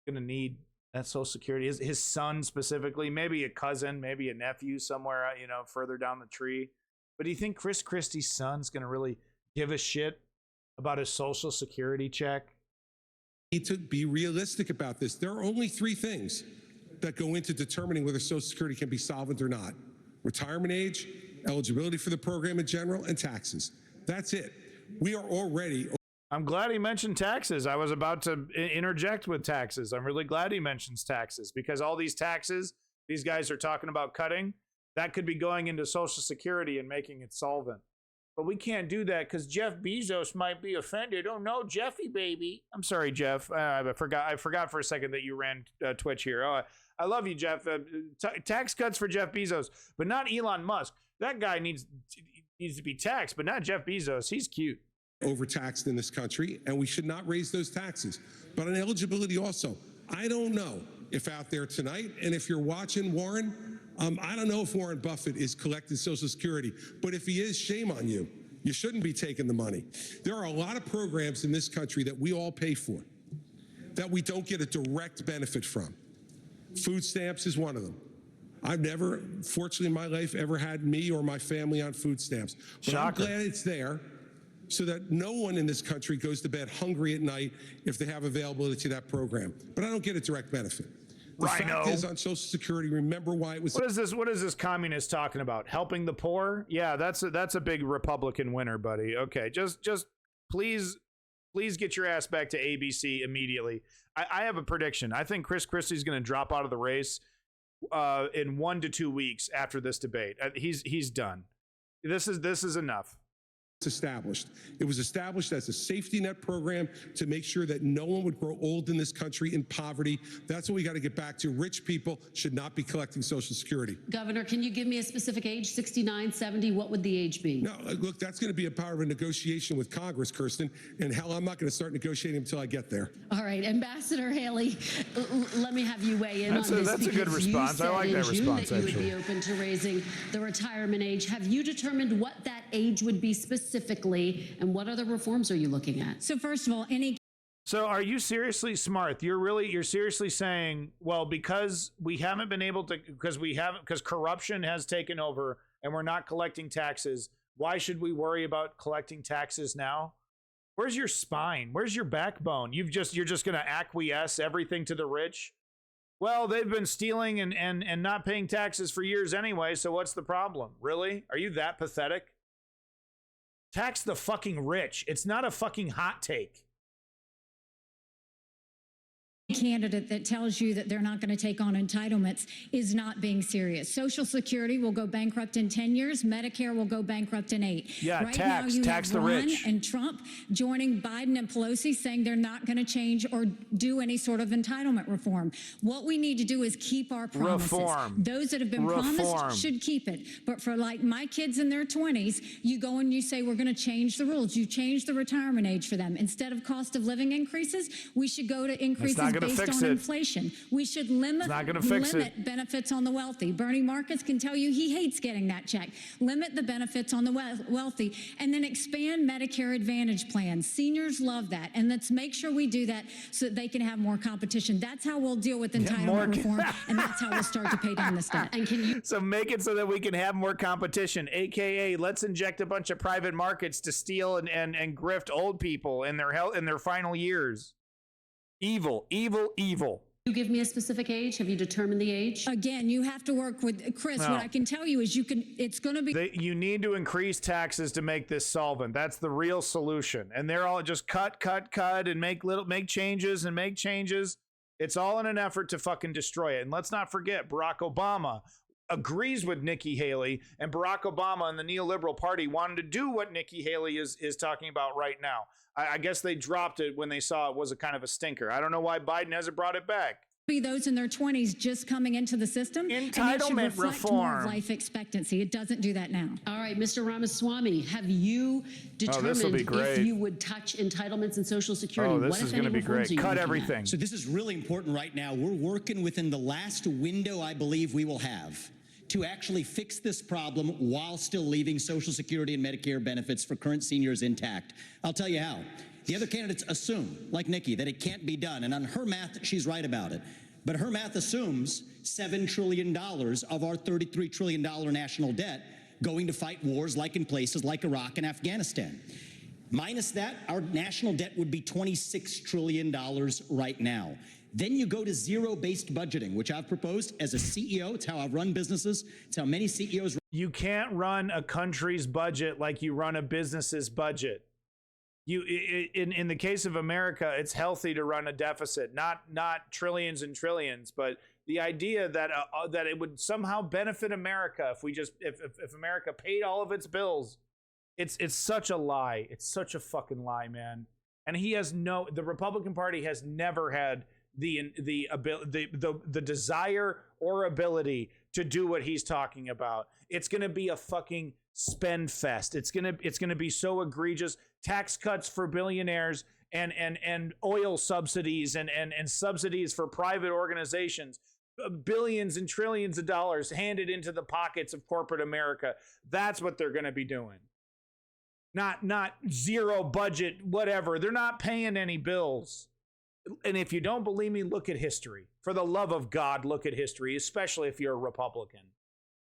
going to need that Social Security? His son specifically, maybe a cousin, maybe a nephew somewhere, further down the tree. But do you think Chris Christie's son's going to really give a shit about his Social Security check? We need to be realistic about this. There are only three things that go into determining whether Social Security can be solvent or not: retirement age, eligibility for the program in general, and taxes. That's it. We are already... I'm glad he mentioned taxes. I was about to interject with taxes. I'm really glad he mentions taxes, because all these taxes these guys are talking about cutting, that could be going into Social Security and making it solvent. But we can't do that because Jeff Bezos might be offended. Oh no, Jeffy baby. I'm sorry, Jeff. I forgot for a second that you ran Twitch here. Oh, I love you, Jeff. Tax cuts for Jeff Bezos, but not Elon Musk. That guy needs to be taxed, but not Jeff Bezos. He's cute. Overtaxed in this country, and we should not raise those taxes. But on eligibility also, I don't know if out there tonight, and if you're watching Warren, I don't know if Warren Buffett is collecting Social Security, but if he is, shame on you. You shouldn't be taking the money. There are a lot of programs in this country that we all pay for that we don't get a direct benefit from. Food stamps is one of them. I've never, fortunately in my life, ever had me or my family on food stamps. But Shocker. I'm glad it's there, so that no one in this country goes to bed hungry at night if they have availability to that program. But I don't get a direct benefit. The fact is, on Social Security, remember why it was... What is this communist talking about? Helping the poor? Yeah, that's a big Republican winner, buddy. Okay, just please get your ass back to ABC immediately. I have a prediction. I think Chris Christie's going to drop out of the race in 1 to 2 weeks after this debate. He's done. This is enough. established. It was established as a safety net program to make sure that no one would grow old in this country in poverty. That's what we got to get back to. Rich people should not be collecting Social Security. Governor, can you give me a specific age? 69, 70? What would the age be? No, look, that's going to be a power of a negotiation with Congress, Kirsten. And hell, I'm not going to start negotiating until I get there. All right, Ambassador Haley, let me have you weigh in that's on this. That's a good response. I like that response, that you actually. would be open to raising the retirement age. Have you determined what that age would be specifically, and what other reforms are you looking at? So first of all, So are you seriously smart? You're seriously saying, well, because we haven't been able to, because corruption has taken over and we're not collecting taxes, why should we worry about collecting taxes now? Where's your spine? Where's your backbone? You're just going to acquiesce everything to the rich? Well, they've been stealing and not paying taxes for years anyway, so what's the problem? Really? Are you that pathetic? Tax the fucking rich. It's not a fucking hot take. Candidate that tells you that they're not going to take on entitlements is not being serious. Social Security will go bankrupt in 10 years. Medicare will go bankrupt in 8. Yeah, right tax. now you Tax have the Ron rich. and Trump joining Biden and Pelosi saying they're not going to change or do any sort of entitlement reform. What we need to do is keep our promises. Reform. Those that have been promised should keep it. But for like my kids in their 20s, you go and you say we're going to change the rules. You change the retirement age for them. Instead of cost of living increases, we should go to increases based on inflation. We should limit benefits on the wealthy. Bernie Marcus can tell you he hates getting that check. Limit the benefits on the wealthy, and then expand Medicare Advantage plans. Seniors love that, and let's make sure we do that so that they can have more competition. That's how we'll deal with entitlement reform, and that's how we'll start to pay down this debt. And so make it so that we can have more competition, aka let's inject a bunch of private markets to steal and grift old people in their health in their final years. Evil, evil, evil. You give me a specific age? Have you determined the age? Again, you have to work with Chris. No. What I can tell you is it's going to be. You need to increase taxes to make this solvent. That's the real solution. And they're all just cut, and make changes and make changes. It's all in an effort to fucking destroy it. And let's not forget, Barack Obama agrees with Nikki Haley, and Barack Obama and the neoliberal party wanted to do what Nikki Haley is talking about right now. I guess they dropped it when they saw it was a kind of a stinker. I don't know why Biden hasn't brought it back. Be those in their 20s just coming into the system. Entitlement reform. More of life expectancy. It doesn't do that now. All right, Mr. Ramaswamy, have you determined if you would touch entitlements and Social Security? This is going to be great. Cut everything. So this is really important right now. We're working within the last window I believe we will have to actually fix this problem while still leaving Social Security and Medicare benefits for current seniors intact. I'll tell you how. The other candidates assume, like Nikki, that it can't be done. And on her math, she's right about it. But her math assumes $7 trillion of our $33 trillion national debt going to fight wars like in places like Iraq and Afghanistan. Minus that, our national debt would be $26 trillion right now. Then you go to zero-based budgeting, which I've proposed as a CEO. It's how I've run businesses. It's how many CEOs. You can't run a country's budget like you run a business's budget. In the case of America, it's healthy to run a deficit, not trillions and trillions, but the idea that that it would somehow benefit America if America paid all of its bills, it's such a lie. It's such a fucking lie, man. And the Republican Party has never had the desire or ability to do what he's talking about. It's going to be a fucking spend fest. It's going to be so egregious. Tax cuts for billionaires and oil subsidies and subsidies for private organizations. Billions and trillions of dollars handed into the pockets of corporate America. That's what they're going to be doing. Not zero budget, whatever. They're not paying any bills. And if you don't believe me, look at history. For the love of God, look at history, especially if you're a Republican.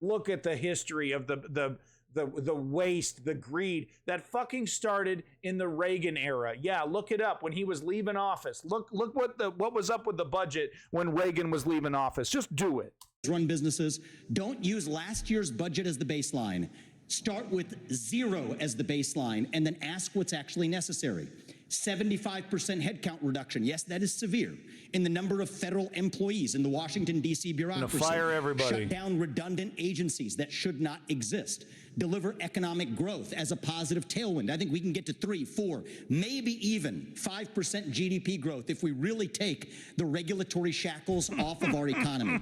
Look at the history of the waste, the greed that fucking started in the Reagan era. Yeah, look it up when he was leaving office. Look what was up with the budget when Reagan was leaving office. Just do it. Run businesses. Don't use last year's budget as the baseline. Start with zero as the baseline and then ask what's actually necessary. 75% headcount reduction. Yes, that is severe. In the number of federal employees in the Washington, D.C. bureaucracy. Fire everybody. Shut down redundant agencies that should not exist. deliver economic growth as a positive tailwind. I think we can get to 3, 4, maybe even 5% GDP growth if we really take the regulatory shackles off of our economy.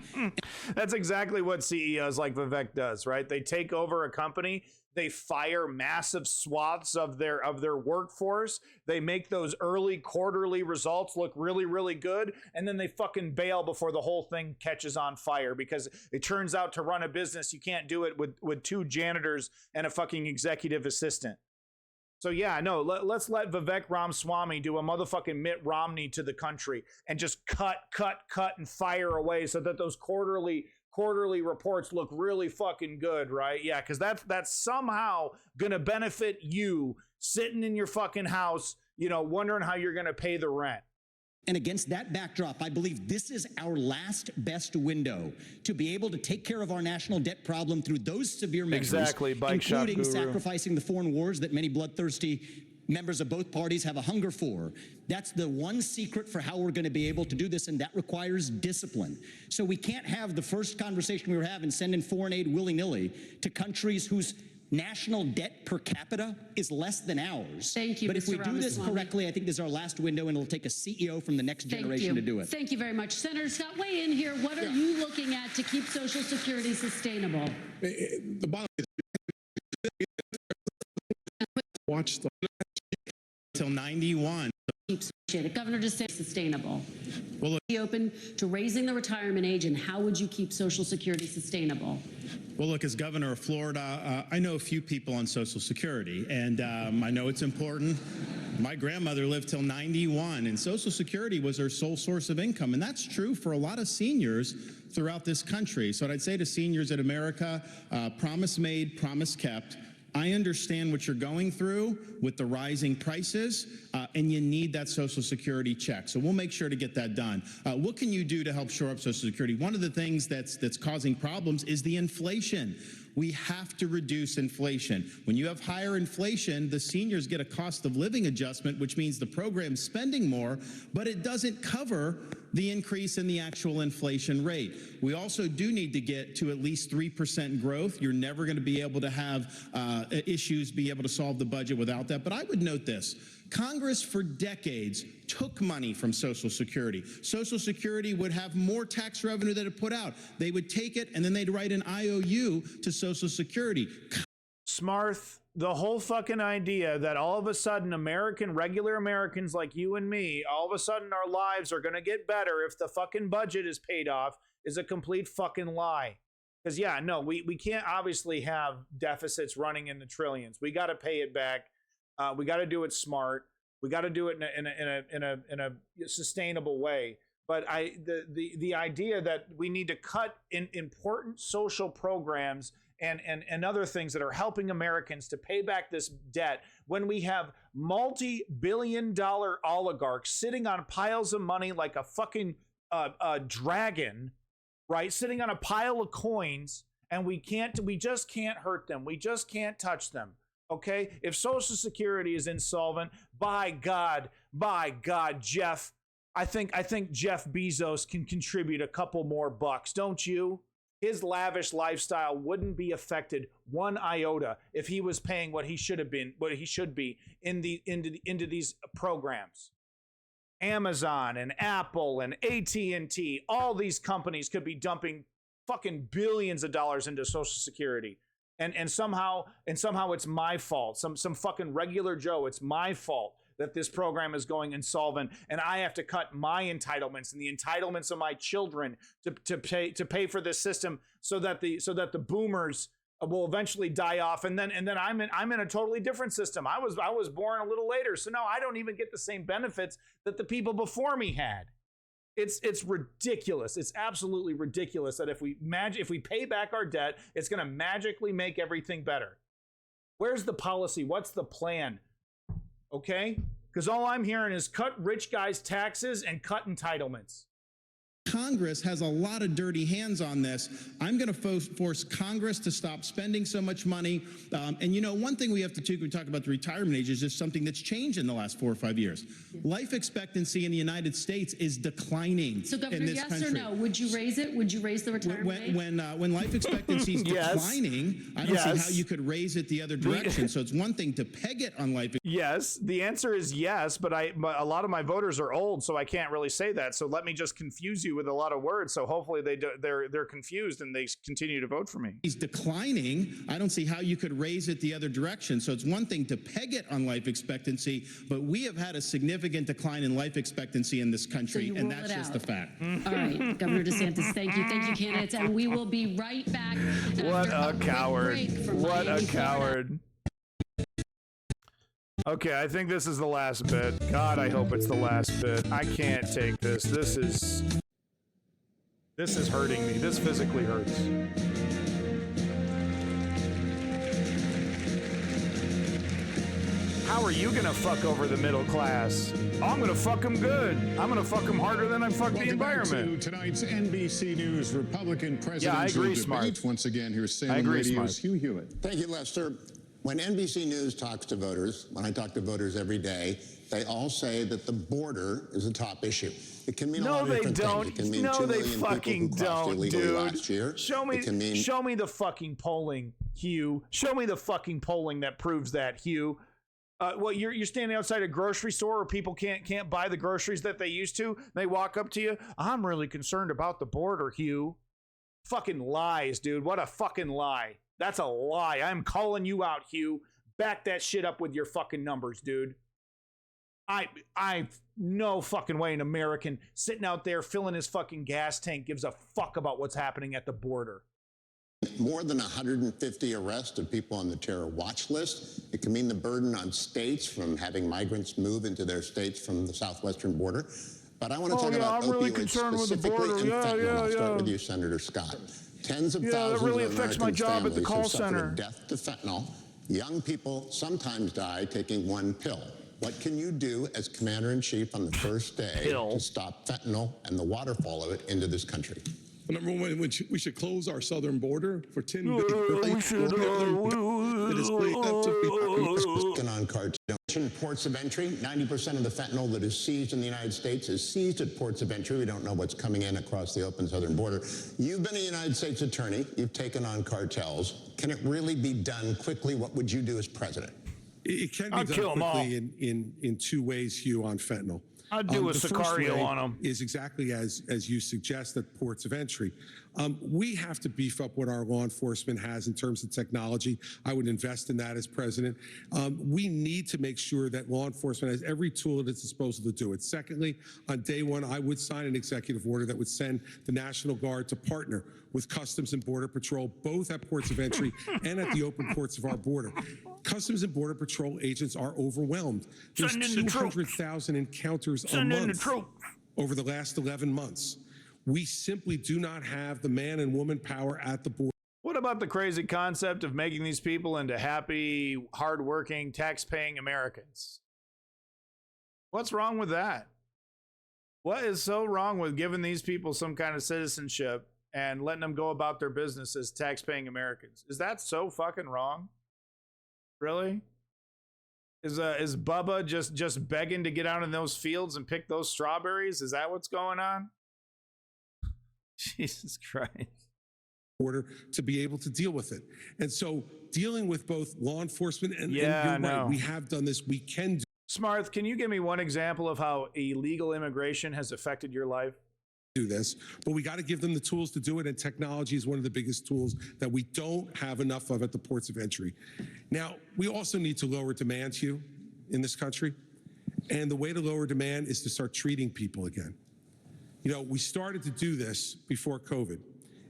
That's exactly what CEOs like Vivek does, right? They take over a company, they fire massive swaths of their workforce, they make those early quarterly results look really, really good, and then they fucking bail before the whole thing catches on fire, because it turns out to run a business, you can't do it with 2 janitors and a fucking executive assistant. So yeah, no, let's let Vivek Ramaswamy do a motherfucking Mitt Romney to the country and just cut, and fire away so that those quarterly reports look really fucking good, right? Yeah, because that's somehow gonna benefit you sitting in your fucking house, you know, wondering how you're gonna pay the rent. And against that backdrop, I believe this is our last best window to be able to take care of our national debt problem through those severe measures, exactly, including sacrificing the foreign wars that many bloodthirsty members of both parties have a hunger for. That's the one secret for how we're going to be able to do this, and that requires discipline. So we can't have the first conversation we were having, sending foreign aid willy-nilly to countries whose national debt per capita is less than ours. Thank you, But if we Mr. do this Ramaswamy. correctly, I think this is our last window, and it'll take a CEO from the next generation to do it. Thank you very much. Senator Scott, weigh in here. What are you looking at to keep Social Security sustainable? The bottom is watch the till 91. Governor, just say sustainable. Well, look, Be open to raising the retirement age, and how would you keep Social Security sustainable? Well, look, as governor of Florida, I know a few people on Social Security, and I know it's important. My grandmother lived till 91, and Social Security was her sole source of income, and that's true for a lot of seniors throughout this country. So what I'd say to seniors in America, promise made, promise kept. I understand what you're going through with the rising prices, and you need that Social Security check. So we'll make sure to get that done. What can you do to help shore up Social Security? One of the things that's causing problems is the inflation. We have to reduce inflation. When you have higher inflation, the seniors get a cost of living adjustment, which means the program's spending more, but it doesn't cover the increase in the actual inflation rate. We also do need to get to at least 3% growth. You're never going to be able to have issues, be able to solve the budget without that. But I would note this. Congress for decades took money from Social Security. Social Security would have more tax revenue than it put out. They would take it and then they'd write an IOU to Social Security. Smarth, the whole fucking idea that all of a sudden regular Americans like you and me, all of a sudden our lives are going to get better if the fucking budget is paid off is a complete fucking lie. Because yeah, no, we can't obviously have deficits running in the trillions. We got to pay it back. We got to do it smart. We got to do it in a sustainable way. But the idea that we need to cut in important social programs and other things that are helping Americans to pay back this debt when we have multi-billion-dollar oligarchs sitting on piles of money like a fucking dragon, right? Sitting on a pile of coins, and we just can't hurt them. We just can't touch them. Okay, if Social Security is insolvent, by God, Jeff, I think Jeff Bezos can contribute a couple more bucks, don't you? His lavish lifestyle wouldn't be affected one iota if he was paying what he should be into these programs. Amazon and Apple and AT&T, all these companies could be dumping fucking billions of dollars into Social Security. And somehow it's my fault. Some fucking regular Joe, it's my fault that this program is going insolvent, and I have to cut my entitlements and the entitlements of my children to pay for this system so that the boomers will eventually die off, and then I'm in a totally different system. I was born a little later, so now I don't even get the same benefits that the people before me had. It's ridiculous. It's absolutely ridiculous that if we pay back our debt, it's going to magically make everything better. Where's the policy? What's the plan? Okay? Because all I'm hearing is cut rich guys' taxes and cut entitlements. Congress has a lot of dirty hands on this. I'm going to force Congress to stop spending so much money. And you know, one thing we have to do, we talk about the retirement age, is just something that's changed in the last 4 or 5 years. Life expectancy in the United States is declining. So, Governor, in this yes country. or no? Would you raise it? Would you raise the retirement age? When life expectancy is declining, I don't see how you could raise it the other direction. So it's one thing to peg it on life. Yes, the answer is yes, but a lot of my voters are old, so I can't really say that. So let me just confuse you with a lot of words. So hopefully they're confused and they continue to vote for me. He's declining. I don't see how you could raise it the other direction. So it's one thing to peg it on life expectancy, but we have had a significant decline in life expectancy in this country, and that's just the fact. All right, Governor DeSantis, thank you, candidates, and we will be right back. What a coward! What a coward! Okay, I think this is the last bit. God, I hope it's the last bit. I can't take this. This is hurting me. This physically hurts. How are you gonna fuck over the middle class? Oh, I'm gonna fuck them good. I'm gonna fuck them harder than I fuck the environment. Back to tonight's NBC News Republican presidential debate. Smart. Once again, here's Salem Radio's Hugh Hewitt. Thank you, Lester. When NBC News talks to voters, when I talk to voters every day, they all say that the border is a top issue. It can mean a lot of different things. It can mean 2 million people who crossed illegally last year. Show me the fucking polling, Hugh. Show me the fucking polling that proves that, Hugh. What you're standing outside a grocery store where people can't buy the groceries that they used to. They walk up to you. I'm really concerned about the border, Hugh. Fucking lies, dude. What a fucking lie. That's a lie. I'm calling you out, Hugh. Back that shit up with your fucking numbers, dude. I no fucking way an American sitting out there filling his fucking gas tank gives a fuck about what's happening at the border. More than 150 arrests of people on the terror watch list. It can mean the burden on states from having migrants move into their states from the southwestern border. But I want to talk about opioids specifically and fentanyl. I'll start with you, Senator Scott. Tens of thousands that really of affects American my job at the families call have suffered center. a death to fentanyl. Young people sometimes die taking one pill. What can you do as Commander-in-Chief on the first day to stop fentanyl and the waterfall of it into this country? Well, number one, we should close our southern border for 10 billion. On cards. Ports of entry, 90% of the fentanyl that is seized in the United States is seized at ports of entry. We don't know what's coming in across the open southern border. You've been a United States attorney. You've taken on cartels. Can it really be done quickly? What would you do as president? It can be done quickly in 2 ways, Hugh, on fentanyl. I'd do a Sicario on them. Is exactly as you suggest at ports of entry. We have to beef up what our law enforcement has in terms of technology. I would invest in that as president. We need to make sure that law enforcement has every tool at its disposal to do it. Secondly, on day one, I would sign an executive order that would send the National Guard to partner with Customs and Border Patrol, both at ports of entry and at the open ports of our border. Customs and Border Patrol agents are overwhelmed. There's 200,000 encounters a month over the last 11 months. We simply do not have the man and woman power at the border. What about the crazy concept of making these people into happy, hardworking, tax-paying Americans? What's wrong with that? What is so wrong with giving these people some kind of citizenship and letting them go about their business as tax-paying Americans? Is that so fucking wrong? Really? Is Bubba just begging to get out in those fields and pick those strawberries? Is that what's going on? Jesus Christ. Order to be able to deal with it. And so dealing with both law enforcement and you're right, we have done this, we can do. Smarth, can you give me one example of how illegal immigration has affected your life? Do this, but we got to give them the tools to do it, and technology is one of the biggest tools that we don't have enough of at the ports of entry. Now, we also need to lower demand, Hugh, in this country, and the way to lower demand is to start treating people again. You know, we started to do this before COVID,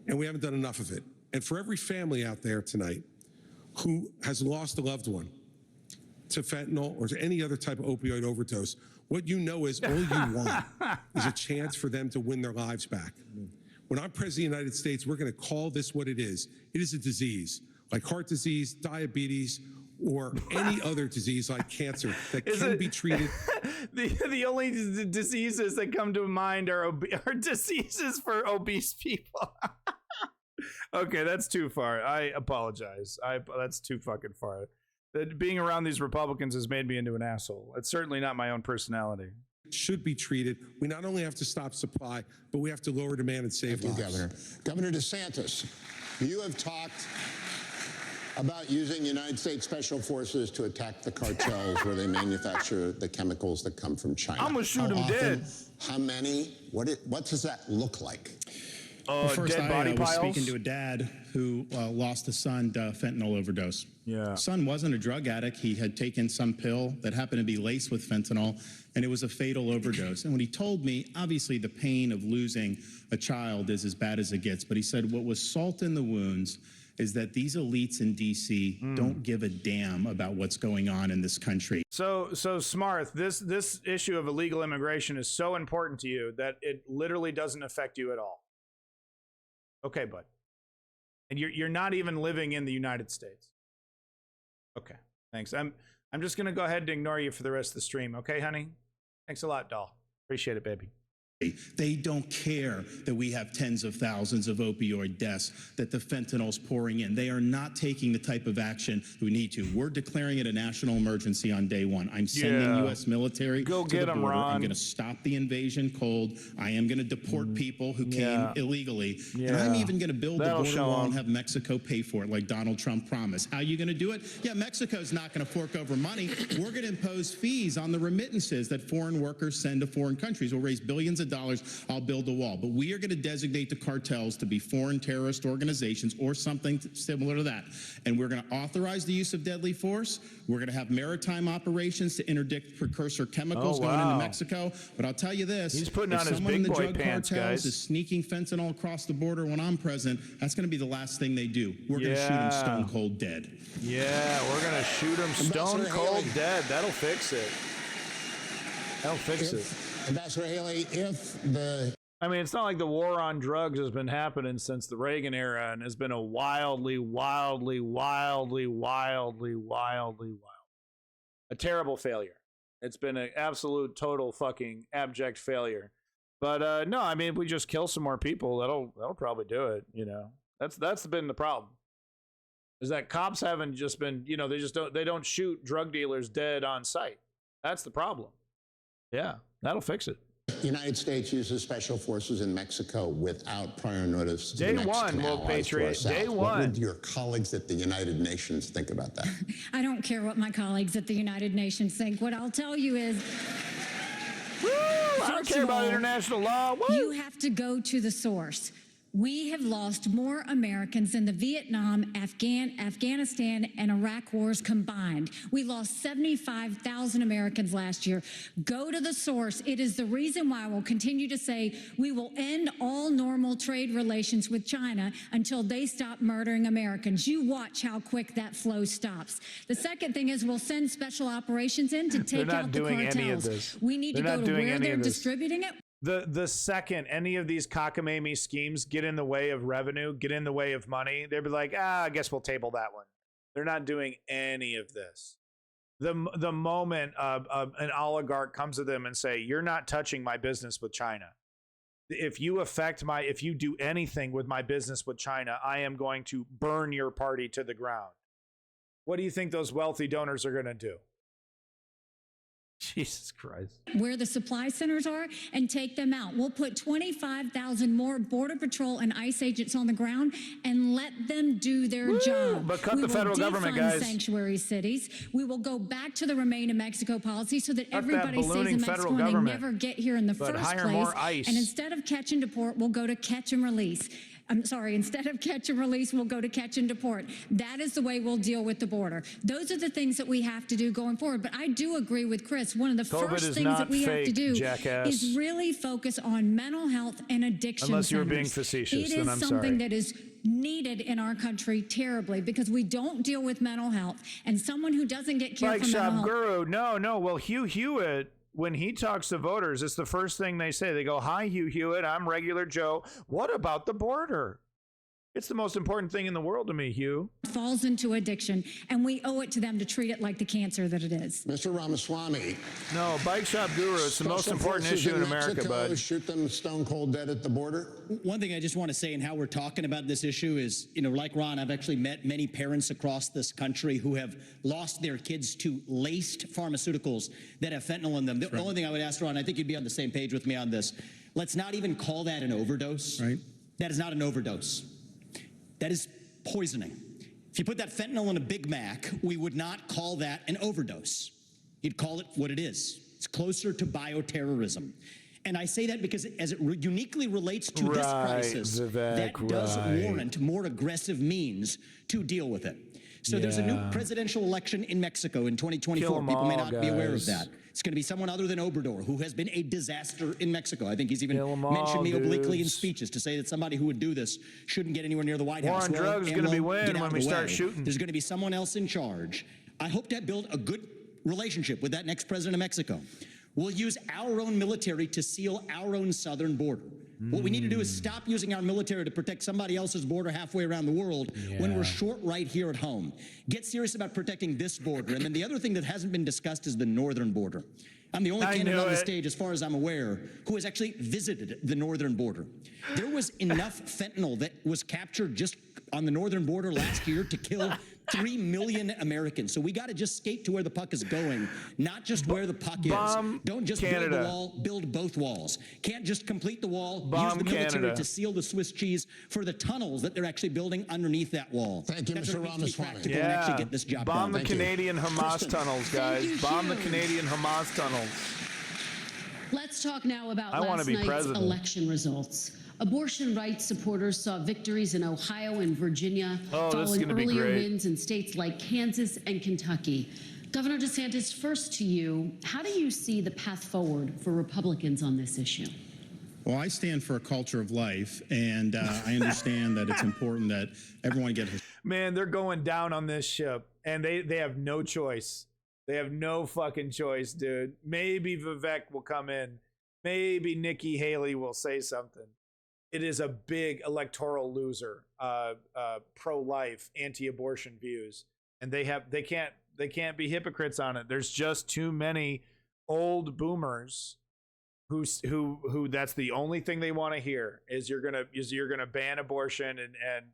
and we haven't done enough of it. And for every family out there tonight who has lost a loved one to fentanyl or to any other type of opioid overdose, what you know is all you want is a chance for them to win their lives back. When I'm president of the United States, we're going to call this what it is. It is a disease, like heart disease, diabetes, or any other disease like cancer that can be treated. The only diseases that come to mind are diseases for obese people. Okay, that's too far. I apologize. That's too fucking far. Being around these Republicans has made me into an asshole. It's certainly not my own personality. Should be treated. We not only have to stop supply, but we have to lower demand and save lives. Governor. Governor DeSantis, you have talked about using United States Special Forces to attack the cartels where they manufacture the chemicals that come from China. I'm gonna shoot them dead. How many? What does that look like? Well, first, dead body I was piles? speaking to a dad who lost a son to fentanyl overdose. Yeah. Son wasn't a drug addict. He had taken some pill that happened to be laced with fentanyl, and it was a fatal overdose. And when he told me, obviously the pain of losing a child is as bad as it gets, but he said what was salt in the wounds is that these elites in D.C. don't give a damn about what's going on in this country. So Smarth, this issue of illegal immigration is so important to you that it literally doesn't affect you at all. Okay, bud. And you're not even living in the United States. Okay, thanks. I'm just gonna go ahead and ignore you for the rest of the stream. Okay, honey? Thanks a lot, doll. Appreciate it, baby. They don't care that we have tens of thousands of opioid deaths, that the fentanyl's pouring in. They are not taking the type of action we need to. We're declaring it a national emergency on day one. I'm sending U.S. military to the border. I'm going to stop the invasion cold. I am going to deport people who came illegally. And I'm even going to build the border wall and have Mexico pay for it like Donald Trump promised. How are you going to do it? Yeah, Mexico's not going to fork over money. We're going to impose fees on the remittances that foreign workers send to foreign countries. We'll raise billions of dollars. I'll build a wall. But we are going to designate the cartels to be foreign terrorist organizations or something similar to that. And we're going to authorize the use of deadly force. We're going to have maritime operations to interdict precursor chemicals going into Mexico. But I'll tell you this. He's putting if on his someone in big the boy drug pants, cartels guys. is sneaking fentanyl across the border when I'm president, that's going to be the last thing they do. We're going to shoot them stone cold dead. Yeah, we're going to shoot them stone cold dead. That'll fix it. That'll fix it. Ambassador Haley, I mean, it's not like the war on drugs has been happening since the Reagan era and has been a wildly, a terrible failure. It's been an absolute, total fucking abject failure. But no, I mean, if we just kill some more people, that'll probably do it. You know, that's been the problem. Is that cops haven't just been, you know, they don't shoot drug dealers dead on sight. That's the problem. Yeah, that'll fix it. The United States uses special forces in Mexico without prior notice. Day one, Will Patriot. Day one. What would your colleagues at the United Nations think about that? I don't care what my colleagues at the United Nations think. What I'll tell you is, I don't care about international law. Woo! You have to go to the source. We have lost more Americans in the Vietnam, Afghanistan, and Iraq wars combined. We lost 75,000 Americans last year. Go to the source. It is the reason why we'll continue to say we will end all normal trade relations with China until they stop murdering Americans. You watch how quick that flow stops. The second thing is we'll send special operations in to take out the cartels. We need to go to where they're distributing it. The second any of these cockamamie schemes get in the way of revenue, get in the way of money, they'd be like, I guess we'll table that one. They're not doing any of this. The moment an oligarch comes to them and say, you're not touching my business with China. If you do anything with my business with China, I am going to burn your party to the ground. What do you think those wealthy donors are going to do? Jesus Christ. Where the supply centers are and take them out. We'll put 25,000 more Border Patrol and ICE agents on the ground and let them do their job. But cut the federal government, guys. Sanctuary cities. We will go back to the Remain in Mexico policy so that everybody stays in Mexico and they never get here in the first place. More ICE. And instead of catch and deport, we'll go to catch and release. I'm sorry, instead of catch and release, we'll go to catch and deport. That is the way we'll deal with the border. Those are the things that we have to do going forward. But I do agree with Chris. One of the first things that we have to do is really focus on mental health and addiction Unless you're centers. being facetious, then I'm sorry. It is something that is needed in our country terribly because we don't deal with mental health. And someone who doesn't get care for mental health. Guru, no. Well, Hugh Hewitt, when he talks to voters, it's the first thing they say. They go, hi, Hugh Hewitt, I'm regular Joe. What about the border? It's the most important thing in the world to me, Hugh. Falls into addiction, and we owe it to them to treat it like the cancer that it is. Mr. Ramaswamy. No, Bike Shop Guru. It's the most important issue in America, Mexico, bud. Shoot them stone cold dead at the border. One thing I just want to say, and how we're talking about this issue is, like Ron, I've actually met many parents across this country who have lost their kids to laced pharmaceuticals that have fentanyl in them. The only thing I would ask, Ron, I think you'd be on the same page with me on this. Let's not even call that an overdose. Right. That is not an overdose. That is poisoning. If you put that fentanyl in a Big Mac, we would not call that an overdose. You'd call it what it is. It's closer to bioterrorism. And I say that because as it uniquely relates to this crisis, that does warrant more aggressive means to deal with it. So there's a new presidential election in Mexico in 2024. People may not be aware of that. It's going to be someone other than Obrador, who has been a disaster in Mexico. I think he's even mentioned me obliquely in speeches to say that somebody who would do this shouldn't get anywhere near the White House. War on drugs is going to be win when we start shooting. There's going to be someone else in charge. I hope to build a good relationship with that next president of Mexico. We'll use our own military to seal our own southern border. What we need to do is stop using our military to protect somebody else's border halfway around the world when we're short right here at home. Get serious about protecting this border. And then the other thing that hasn't been discussed is the northern border. I'm the only candidate on the stage, as far as I'm aware, who has actually visited the northern border. There was enough fentanyl that was captured just on the northern border last year to kill 3 million Americans. So we got to just skate to where the puck is going, not just where the puck is. Don't just build the wall, build both walls. Can't just complete the wall, use the military to seal the Swiss cheese for the tunnels that they're actually building underneath that wall. Thank you, Mr. Ramaswamy. And actually get this job Bomb done. the Canadian Hamas tunnels, guys. Bomb the Canadian Hamas tunnels. Let's talk now about last night's election results. Abortion rights supporters saw victories in Ohio and Virginia following earlier wins in states like Kansas and Kentucky. Governor DeSantis, first to you, how do you see the path forward for Republicans on this issue? Well, I stand for a culture of life, and I understand that it's important that everyone get his... Man, they're going down on this ship, and they have no choice. They have no fucking choice, dude. Maybe Vivek will come in. Maybe Nikki Haley will say something. It is a big electoral loser, pro-life, anti-abortion views, and they can't be hypocrites on it. There's just too many old boomers who that's the only thing they want to hear is you're gonna ban abortion and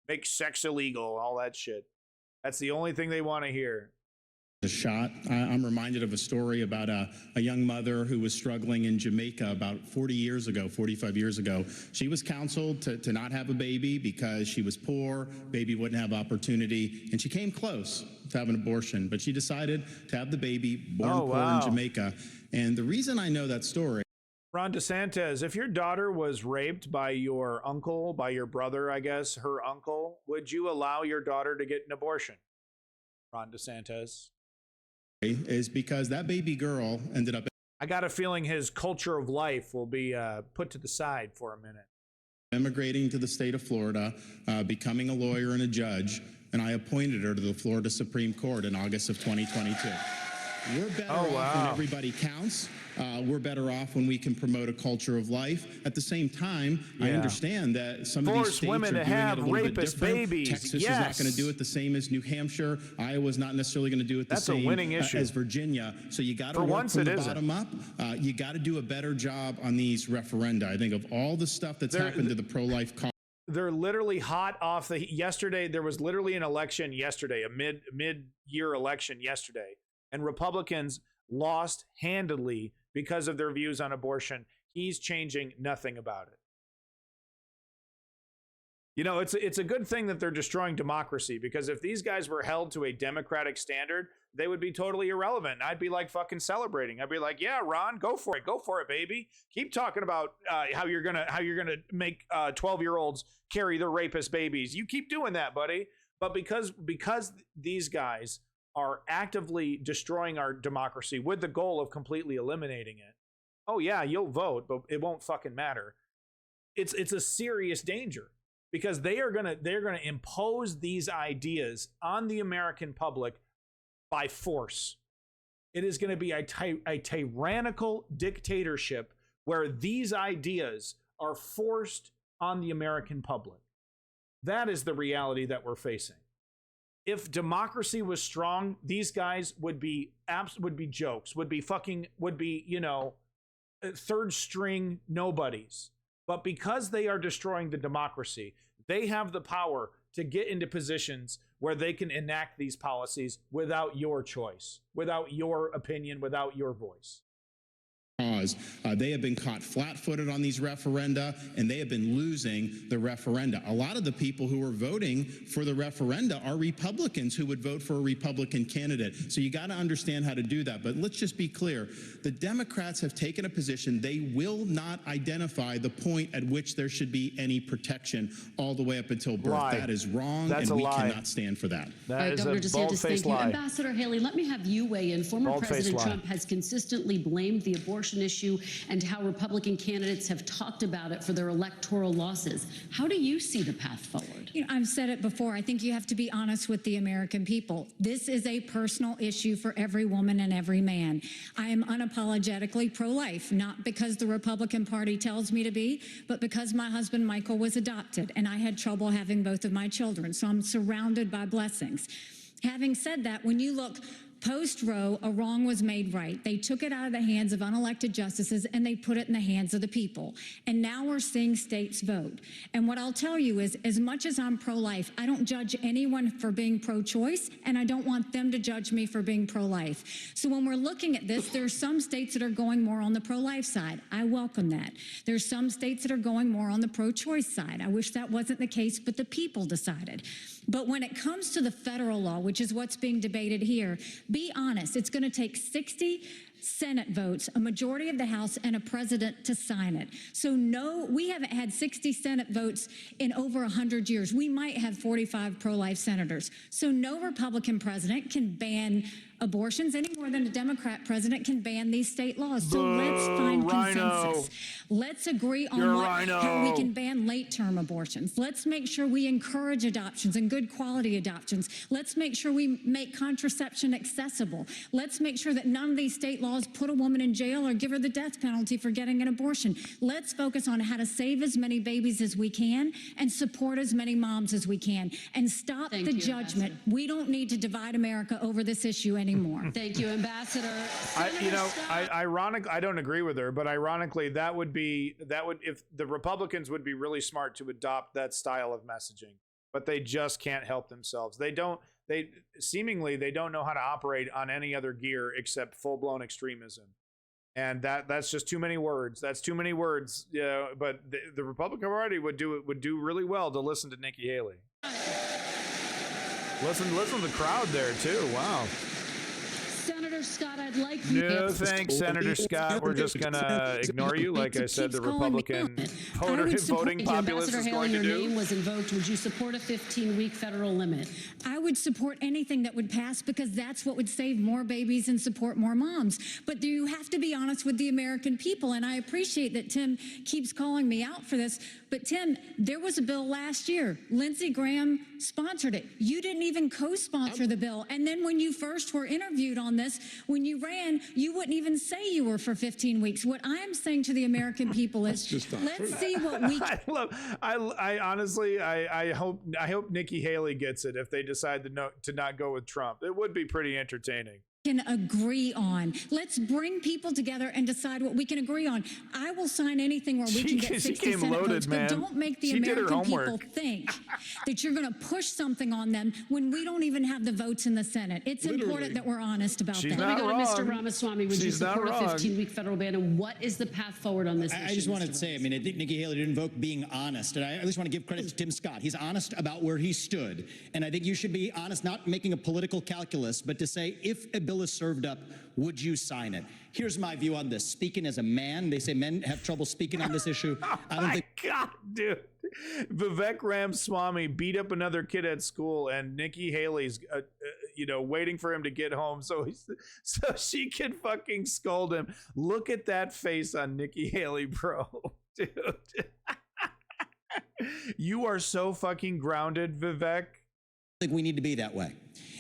make sex illegal, all that shit. That's the only thing they want to hear. A shot. I'm reminded of a story about a young mother who was struggling in Jamaica about 45 years ago. She was counseled to not have a baby because she was poor, baby wouldn't have opportunity, and she came close to having an abortion, but she decided to have the baby born poor in Jamaica. And the reason I know that story... Ron DeSantis, if your daughter was raped by your uncle, by your brother, I guess, her uncle, would you allow your daughter to get an abortion? Ron DeSantis. Is because that baby girl ended up... I got a feeling his culture of life will be put to the side for a minute. Immigrating to the state of Florida, becoming a lawyer and a judge, and I appointed her to the Florida Supreme Court in August of 2022. We're better off when everybody counts. We're better off when we can promote a culture of life. At the same time, I understand that some of these states are doing it a little bit different. Babies. Texas is not going to do it the same as New Hampshire. Iowa's not necessarily going to do it the same as Virginia. So you got to work from the bottom up. You got to do a better job on these referenda. I think of all the stuff that's happened to the pro-life cause. They're literally hot off the... Yesterday, there was literally an election yesterday, a mid-year election yesterday, and Republicans lost handedly because of their views on abortion. He's changing nothing about it. You know, it's a good thing that they're destroying democracy, because if these guys were held to a democratic standard, they would be totally irrelevant. I'd be like fucking celebrating. I'd be like, yeah, Ron, go for it, baby. Keep talking about how you're gonna make 12-year-olds carry their rapist babies. You keep doing that, buddy. But because these guys are actively destroying our democracy with the goal of completely eliminating it, oh yeah, you'll vote, but it won't fucking matter. It's a serious danger, because they're gonna impose these ideas on the American public by force. It is going to be a tyrannical dictatorship where these ideas are forced on the American public. That is the reality that we're facing. If democracy was strong, these guys would be jokes, would be, you know, third string nobodies. But because they are destroying the democracy, they have the power to get into positions where they can enact these policies without your choice, without your opinion, without your voice. They have been caught flat-footed on these referenda, and they have been losing the referenda. A lot of the people who are voting for the referenda are Republicans who would vote for a Republican candidate. So you got to understand how to do that. But let's just be clear. The Democrats have taken a position. They will not identify the point at which there should be any protection all the way up until birth. Lie. That is wrong, That's and we lie. cannot stand for that. That is Governor a DeSantis, bold-faced thank you. lie. Ambassador Haley, let me have you weigh in. Former Bold-faced President lie. Trump has consistently blamed the abortion issue and how Republican candidates have talked about it for their electoral losses. How do you see the path forward? You know, I've said it before. I think you have to be honest with the American people. This is a personal issue for every woman and every man. I am unapologetically pro-life, not because the Republican Party tells me to be, but because my husband Michael was adopted and I had trouble having both of my children. So I'm surrounded by blessings. Having said that, when you look post-Roe, a wrong was made right. They took it out of the hands of unelected justices and they put it in the hands of the people. And now we're seeing states vote. And what I'll tell you is, as much as I'm pro-life, I don't judge anyone for being pro-choice, and I don't want them to judge me for being pro-life. So when we're looking at this, there are some states that are going more on the pro-life side. I welcome that. There's some states that are going more on the pro-choice side. I wish that wasn't the case, but the people decided. But when it comes to the federal law, which is what's being debated here, be honest, it's going to take 60 Senate votes, a majority of the House, and a president to sign it. So no, we haven't had 60 Senate votes in over 100 years. We might have 45 pro-life senators. So no Republican president can ban abortions any more than a Democrat president can ban these state laws. So let's find consensus. Let's agree on how we can ban late-term abortions. Let's make sure we encourage adoptions and good quality adoptions. Let's make sure we make contraception accessible. Let's make sure that none of these state laws put a woman in jail or give her the death penalty for getting an abortion. Let's focus on how to save as many babies as we can and support as many moms as we can and stop the judgment. Ambassador. We don't need to divide America over this issue anymore. Thank you, Ambassador. I don't agree with her, but ironically, if the Republicans would be really smart to adopt that style of messaging, but they just can't help themselves. They don't know how to operate on any other gear except full-blown extremism. And that's just too many words. That's too many words. Yeah, but the Republican Party would do really well to listen to Nikki Haley. Listen to the crowd there too. Wow. Senator Scott, I'd like you No, thanks, Senator Scott. We're just going to ignore you. Like I said, the Republican voting populace is going to do. Your name was invoked. Would you support a 15-week federal limit? I would support anything that would pass because that's what would save more babies and support more moms. But you have to be honest with the American people, and I appreciate that Tim keeps calling me out for this. But Tim, there was a bill last year. Lindsey Graham sponsored it. You didn't even co-sponsor the bill. And then when you first were interviewed on this, when you ran, you wouldn't even say you were for 15 weeks. What I'm saying to the American people is, let's see what we can. I honestly hope Nikki Haley gets it if they decide to not go with Trump. It would be pretty entertaining. Can agree on. Let's bring people together and decide what we can agree on. I will sign anything where we can get 60 Senate votes, but don't make the American people think that you're going to push something on them when we don't even have the votes in the Senate. It's important that we're honest about that. Let me go to Mr. Ramaswamy. Would you support a 15-week federal ban, and what is the path forward on this issue? I just wanted to say, I think Nikki Haley did invoke being honest, and I at least want to give credit to Tim Scott. He's honest about where he stood, and I think you should be honest, not making a political calculus, but to say, if a bill is served up, would you sign it? Here's my view on this. Speaking as a man, they say men have trouble speaking on this issue. God, dude. Vivek Ramaswamy beat up another kid at school, and Nikki Haley's, waiting for him to get home so she can fucking scold him. Look at that face on Nikki Haley, bro. Dude. You are so fucking grounded, Vivek. I think we need to be that way.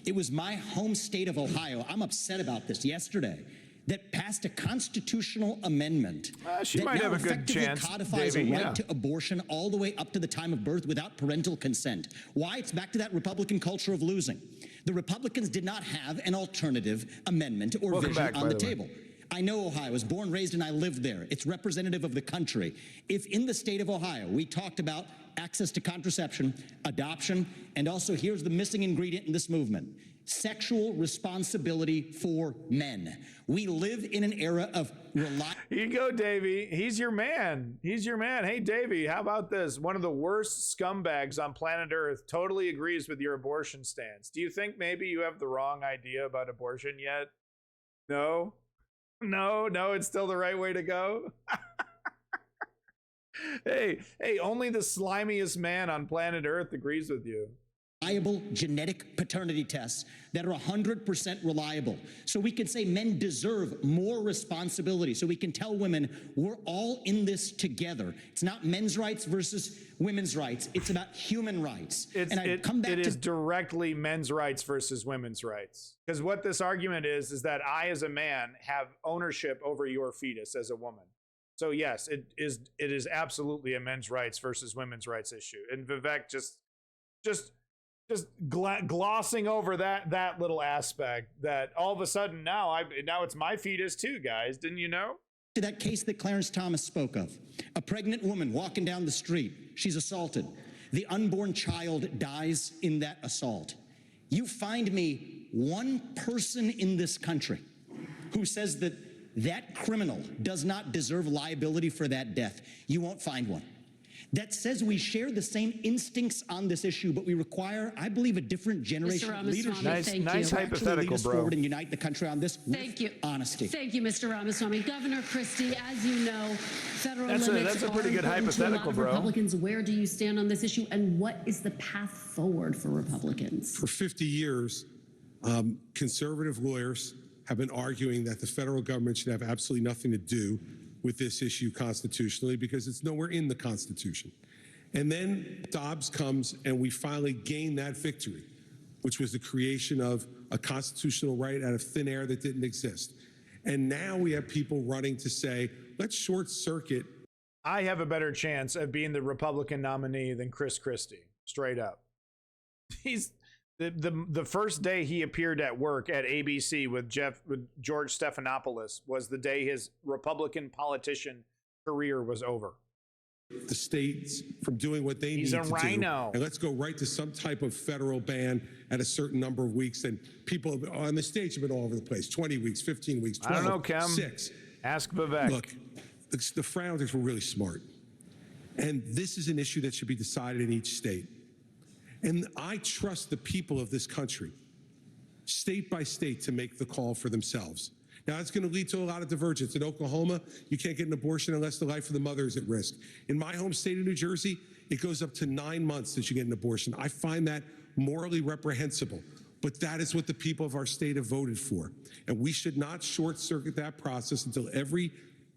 It was my home state of Ohio. I'm upset about this yesterday. that passed a constitutional amendment she that might now have a good effectively chance, codifies Davey, a right to abortion all the way up to the time of birth without parental consent. Why? It's back to that Republican culture of losing. The Republicans did not have an alternative amendment or vision on the table. I know Ohio. I was born, raised, and I lived there. It's representative of the country. If in the state of Ohio we talked about access to contraception, adoption, and also here's the missing ingredient in this movement, sexual responsibility for men. We live in an era of Here you go, Davey. He's your man. He's your man. Hey, Davey, how about this? One of the worst scumbags on planet Earth totally agrees with your abortion stance. Do you think maybe you have the wrong idea about abortion yet? No? No, it's still the right way to go? Hey, only the slimiest man on planet Earth agrees with you. Reliable genetic paternity tests that are 100% reliable. So we can say men deserve more responsibility. So we can tell women we're all in this together. It's not men's rights versus women's rights. It's about human rights. It is directly men's rights versus women's rights. Because what this argument is that I, as a man, have ownership over your fetus as a woman. So yes, it is absolutely a men's rights versus women's rights issue. And Vivek just glossing over that little aspect, that all of a sudden now it's my fetus too, guys. Didn't you know? To that case that Clarence Thomas spoke of, a pregnant woman walking down the street, she's assaulted. The unborn child dies in that assault. You find me one person in this country who says that criminal does not deserve liability for that death. You won't find one. That says we share the same instincts on this issue, but we require, I believe, a different generation of leadership. Nice hypothetical, lead us bro. Forward and unite the country on this. Thank you. Honesty. Thank you, Mr. Ramaswamy. Governor Christie, as you know, federal limits that's a pretty good hypothetical, bro. Republicans. Where do you stand on this issue, and what is the path forward for Republicans? For 50 years, conservative lawyers have been arguing that the federal government should have absolutely nothing to do with this issue constitutionally because it's nowhere in the Constitution. And then Dobbs comes and we finally gain that victory, which was the creation of a constitutional right out of thin air that didn't exist. And now we have people running to say, let's short circuit. I have a better chance of being the Republican nominee than Chris Christie, straight up. He's the first day he appeared at work at ABC with George Stephanopoulos was the day his Republican politician career was over. The states from doing what they need to do. He's a rhino. And let's go right to some type of federal ban at a certain number of weeks. And people on the stage have been all over the place. 20 weeks, 15 weeks, 12, I don't know, Kim. 6. Ask Vivek. Look, the founders were really smart. And this is an issue that should be decided in each state. And I trust the people of this country, state by state, to make the call for themselves. Now, it's going to lead to a lot of divergence. In Oklahoma, you can't get an abortion unless the life of the mother is at risk. In my home state of New Jersey, it goes up to 9 months that you get an abortion. I find that morally reprehensible. But that is what the people of our state have voted for. And we should not short-circuit that process until every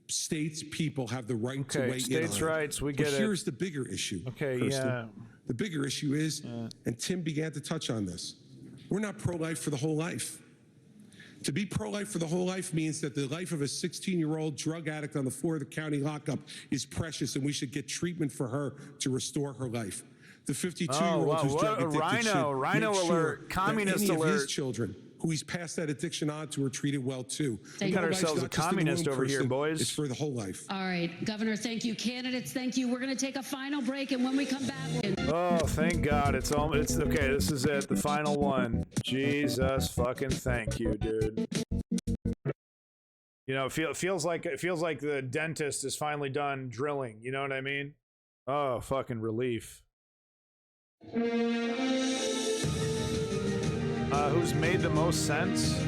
state's people have the right to weigh in on it. States' rights, we get it. But here's the bigger issue. Okay, Kirsten. yeah. The bigger issue is, and Tim began to touch on this, we're not pro-life for the whole life. To be pro-life for the whole life means that the life of a 16-year-old drug addict on the floor of the county lockup is precious, and we should get treatment for her to restore her life. The 52-year-old who's drug addicted Rhino make alert, sure communist that any alert. of his children who he's passed that addiction on to are treated well too. We got ourselves a communist over here, boys. It's for the whole life. All right, Governor, thank you. Candidates, thank you. We're going to take a final break, and when we come back... Oh, thank God. It's okay. This is it. The final one. Jesus fucking thank you, dude. You know, it feels like the dentist is finally done drilling. You know what I mean? Oh, fucking relief. Who's made the most sense?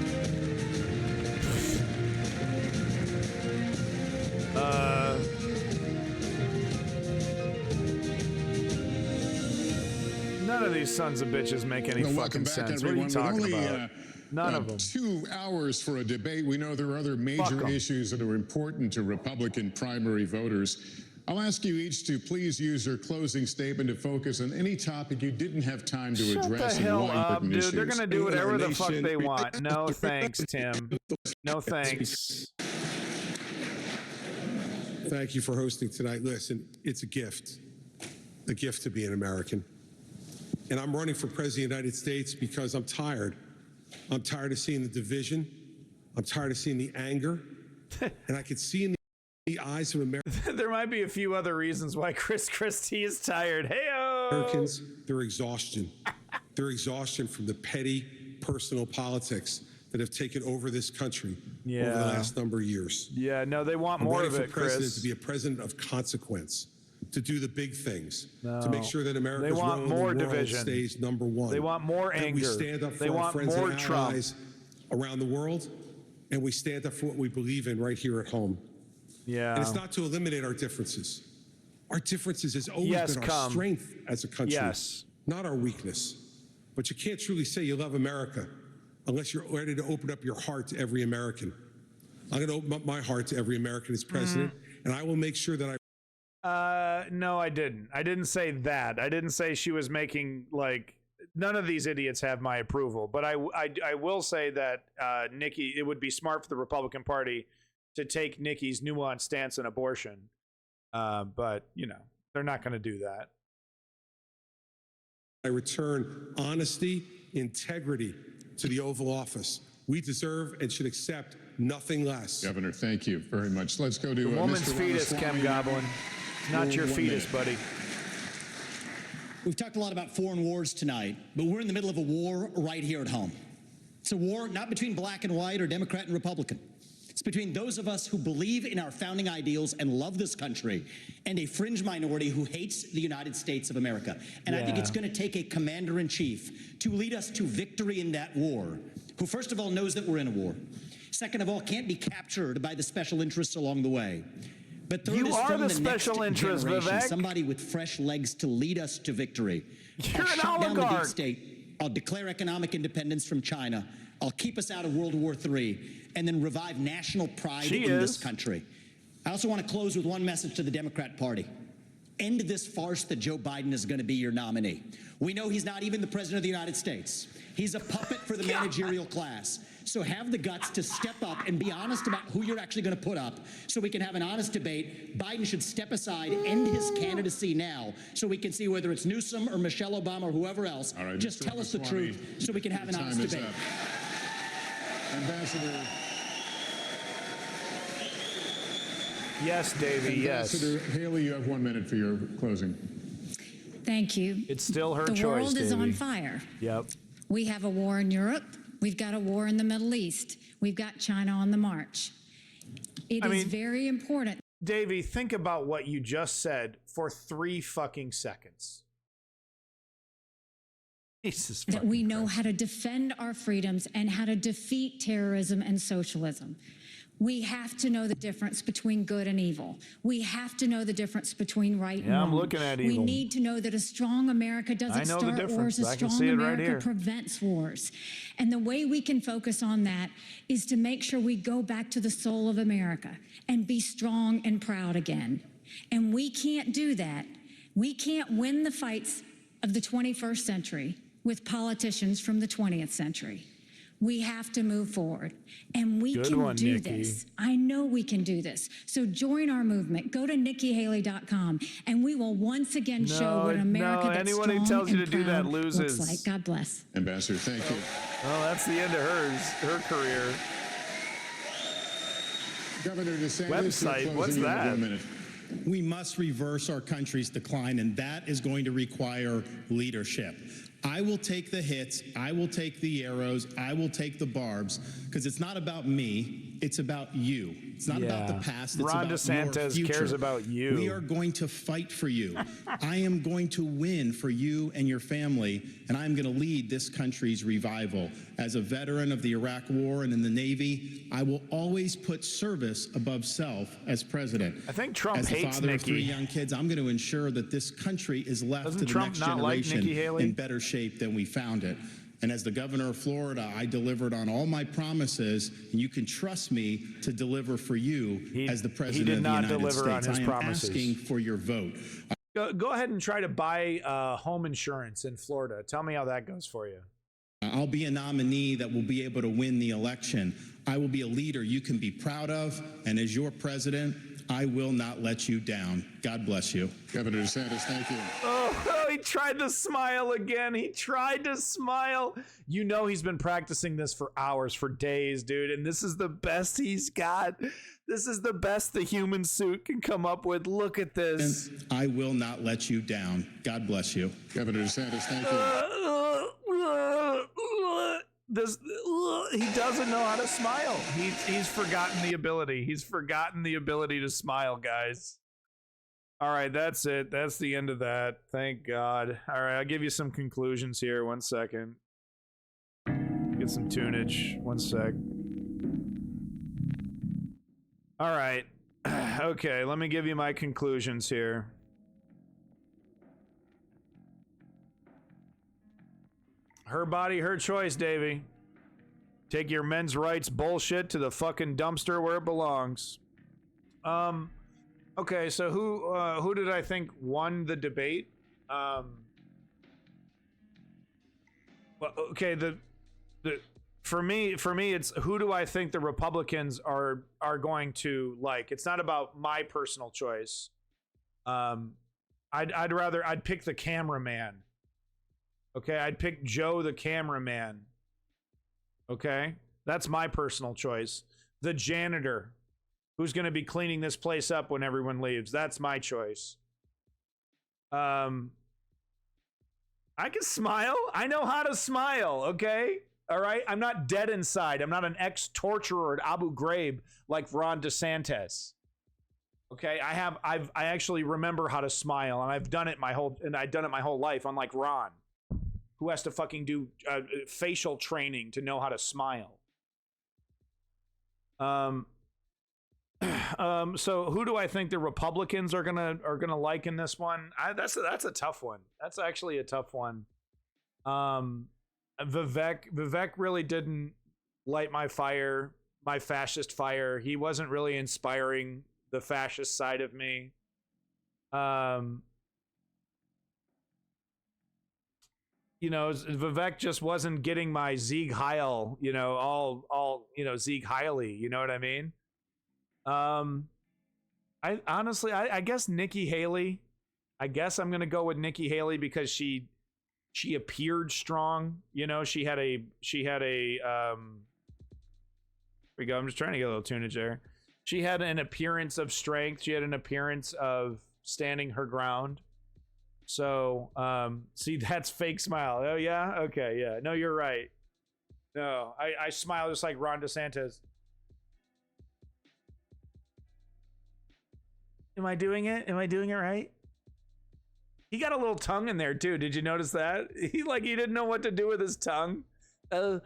None of these sons of bitches make any fucking sense. What are you talking about? None of them. 2 hours for a debate. We know there are other major issues that are important to Republican primary voters. I'll ask you each to please use your closing statement to focus on any topic you didn't have time to address. Shut the hell up, dude. They're going to do whatever the fuck they want. No thanks, Tim. No thanks. Thank you for hosting tonight. Listen, it's a gift to be an American. And I'm running for president of the United States because I'm tired. I'm tired of seeing the division. I'm tired of seeing the anger. And I could see in the eyes of Americans. There might be a few other reasons why Chris Christie is tired. Hey-o! Americans, their exhaustion. Their exhaustion from the petty personal politics that have taken over this country over the last number of years. Yeah, no, they want more of it, Chris. To be a president of consequence, to do the big things, to make sure that America's role in the world stays number one. They want more anger. We stand up for our friends and allies around the world, and we stand up for what we believe in right here at home. Yeah. And it's not to eliminate our differences. Our differences has always been our strength as a country, not our weakness. But you can't truly say you love America unless you're ready to open up your heart to every American. I'm going to open up my heart to every American as president, and I will make sure that no, I didn't. I didn't say that. I didn't say she was making, like, none of these idiots have my approval. But I will say that Nikki, it would be smart for the Republican Party to take Nikki's nuanced stance on abortion. But, you know, they're not going to do that. I return honesty, integrity to the Oval Office. We deserve and should accept nothing less. Governor, thank you very much. Let's go to the woman's Mr. fetus, Kem Goblin. It's not your fetus, buddy. We've talked a lot about foreign wars tonight, but we're in the middle of a war right here at home. It's a war not between black and white or Democrat and Republican. It's between those of us who believe in our founding ideals and love this country and a fringe minority who hates the United States of America. And I think it's going to take a commander-in-chief to lead us to victory in that war, who first of all knows that we're in a war. Second of all, can't be captured by the special interests along the way. But third is from the special interest, Vivek. Somebody with fresh legs to lead us to victory. You're an oligarch. Down the deep state. I'll declare economic independence from China. I'll keep us out of World War III, and then revive national pride in this country. I also want to close with one message to the Democrat Party. End this farce that Joe Biden is going to be your nominee. We know he's not even the president of the United States. He's a puppet for the managerial class. So have the guts to step up and be honest about who you're actually going to put up so we can have an honest debate. Biden should step aside, end his candidacy now, so we can see whether it's Newsom or Michelle Obama or whoever else. Just tell us the truth so we can have an honest debate. Ambassador. Yes, Davey, yes. Ambassador Haley, you have 1 minute for your closing. Thank you. It's still her choice, The world is Davey. on fire. Yep. We have a war in Europe. We've got a war in the Middle East. We've got China on the march. It is very important. Davey, think about what you just said for 3 fucking seconds. Jesus that we know how to defend our freedoms and how to defeat terrorism and socialism. We have to know the difference between good and evil. We have to know the difference between right and wrong. I'm looking at evil. We need to know that a strong America doesn't start wars. A strong America prevents wars. And the way we can focus on that is to make sure we go back to the soul of America and be strong and proud again. And we can't do that. We can't win the fights of the 21st century with politicians from the 20th century. We have to move forward, and we can do this. I know we can do this. So join our movement. Go to NikkiHaley.com, and we will once again show what America that's anyone who tells you to do that loses. Looks like. God bless. Ambassador, thank you. Well, that's the end of her career. Governor DeSantis, website. What's that? 1 minute. We must reverse our country's decline, and that is going to require leadership. I will take the hits, I will take the arrows, I will take the barbs, because it's not about me, it's about you. It's not about the past, it's Ron about DeSantis your future. cares about you. We are going to fight for you. I am going to win for you and your family, and I'm going to lead this country's revival. As a veteran of the Iraq War and in the Navy, I will always put service above self as president. I think Trump hates Nikki. As the father of 3 young kids, I'm going to ensure that this country is left to the next generation in better shape than we found it. And as the governor of Florida, I delivered on all my promises, and you can trust me to deliver for you as the president of the United States. I am asking for your vote. Go ahead and try to buy home insurance in Florida. Tell me how that goes for you. I'll be a nominee that will be able to win the election. I will be a leader you can be proud of, and as your president, I will not let you down. God bless you. Governor DeSantis, thank you. Oh, he tried to smile again. He tried to smile. You know he's been practicing this for hours, for days, dude, and this is the best he's got. This is the best the human suit can come up with. Look at this. I will not let you down. God bless you. Governor DeSantis, thank you. He doesn't know how to smile. He's forgotten the ability. He's forgotten the ability to smile, guys. All right, that's it. That's the end of that. Thank God. All right, I'll give you some conclusions here. 1 second. Get some tunage. 1 sec. All right. Okay, let me give you my conclusions here. Her body, her choice, Davey. Take your men's rights bullshit to the fucking dumpster where it belongs. Okay, so who did I think won the debate? Well, okay, for me it's who do I think the Republicans are going to like. It's not about my personal choice. I'd pick the cameraman. Okay, I'd pick Joe the cameraman. Okay, that's my personal choice. The janitor, who's going to be cleaning this place up when everyone leaves. That's my choice. I can smile. I know how to smile, okay? All right? I'm not dead inside. I'm not an ex-torturer at Abu Ghraib like Ron DeSantis. Okay? I actually remember how to smile, and I've done it my whole life, unlike Ron, who has to fucking do facial training to know how to smile. So who do I think the Republicans are gonna like in this one? That's a tough one. That's actually a tough one. Vivek really didn't light my fire, my fascist fire. He wasn't really inspiring the fascist side of me. You know, Vivek just wasn't getting my Sieg Heil, you know, all Sieg Heil-y, you know what I mean? I honestly, I guess Nikki Haley. I guess I'm gonna go with Nikki Haley because she appeared strong. You know, she had a here we go. I'm just trying to get a little tunage there. She had an appearance of strength. She had an appearance of standing her ground. So, see, that's fake smile. Oh yeah, okay, yeah. No, you're right. No, I smile just like Ron DeSantis. Am I doing it? Am I doing it right? He got a little tongue in there too. Did you notice that? He didn't know what to do with his tongue. My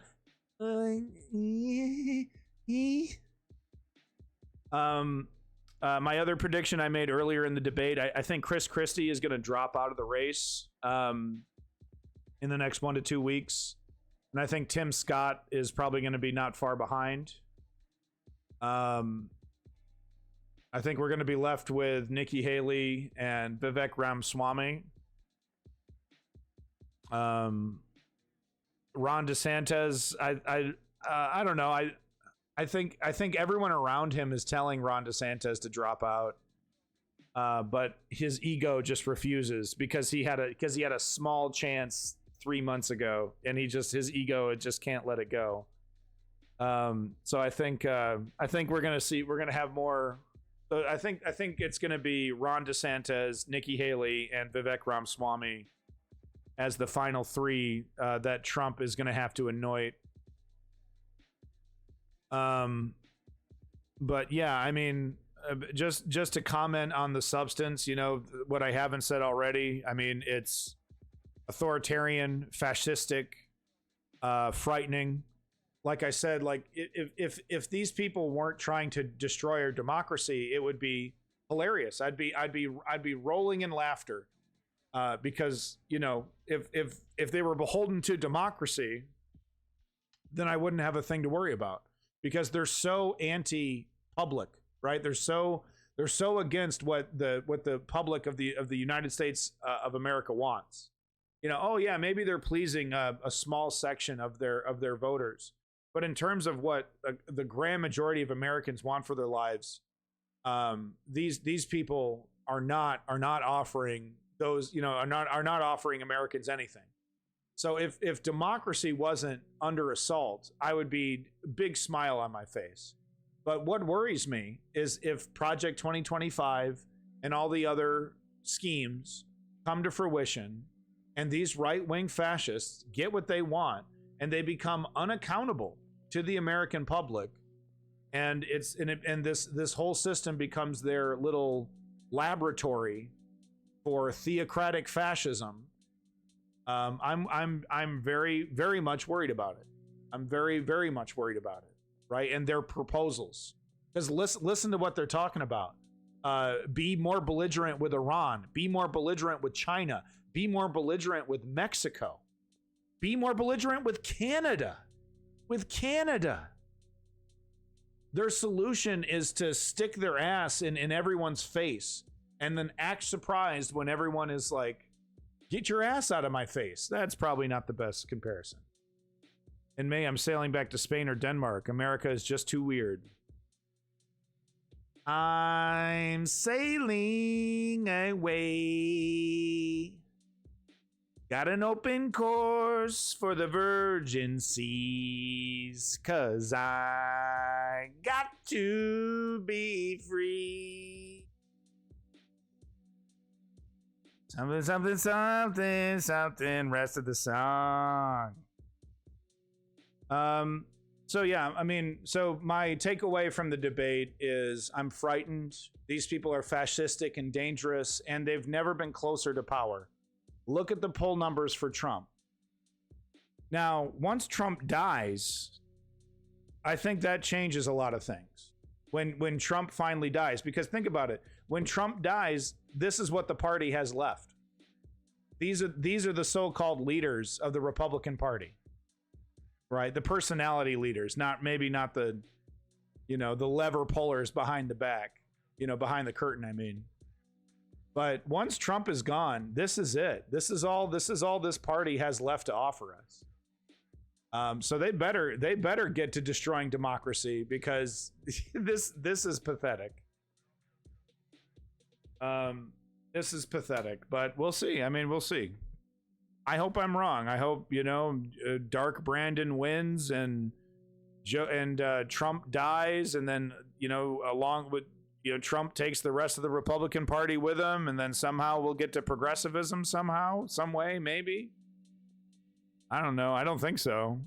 other prediction I made earlier in the debate, I think Chris Christie is going to drop out of the race in the next 1 to 2 weeks. And I think Tim Scott is probably going to be not far behind. I think we're going to be left with Nikki Haley and Vivek Ramaswamy. Ron DeSantis, I don't know. I think everyone around him is telling Ron DeSantis to drop out, but his ego just refuses because he had a small chance 3 months ago, and his ego, it just can't let it go. So I think we're gonna have more. So I think it's gonna be Ron DeSantis, Nikki Haley, and Vivek Ramaswamy as the final three that Trump is gonna have to anoint. But yeah, I mean, just to comment on the substance, you know, what I haven't said already. I mean, it's authoritarian, fascistic, frightening. Like I said, like if these people weren't trying to destroy our democracy, it would be hilarious. I'd be rolling in laughter. because, you know, if they were beholden to democracy, then I wouldn't have a thing to worry about, because they're so anti-public, right? They're so against what the public of the United States of America wants. You know, oh yeah, maybe they're pleasing a small section of their voters, but in terms of what the grand majority of Americans want for their lives, these people are not offering those, you know, are not offering Americans anything. So if democracy wasn't under assault, I would be a big smile on my face. But what worries me is if Project 2025 and all the other schemes come to fruition, and these right-wing fascists get what they want, and they become unaccountable to the American public, and this whole system becomes their little laboratory for theocratic fascism. I'm very, very much worried about it. I'm very, very much worried about it, right? And their proposals, because listen to what they're talking about. Be more belligerent with Iran. Be more belligerent with China. Be more belligerent with Mexico. Be more belligerent with Canada. With Canada. Their solution is to stick their ass in everyone's face and then act surprised when everyone is like, get your ass out of my face. That's probably not the best comparison. In May, I'm sailing back to Spain or Denmark. America is just too weird. I'm sailing away. Got an open course for the virgin seas, 'cause I got to be free. Something, something, something, something, rest of the song. So yeah, I mean, so my takeaway from the debate is I'm frightened. These people are fascistic and dangerous, and they've never been closer to power. Look at the poll numbers for Trump. Now, once Trump dies, I think that changes a lot of things. When Trump finally dies, because think about it. When Trump dies, this is what the party has left. These are the so-called leaders of the Republican Party. Right? The personality leaders, not the, you know, the lever pullers behind the back, you know, behind the curtain, I mean. But once Trump is gone, this is it. This is all this party has left to offer us. So they better get to destroying democracy, because this is pathetic. This is pathetic, but we'll see. I mean, we'll see. I hope I'm wrong. I hope, you know, Dark Brandon wins and Trump dies, and then, you know, along with, you know, Trump takes the rest of the Republican Party with him, and then somehow we'll get to progressivism somehow, some way, maybe. I don't know. I don't think so.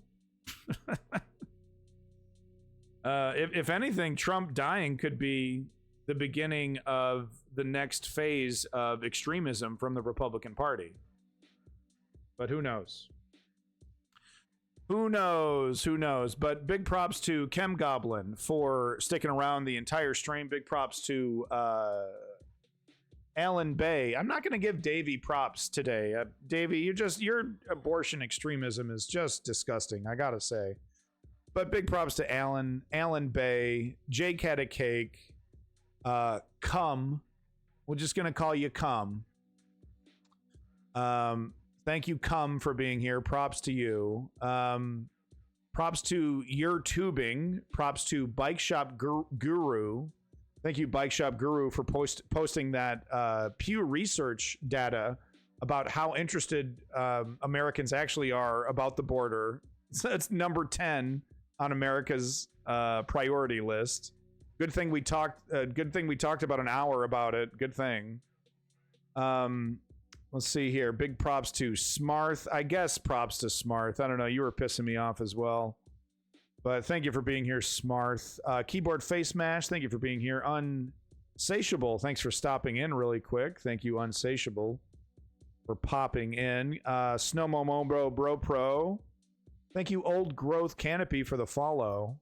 If anything, Trump dying could be the beginning of the next phase of extremism from the Republican Party. But who knows? Who knows? Who knows? But big props to Chem Goblin for sticking around the entire stream. Big props to Alan Bay. I'm not going to give Davey props today. Davey, your abortion extremism is just disgusting, I got to say. But big props to Alan Bay, Jake had a cake, Cum. We're just going to call you Cum. Thank you, Cum, for being here. Props to you. Props to your tubing. Props to Bike Shop Guru. Thank you, Bike Shop Guru, for posting that Pew Research data about how interested Americans actually are about the border. So it's number 10 on America's priority list. Good thing we talked about an hour about it. Good thing. Let's see here. Big props to Smarth. I guess props to Smarth. I don't know. You were pissing me off as well. But thank you for being here, Smarth. Keyboard Face Mash. Thank you for being here. Unsatiable. Thanks for stopping in really quick. Thank you, Unsatiable, for popping in. Snow Momo Bro Pro. Thank you, Old Growth Canopy, for the follow.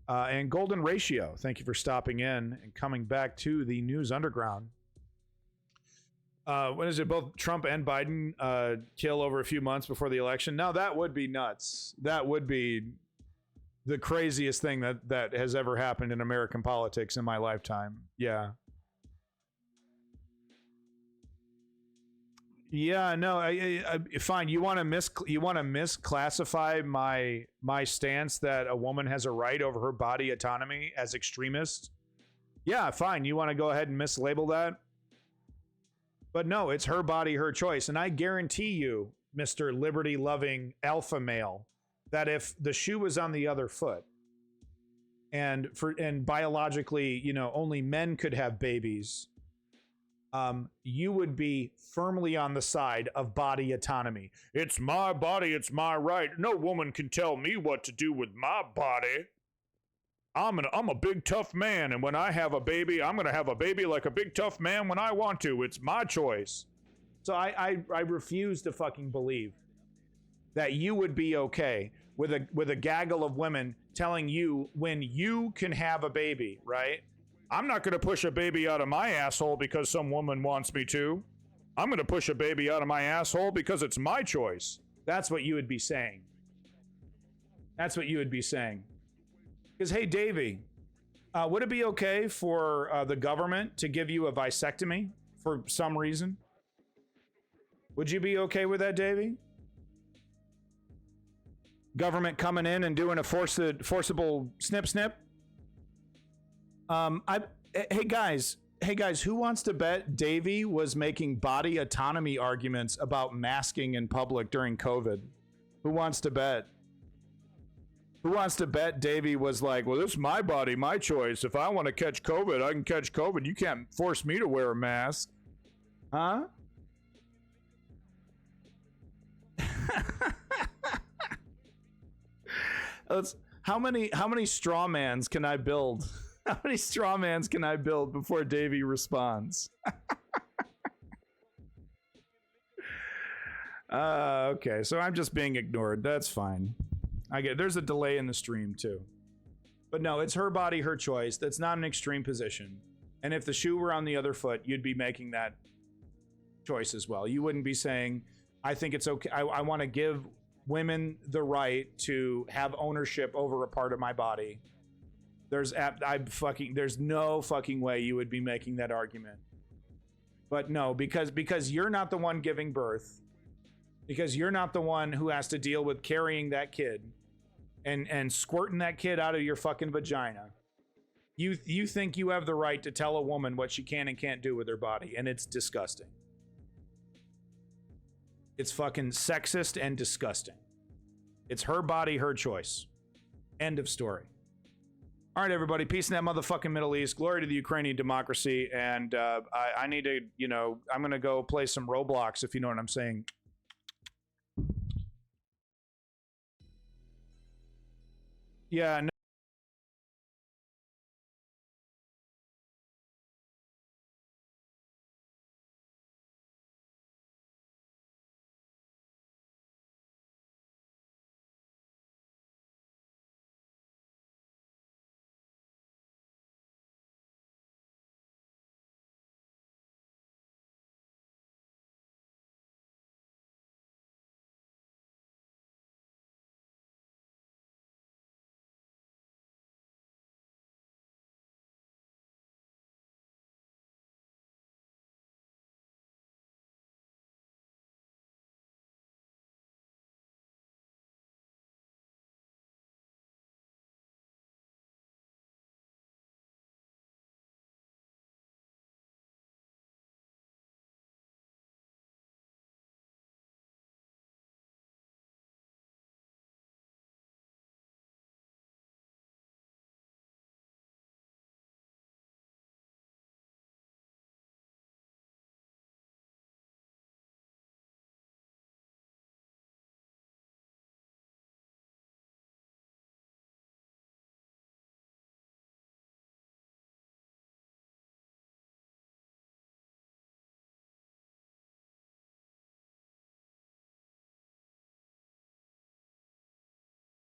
And Golden Ratio. Thank you for stopping in and coming back to the News Underground. When is it? Both Trump and Biden kill over a few months before the election. Now that would be nuts. That would be the craziest thing that has ever happened in American politics in my lifetime. Yeah. Yeah, no, fine. You want to misclassify my stance that a woman has a right over her body autonomy as extremist? Yeah, fine. You want to go ahead and mislabel that? But no, it's her body, her choice. And I guarantee you, Mr. liberty-loving alpha male, that if the shoe was on the other foot and biologically, you know, only men could have babies, you would be firmly on the side of body autonomy. It's my body, it's my right. No woman can tell me what to do with my body. I'm a big tough man, and when I have a baby, I'm gonna have a baby like a big tough man when I want to. It's my choice. So I refuse to fucking believe that you would be okay with a gaggle of women telling you when you can have a baby, right? I'm not going to push a baby out of my asshole because some woman wants me to. I'm going to push a baby out of my asshole because it's my choice. That's what you would be saying. That's what you would be saying. Because, hey, Davey, would it be okay for the government to give you a vasectomy for some reason? Would you be okay with that, Davey? Government coming in and doing a forcible snip? Hey guys, who wants to bet Davey was making body autonomy arguments about masking in public during COVID? Who wants to bet? Who wants to bet Davey was like, well, this is my body, my choice. If I want to catch COVID, I can catch COVID. You can't force me to wear a mask. Huh? How many straw mans can I build? How many straw mans can I build before Davey responds? Okay, so I'm just being ignored. That's fine. I get there's a delay in the stream too. But no, it's her body, her choice. That's not an extreme position. And if the shoe were on the other foot, you'd be making that choice as well. You wouldn't be saying, I think it's okay. I want to give women the right to have ownership over a part of my body. There's no fucking way you would be making that argument. But no, because you're not the one giving birth, because you're not the one who has to deal with carrying that kid and squirting that kid out of your fucking vagina. You think you have the right to tell a woman what she can and can't do with her body, and it's disgusting. It's fucking sexist and disgusting. It's her body, her choice. End of story. All right, everybody. Peace in that motherfucking Middle East. Glory to the Ukrainian democracy. And I need to, I'm going to go play some Roblox, if you know what I'm saying. Yeah, no.